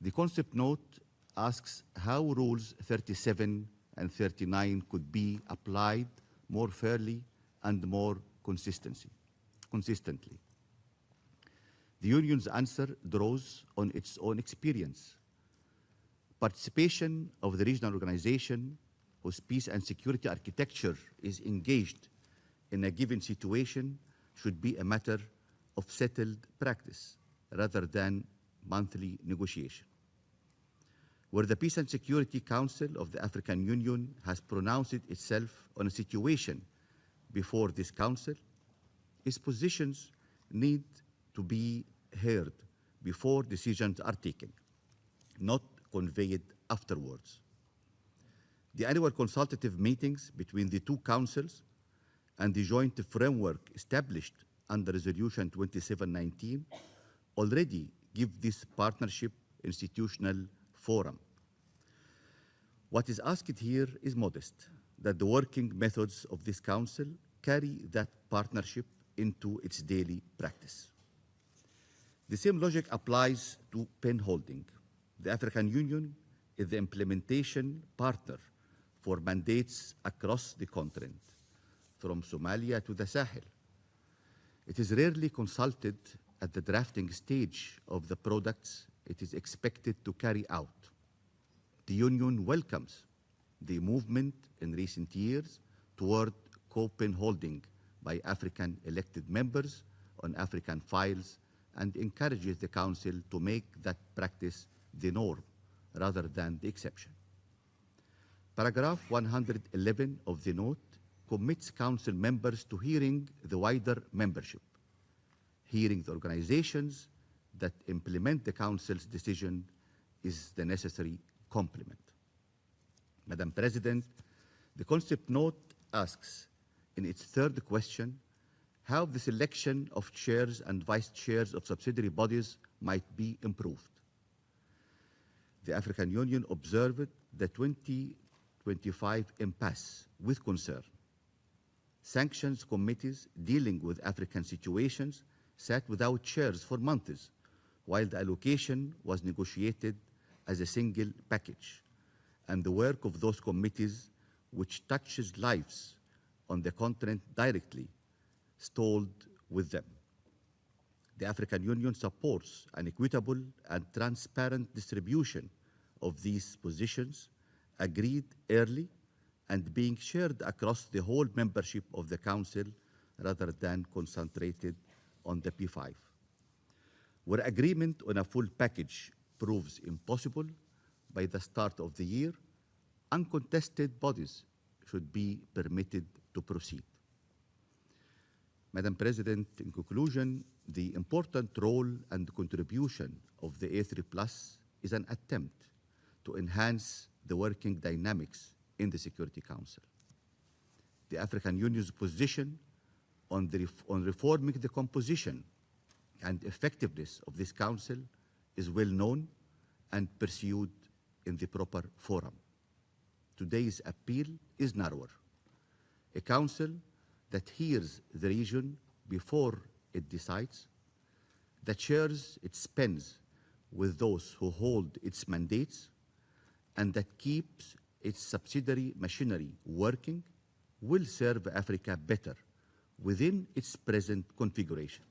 The concept note asks how Rules 37 and 39 could be applied more fairly and more consistently. The Union's answer draws on its own experience. Participation of the regional organization whose peace and security architecture is engaged in a given situation should be a matter of settled practice rather than monthly negotiation. Where the Peace and Security Council of the African Union has pronounced itself on a situation before this Council, its positions need to be heard before decisions are taken, not conveyed afterwards. The annual consultative meetings between the two councils and the joint framework established under Resolution 2719 already give this partnership institutional forum. What is asked here is modest, that the working methods of this Council carry that partnership into its daily practice. The same logic applies to pen holding. The African Union is the implementation partner for mandates across the continent, from Somalia to the Sahel. It is rarely consulted at the drafting stage of the products it is expected to carry out. The Union welcomes the movement in recent years toward co-pen holding by African elected members on African files and encourages the Council to make that practice the norm rather than the exception. Paragraph 111 of the note commits Council members to hearing the wider membership, hearing the organizations that implement the Council's decision is the necessary complement. Madam President, the concept note asks in its third question how the selection of chairs and vice chairs of subsidiary bodies might be improved. The African Union observed the 2025 impasse with concern. Sanctions committees dealing with African situations sat without chairs for months, while the allocation was negotiated as a single package, and the work of those committees, which touches lives on the continent directly, stalled with them. The African Union supports an equitable and transparent distribution of these positions, agreed early and being shared across the whole membership of the Council rather than concentrated on the P5. Where agreement on a full package proves impossible by the start of the year, uncontested bodies should be permitted to proceed. Madam President, in conclusion, the important role and contribution of the A3 Plus is an attempt to enhance the working dynamics in the Security Council. The African Union's position on reforming the composition and effectiveness of this council is well known and pursued in the proper forum. Today's appeal is narrower. A council that hears the region before it decides, that shares its pens with those who hold its mandates, and that keeps its subsidiary machinery working, will serve Africa better within its present configuration,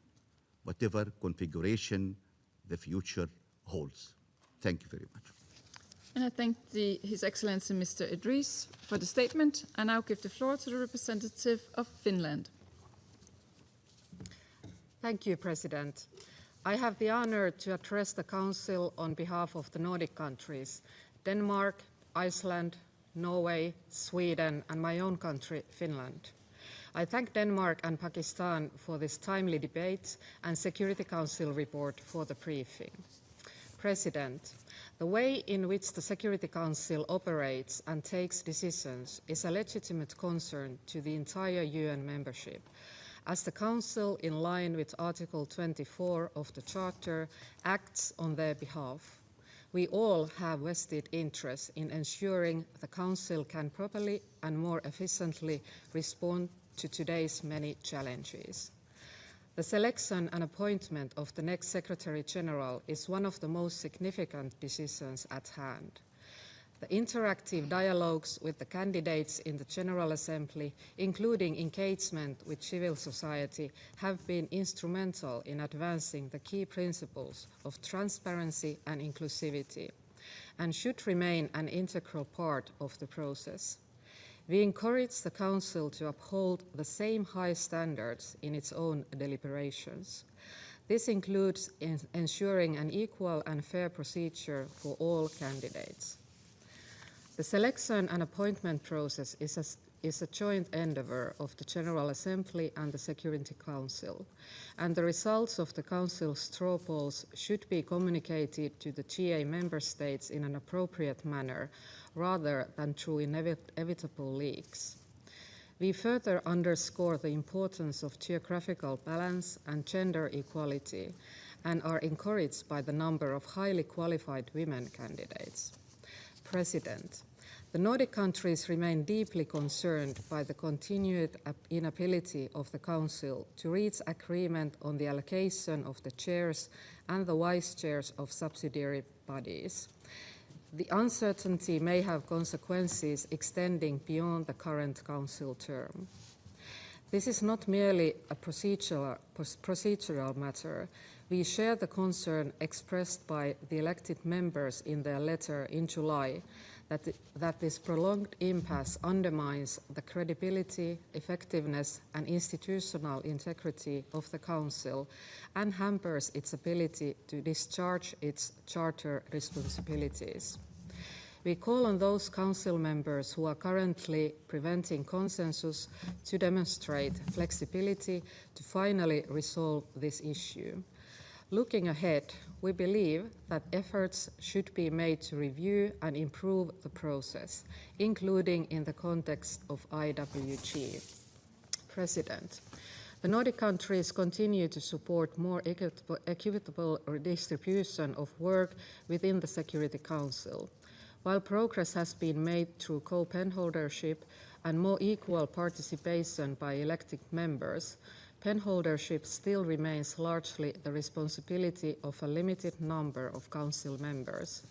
whatever configuration the future holds. Thank you very much. And I thank His Excellency Mr. Idris for the statement. I now give the floor to the representative of Finland. Thank you, President. I have the honor to address the Council on behalf of the Nordic countries, Denmark, Iceland, Norway, Sweden, and my own country, Finland. I thank Denmark and Pakistan for this timely debate and Security Council report for the briefing. President, the way in which the Security Council operates and takes decisions is a legitimate concern to the entire UN membership, as the Council, in line with Article 24 of the Charter, acts on their behalf. We all have vested interest in ensuring the Council can properly and more efficiently respond to today's many challenges. The selection and appointment of the next Secretary General is one of the most significant decisions at hand. The interactive dialogues with the candidates in the General Assembly, including engagement with civil society, have been instrumental in advancing the key principles of transparency and inclusivity, and should remain an integral part of the process. We encourage the Council to uphold the same high standards in its own deliberations. This includes ensuring an equal and fair procedure for all candidates. The selection and appointment process is a joint endeavour of the General Assembly and the Security Council, and the results of the Council's straw polls should be communicated to the GA member states in an appropriate manner, rather than through inevitable leaks. We further underscore the importance of geographical balance and gender equality, and are encouraged by the number of highly qualified women candidates. President, the Nordic countries remain deeply concerned by the continued inability of the Council to reach agreement on the allocation of the chairs and the vice chairs of subsidiary bodies. The uncertainty may have consequences extending beyond the current Council term. This is not merely a procedural matter. We share the concern expressed by the elected members in their letter in July that this prolonged impasse undermines the credibility, effectiveness, and institutional integrity of the Council and hampers its ability to discharge its charter responsibilities. We call on those Council members who are currently preventing consensus to demonstrate flexibility to finally resolve this issue. Looking ahead, we believe that efforts should be made to review and improve the process, including in the context of IWG. President, the Nordic countries continue to support more equitable redistribution of work within the Security Council. While progress has been made through co-penholdership and more equal participation by elected members, penholdership still remains largely the responsibility of a limited number of Council members.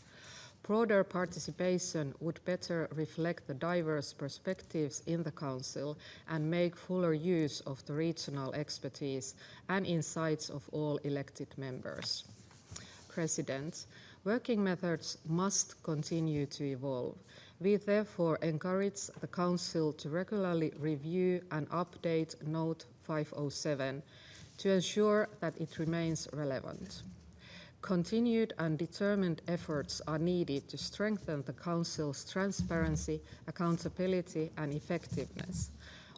Broader participation would better reflect the diverse perspectives in the Council and make fuller use of the regional expertise and insights of all elected members. President, working methods must continue to evolve. We therefore encourage the Council to regularly review and update Note 507 to ensure that it remains relevant. Continued and determined efforts are needed to strengthen the Council's transparency, accountability, and effectiveness.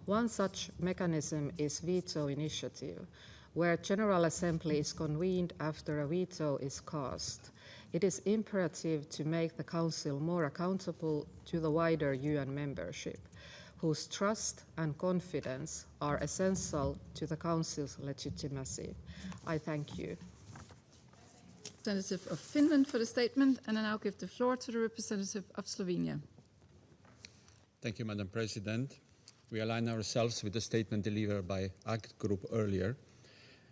One such mechanism is veto initiative, where General Assembly is convened after a veto is cast. It is imperative to make the Council more accountable to the wider UN membership, whose trust and confidence are essential to the Council's legitimacy. I thank you. Representative of Finland for the statement, and I now give the floor to the representative of Slovenia. Thank you, Madam President. We align ourselves with the statement delivered by ACT Group earlier.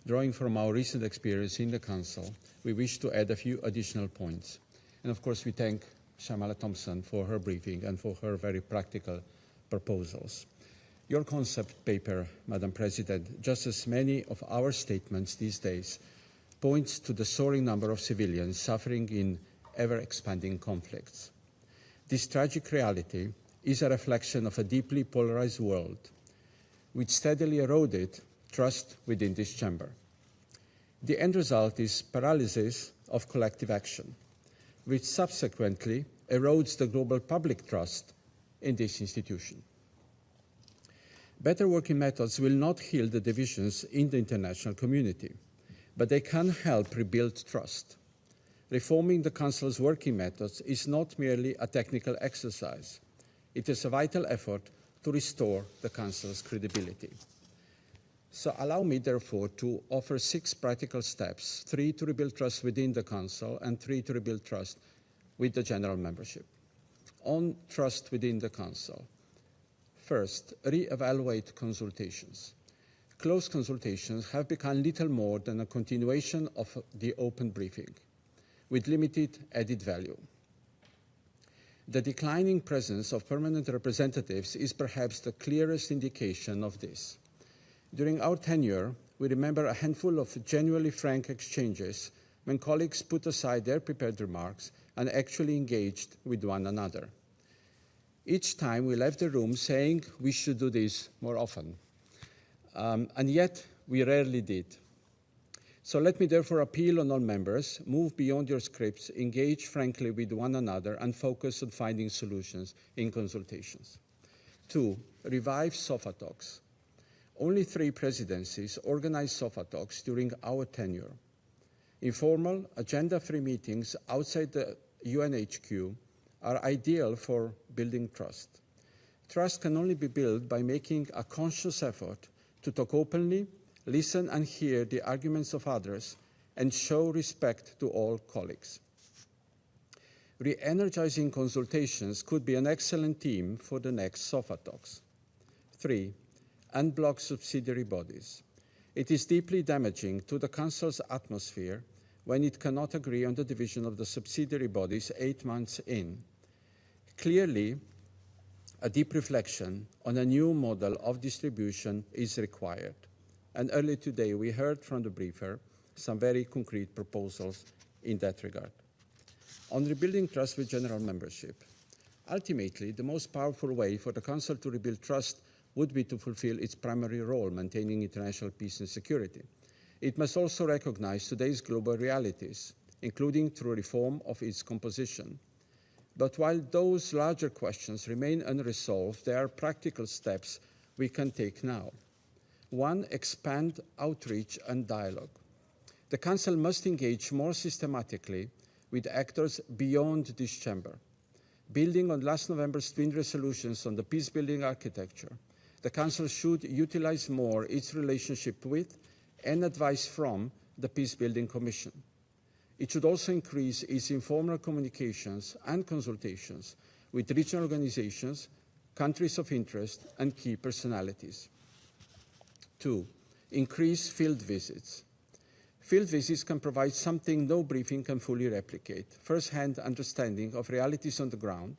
Drawing from our recent experience in the Council, we wish to add a few additional points. And of course, we thank Shamala Thompson for her briefing and for her very practical proposals. Your concept paper, Madam President, just as many of our statements these days, points to the soaring number of civilians suffering in ever-expanding conflicts. This tragic reality is a reflection of a deeply polarized world, which steadily eroded trust within this chamber. The end result is paralysis of collective action, which subsequently erodes the global public trust in this institution. Better working methods will not heal the divisions in the international community, but they can help rebuild trust. Reforming the Council's working methods is not merely a technical exercise. It is a vital effort to restore the Council's credibility. So allow me, therefore, to offer 6 practical steps, 3 to rebuild trust within the Council and 3 to rebuild trust with the general membership. On trust within the Council. First, re-evaluate consultations. Close consultations have become little more than a continuation of the open briefing, with limited added value. The declining presence of permanent representatives is perhaps the clearest indication of this. During our tenure, we remember a handful of genuinely frank exchanges when colleagues put aside their prepared remarks and actually engaged with one another. Each time we left the room saying we should do this more often. And yet, we rarely did. So let me therefore appeal on all members, move beyond your scripts, engage frankly with one another, and focus on finding solutions in consultations. 2, revive SOFA talks. Only 3 presidencies organized SOFA talks during our tenure. Informal, agenda-free meetings outside the UNHQ are ideal for building trust. Trust can only be built by making a conscious effort to talk openly, listen and hear the arguments of others, and show respect to all colleagues. Re-energizing consultations could be an excellent theme for the next SOFA talks. 3, unblock subsidiary bodies. It is deeply damaging to the Council's atmosphere when it cannot agree on the division of the subsidiary bodies 8 months in. Clearly, a deep reflection on a new model of distribution is required. And earlier today, we heard from the briefer some very concrete proposals in that regard. On rebuilding trust with general membership, ultimately, the most powerful way for the Council to rebuild trust would be to fulfill its primary role, maintaining international peace and security. It must also recognize today's global realities, including through reform of its composition. But while those larger questions remain unresolved, there are practical steps we can take now. 1, expand outreach and dialogue. The Council must engage more systematically with actors beyond this chamber. Building on last November's twin resolutions on the peace-building architecture, the Council should utilize more its relationship with and advice from the Peace-Building Commission. It should also increase its informal communications and consultations with regional organizations, countries of interest, and key personalities. 2, increase field visits. Field visits can provide something no briefing can fully replicate: first-hand understanding of realities on the ground.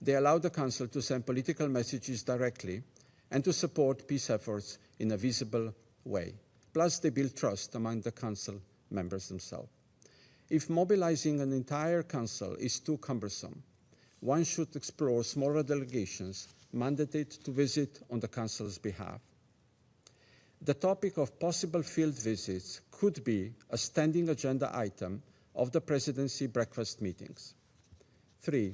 They allow the Council to send political messages directly and to support peace efforts in a visible way. Plus, they build trust among the Council members themselves. If mobilizing an entire Council is too cumbersome, one should explore smaller delegations mandated to visit on the Council's behalf. The topic of possible field visits could be a standing agenda item of the presidency breakfast meetings. 3,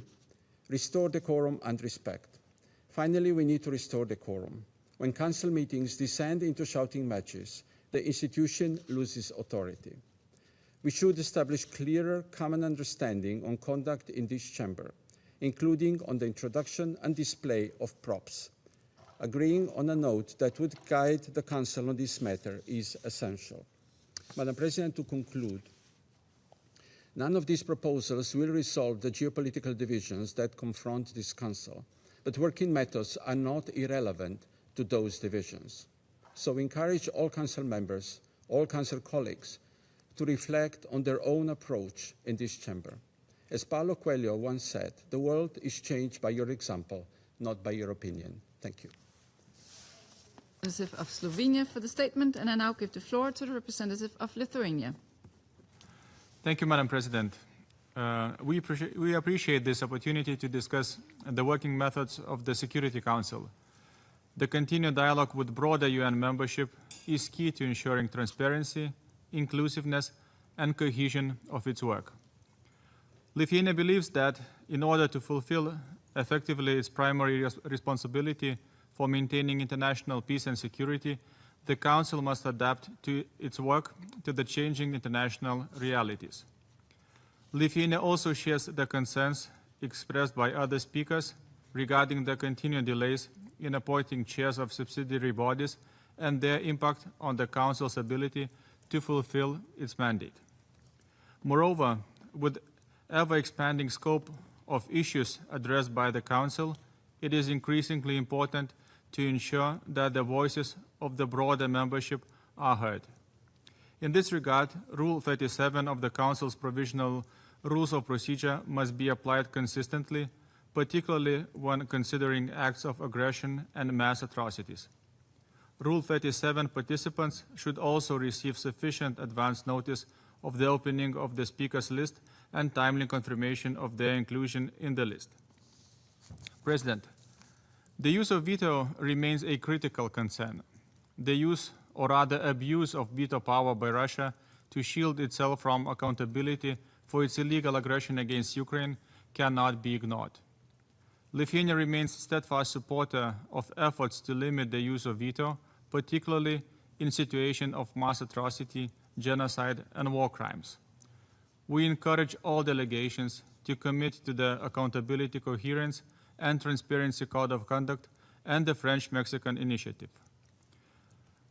restore decorum and respect. Finally, we need to restore decorum. When council meetings descend into shouting matches, the institution loses authority. We should establish clearer common understanding on conduct in this chamber, including on the introduction and display of props. Agreeing on a note that would guide the Council on this matter is essential. Madam President, to conclude, none of these proposals will resolve the geopolitical divisions that confront this Council, but working methods are not irrelevant to those divisions. So encourage all Council members, all Council colleagues, to reflect on their own approach in this chamber. As Paulo Coelho once said, the world is changed by your example, not by your opinion. Thank you. Representative of Slovenia for the statement, and I now give the floor to the representative of Lithuania. Thank you, Madam President. We appreciate this opportunity to discuss the working methods of the Security Council. The continued dialogue with broader UN membership is key to ensuring transparency, inclusiveness, and cohesion of its work. Lithuania believes that in order to fulfill effectively its primary responsibility for maintaining international peace and security, the Council must adapt to its work to the changing international realities. Lithuania also shares the concerns expressed by other speakers regarding the continued delays in appointing chairs of subsidiary bodies and their impact on the Council's ability to fulfill its mandate. Moreover, with ever-expanding scope of issues addressed by the Council, it is increasingly important to ensure that the voices of the broader membership are heard. In this regard, Rule 37 of the Council's Provisional Rules of Procedure must be applied consistently, particularly when considering acts of aggression and mass atrocities. Rule 37 participants should also receive sufficient advance notice of the opening of the speakers list and timely confirmation of their inclusion in the list. President, the use of veto remains a critical concern. The use, or rather abuse, of veto power by Russia to shield itself from accountability for its illegal aggression against Ukraine cannot be ignored. Lithuania remains a steadfast supporter of efforts to limit the use of veto, particularly in situations of mass atrocity, genocide, and war crimes. We encourage all delegations to commit to the Accountability, Coherence, and Transparency Code of Conduct and the French-Mexican Initiative.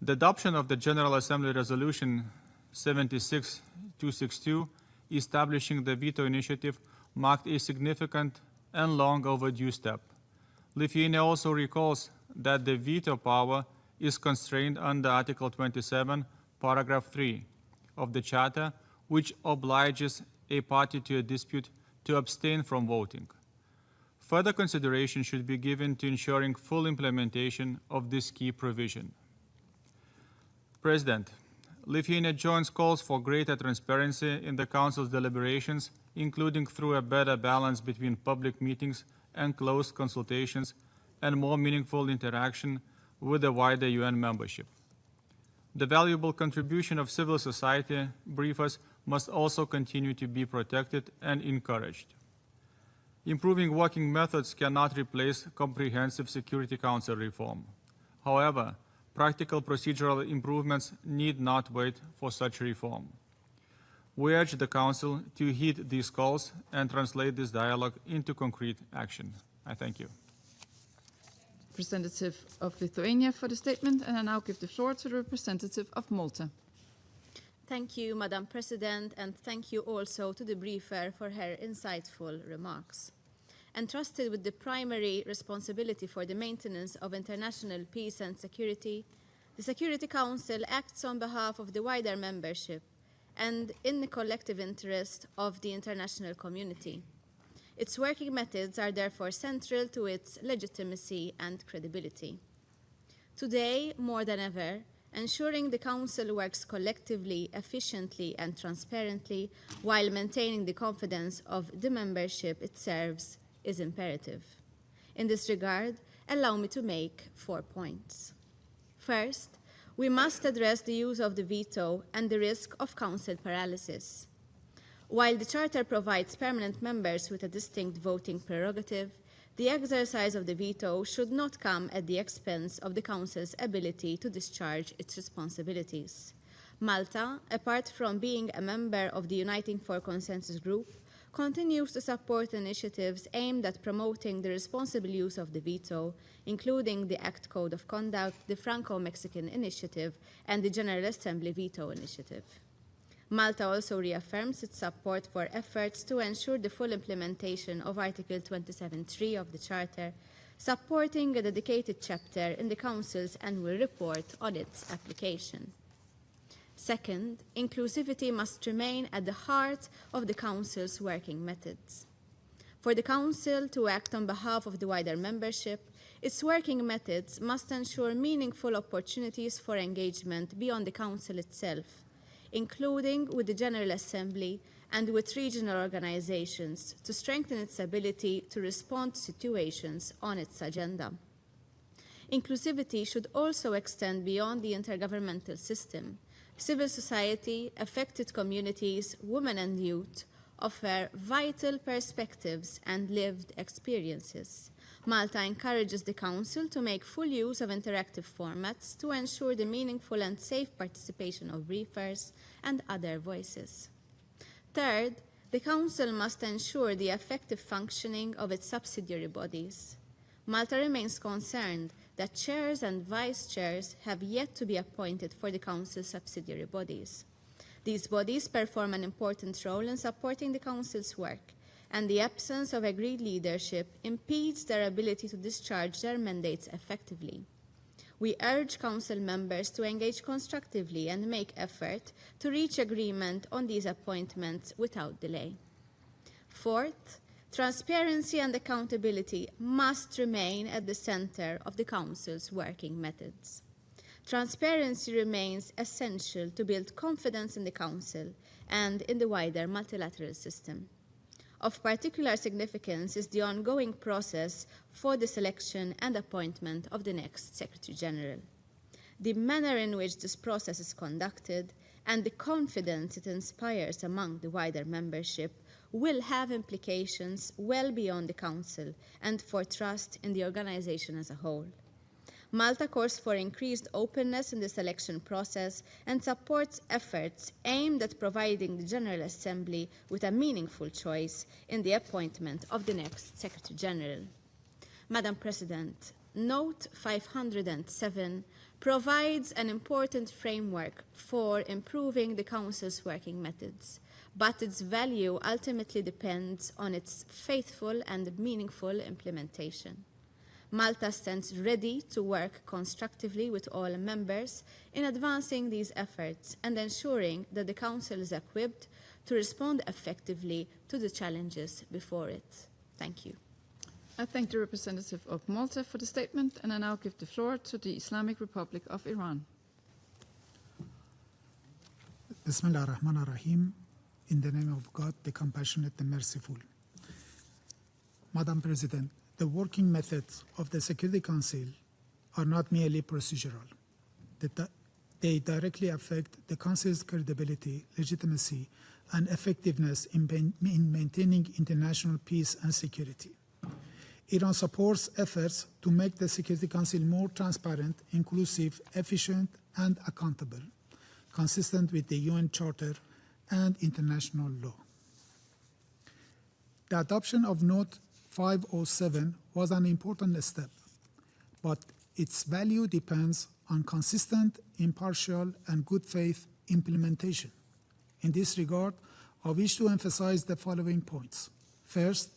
The adoption of the General Assembly Resolution 76-262 establishing the veto initiative marked a significant and long overdue step. Lithuania also recalls that the veto power is constrained under Article 27, paragraph 3 of the Charter, which obliges a party to a dispute to abstain from voting. Further consideration should be given to ensuring full implementation of this key provision. President, Lithuania joins calls for greater transparency in the Council's deliberations, including through a better balance between public meetings and closed consultations and more meaningful interaction with the wider UN membership. The valuable contribution of civil society briefers must also continue to be protected and encouraged. Improving working methods cannot replace comprehensive Security Council reform. However, practical procedural improvements need not wait for such reform. We urge the Council to heed these calls and translate this dialogue into concrete action. I thank you. Representative of Lithuania for the statement, and I now give the floor to the representative of Malta. Thank you, Madam President, and thank you also to the briefer for her insightful remarks. Entrusted with the primary responsibility for the maintenance of international peace and security, the Security Council acts on behalf of the wider membership and in the collective interest of the international community. Its working methods are therefore central to its legitimacy and credibility. Today, more than ever, ensuring the Council works collectively, efficiently, and transparently while maintaining the confidence of the membership it serves is imperative. In this regard, allow me to make 4 points. First, we must address the use of the veto and the risk of Council paralysis. While the Charter provides permanent members with a distinct voting prerogative, the exercise of the veto should not come at the expense of the Council's ability to discharge its responsibilities. Malta, apart from being a member of the Uniting for Consensus group, continues to support initiatives aimed at promoting the responsible use of the veto, including the ACT Code of Conduct, the Franco-Mexican Initiative, and the General Assembly Veto Initiative. Malta also reaffirms its support for efforts to ensure the full implementation of Article 27.3 of the Charter, supporting a dedicated chapter in the Council's annual report on its application. Second, inclusivity must remain at the heart of the Council's working methods. For the Council to act on behalf of the wider membership, its working methods must ensure meaningful opportunities for engagement beyond the Council itself, including with the General Assembly and with regional organizations, to strengthen its ability to respond to situations on its agenda. Inclusivity should also extend beyond the intergovernmental system. Civil society, affected communities, women and youth offer vital perspectives and lived experiences. Malta encourages the Council to make full use of interactive formats to ensure the meaningful and safe participation of briefers and other voices. Third, the Council must ensure the effective functioning of its subsidiary bodies. Malta remains concerned that chairs and vice chairs have yet to be appointed for the Council's subsidiary bodies. These bodies perform an important role in supporting the Council's work, and the absence of agreed leadership impedes their ability to discharge their mandates effectively. We urge Council members to engage constructively and make effort to reach agreement on these appointments without delay. Fourth, transparency and accountability must remain at the center of the Council's working methods. Transparency remains essential to build confidence in the Council and in the wider multilateral system. Of particular significance is the ongoing process for the selection and appointment of the next Secretary General. The manner in which this process is conducted and the confidence it inspires among the wider membership will have implications well beyond the Council and for trust in the organization as a whole. Malta calls for increased openness in the selection process and supports efforts aimed at providing the General Assembly with a meaningful choice in the appointment of the next Secretary General. Madam President, Note 507 provides an important framework for improving the Council's working methods, but its value ultimately depends on its faithful and meaningful implementation. Malta stands ready to work constructively with all members in advancing these efforts and ensuring that the Council is equipped to respond effectively to the challenges before it. Thank you. I thank the representative of Malta for the statement, and I now give the floor to the Islamic Republic of Iran. Bismillah ar-Rahman ar-Rahim. In the name of God, the compassionate, the merciful. Madam President, the working methods of the Security Council are not merely procedural. They directly affect the Council's credibility, legitimacy, and effectiveness in maintaining international peace and security. Iran supports efforts to make the Security Council more transparent, inclusive, efficient, and accountable, consistent with the UN Charter and international law. The adoption of Note 507 was an important step, but its value depends on consistent, impartial, and good faith implementation. In this regard, I wish to emphasize the following points. First,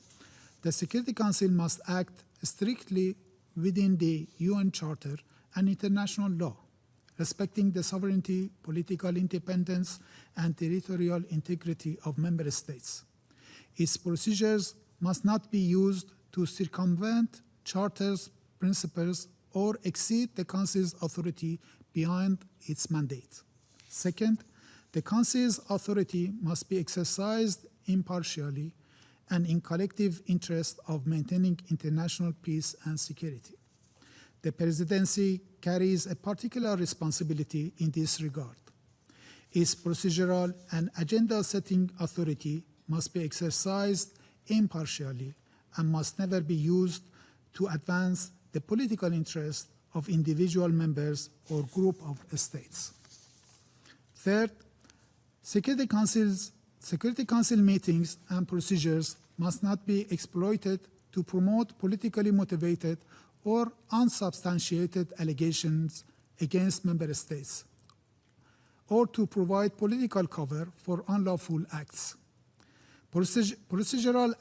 the Security Council must act strictly within the UN Charter and international law, respecting the sovereignty, political independence, and territorial integrity of member states. Its procedures must not be used to circumvent Charter's principles or exceed the Council's authority beyond its mandate. Second, the Council's authority must be exercised impartially and in collective interest of maintaining international peace and security. The Presidency carries a particular responsibility in this regard. Its procedural and agenda-setting authority must be exercised impartially and must never be used to advance the political interests of individual members or group of states. Third, Security Council meetings and procedures must not be exploited to promote politically motivated or unsubstantiated allegations against member states, or to provide political cover for unlawful acts. Procedural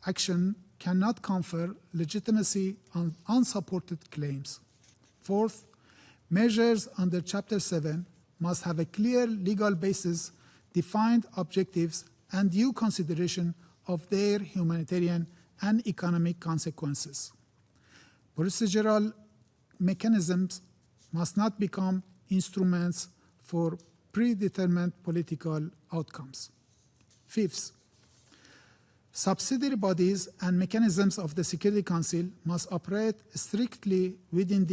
action cannot confer legitimacy on unsupported claims. Fourth, measures under Chapter 7 must have a clear legal basis, defined objectives, and due consideration of their humanitarian and economic consequences. Procedural mechanisms must not become instruments for predetermined political outcomes. Fifth, subsidiary bodies and mechanisms of the Security Council must operate strictly within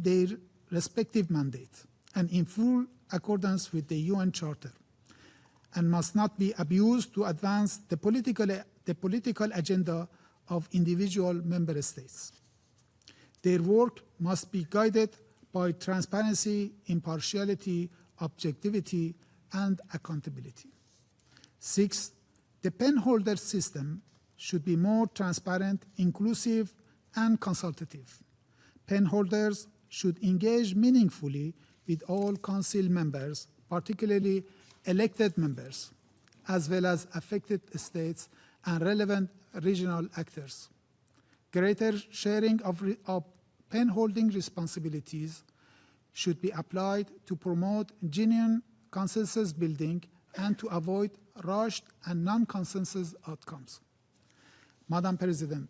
their respective mandate and in full accordance with the UN Charter, and must not be abused to advance the political agenda of individual member states. Their work must be guided by transparency, impartiality, objectivity, and accountability. Six, the penholder system should be more transparent, inclusive, and consultative. Penholders should engage meaningfully with all Council members, particularly elected members, as well as affected states and relevant regional actors. Greater sharing of penholding responsibilities should be applied to promote genuine consensus building and to avoid rushed and non-consensus outcomes. Madam President,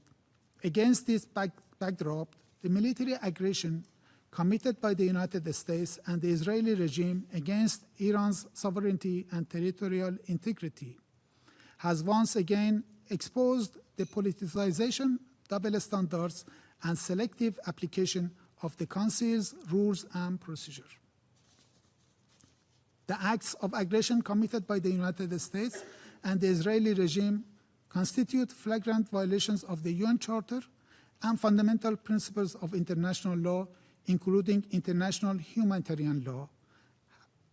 against this backdrop, the military aggression committed by the United States and the Israeli regime against Iran's sovereignty and territorial integrity has once again exposed the politicization, double standards, and selective application of the Council's rules and procedures. The acts of aggression committed by the United States and the Israeli regime constitute flagrant violations of the UN Charter and fundamental principles of international law, including international humanitarian law,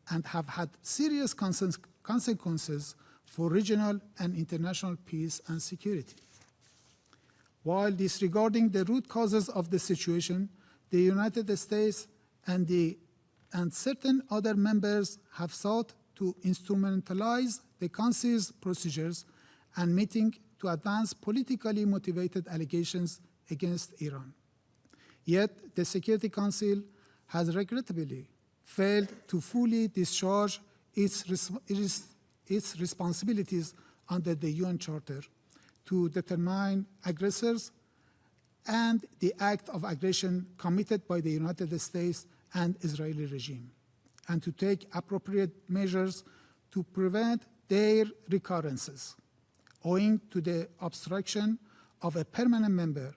and have had serious consequences for regional and international peace and security. While disregarding the root causes of the situation, the United States and certain other members have sought to instrumentalize the Council's procedures and meeting to advance politically motivated allegations against Iran. Yet, the Security Council has regrettably failed to fully discharge its responsibilities under the UN Charter to determine aggressors and the act of aggression committed by the United States and Israeli regime, and to take appropriate measures to prevent their recurrences, owing to the obstruction of a permanent member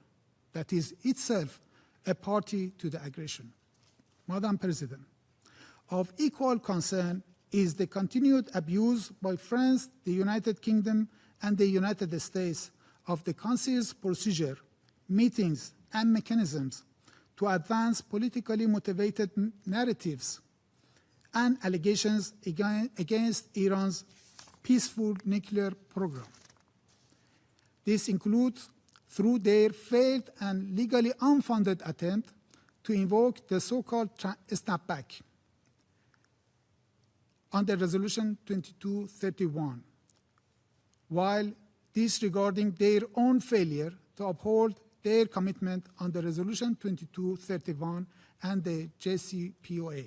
that is itself a party to the aggression. Madam President, of equal concern is the continued abuse by France, the United Kingdom, and the United States of the Council's procedure, meetings, and mechanisms to advance politically motivated narratives and allegations against Iran's peaceful nuclear program. This includes through their failed and legally unfounded attempt to invoke the so-called snapback under Resolution 2231, while disregarding their own failure to uphold their commitment under Resolution 2231 and the JCPOA.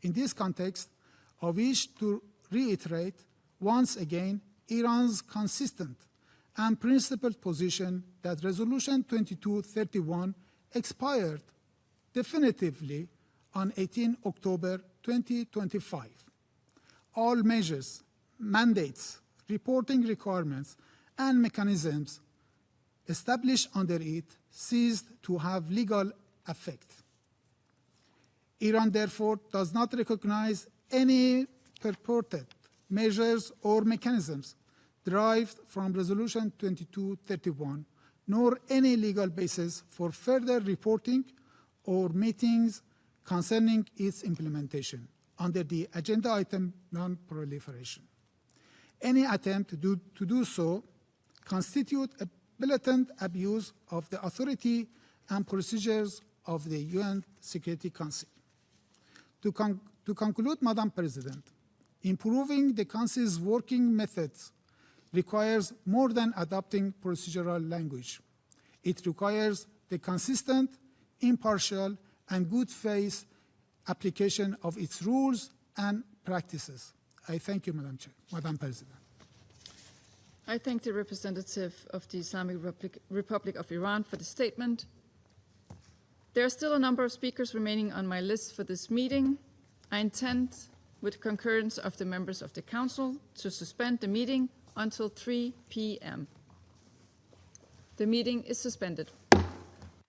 In this context, I wish to reiterate once again Iran's consistent and principled position that Resolution 2231 expired definitively on 18 October 2025. All measures, mandates, reporting requirements, and mechanisms established under it ceased to have legal effect. Iran, therefore, does not recognize any purported measures or mechanisms derived from Resolution 2231, nor any legal basis for further reporting or meetings concerning its implementation under the agenda item non-proliferation. Any attempt to do so constitute a blatant abuse of the authority and procedures of the UN Security Council. To conclude, Madam President, improving the Council's working methods requires more than adopting procedural language. It requires the consistent, impartial, and good faith application of its rules and practices. I thank you, Madam President. I thank the representative of the Islamic Republic of Iran for the statement. There are still a number of speakers remaining on my list for this meeting. I intend, with concurrence of the members of the Council, to suspend the meeting until 3 p.m. The meeting is suspended.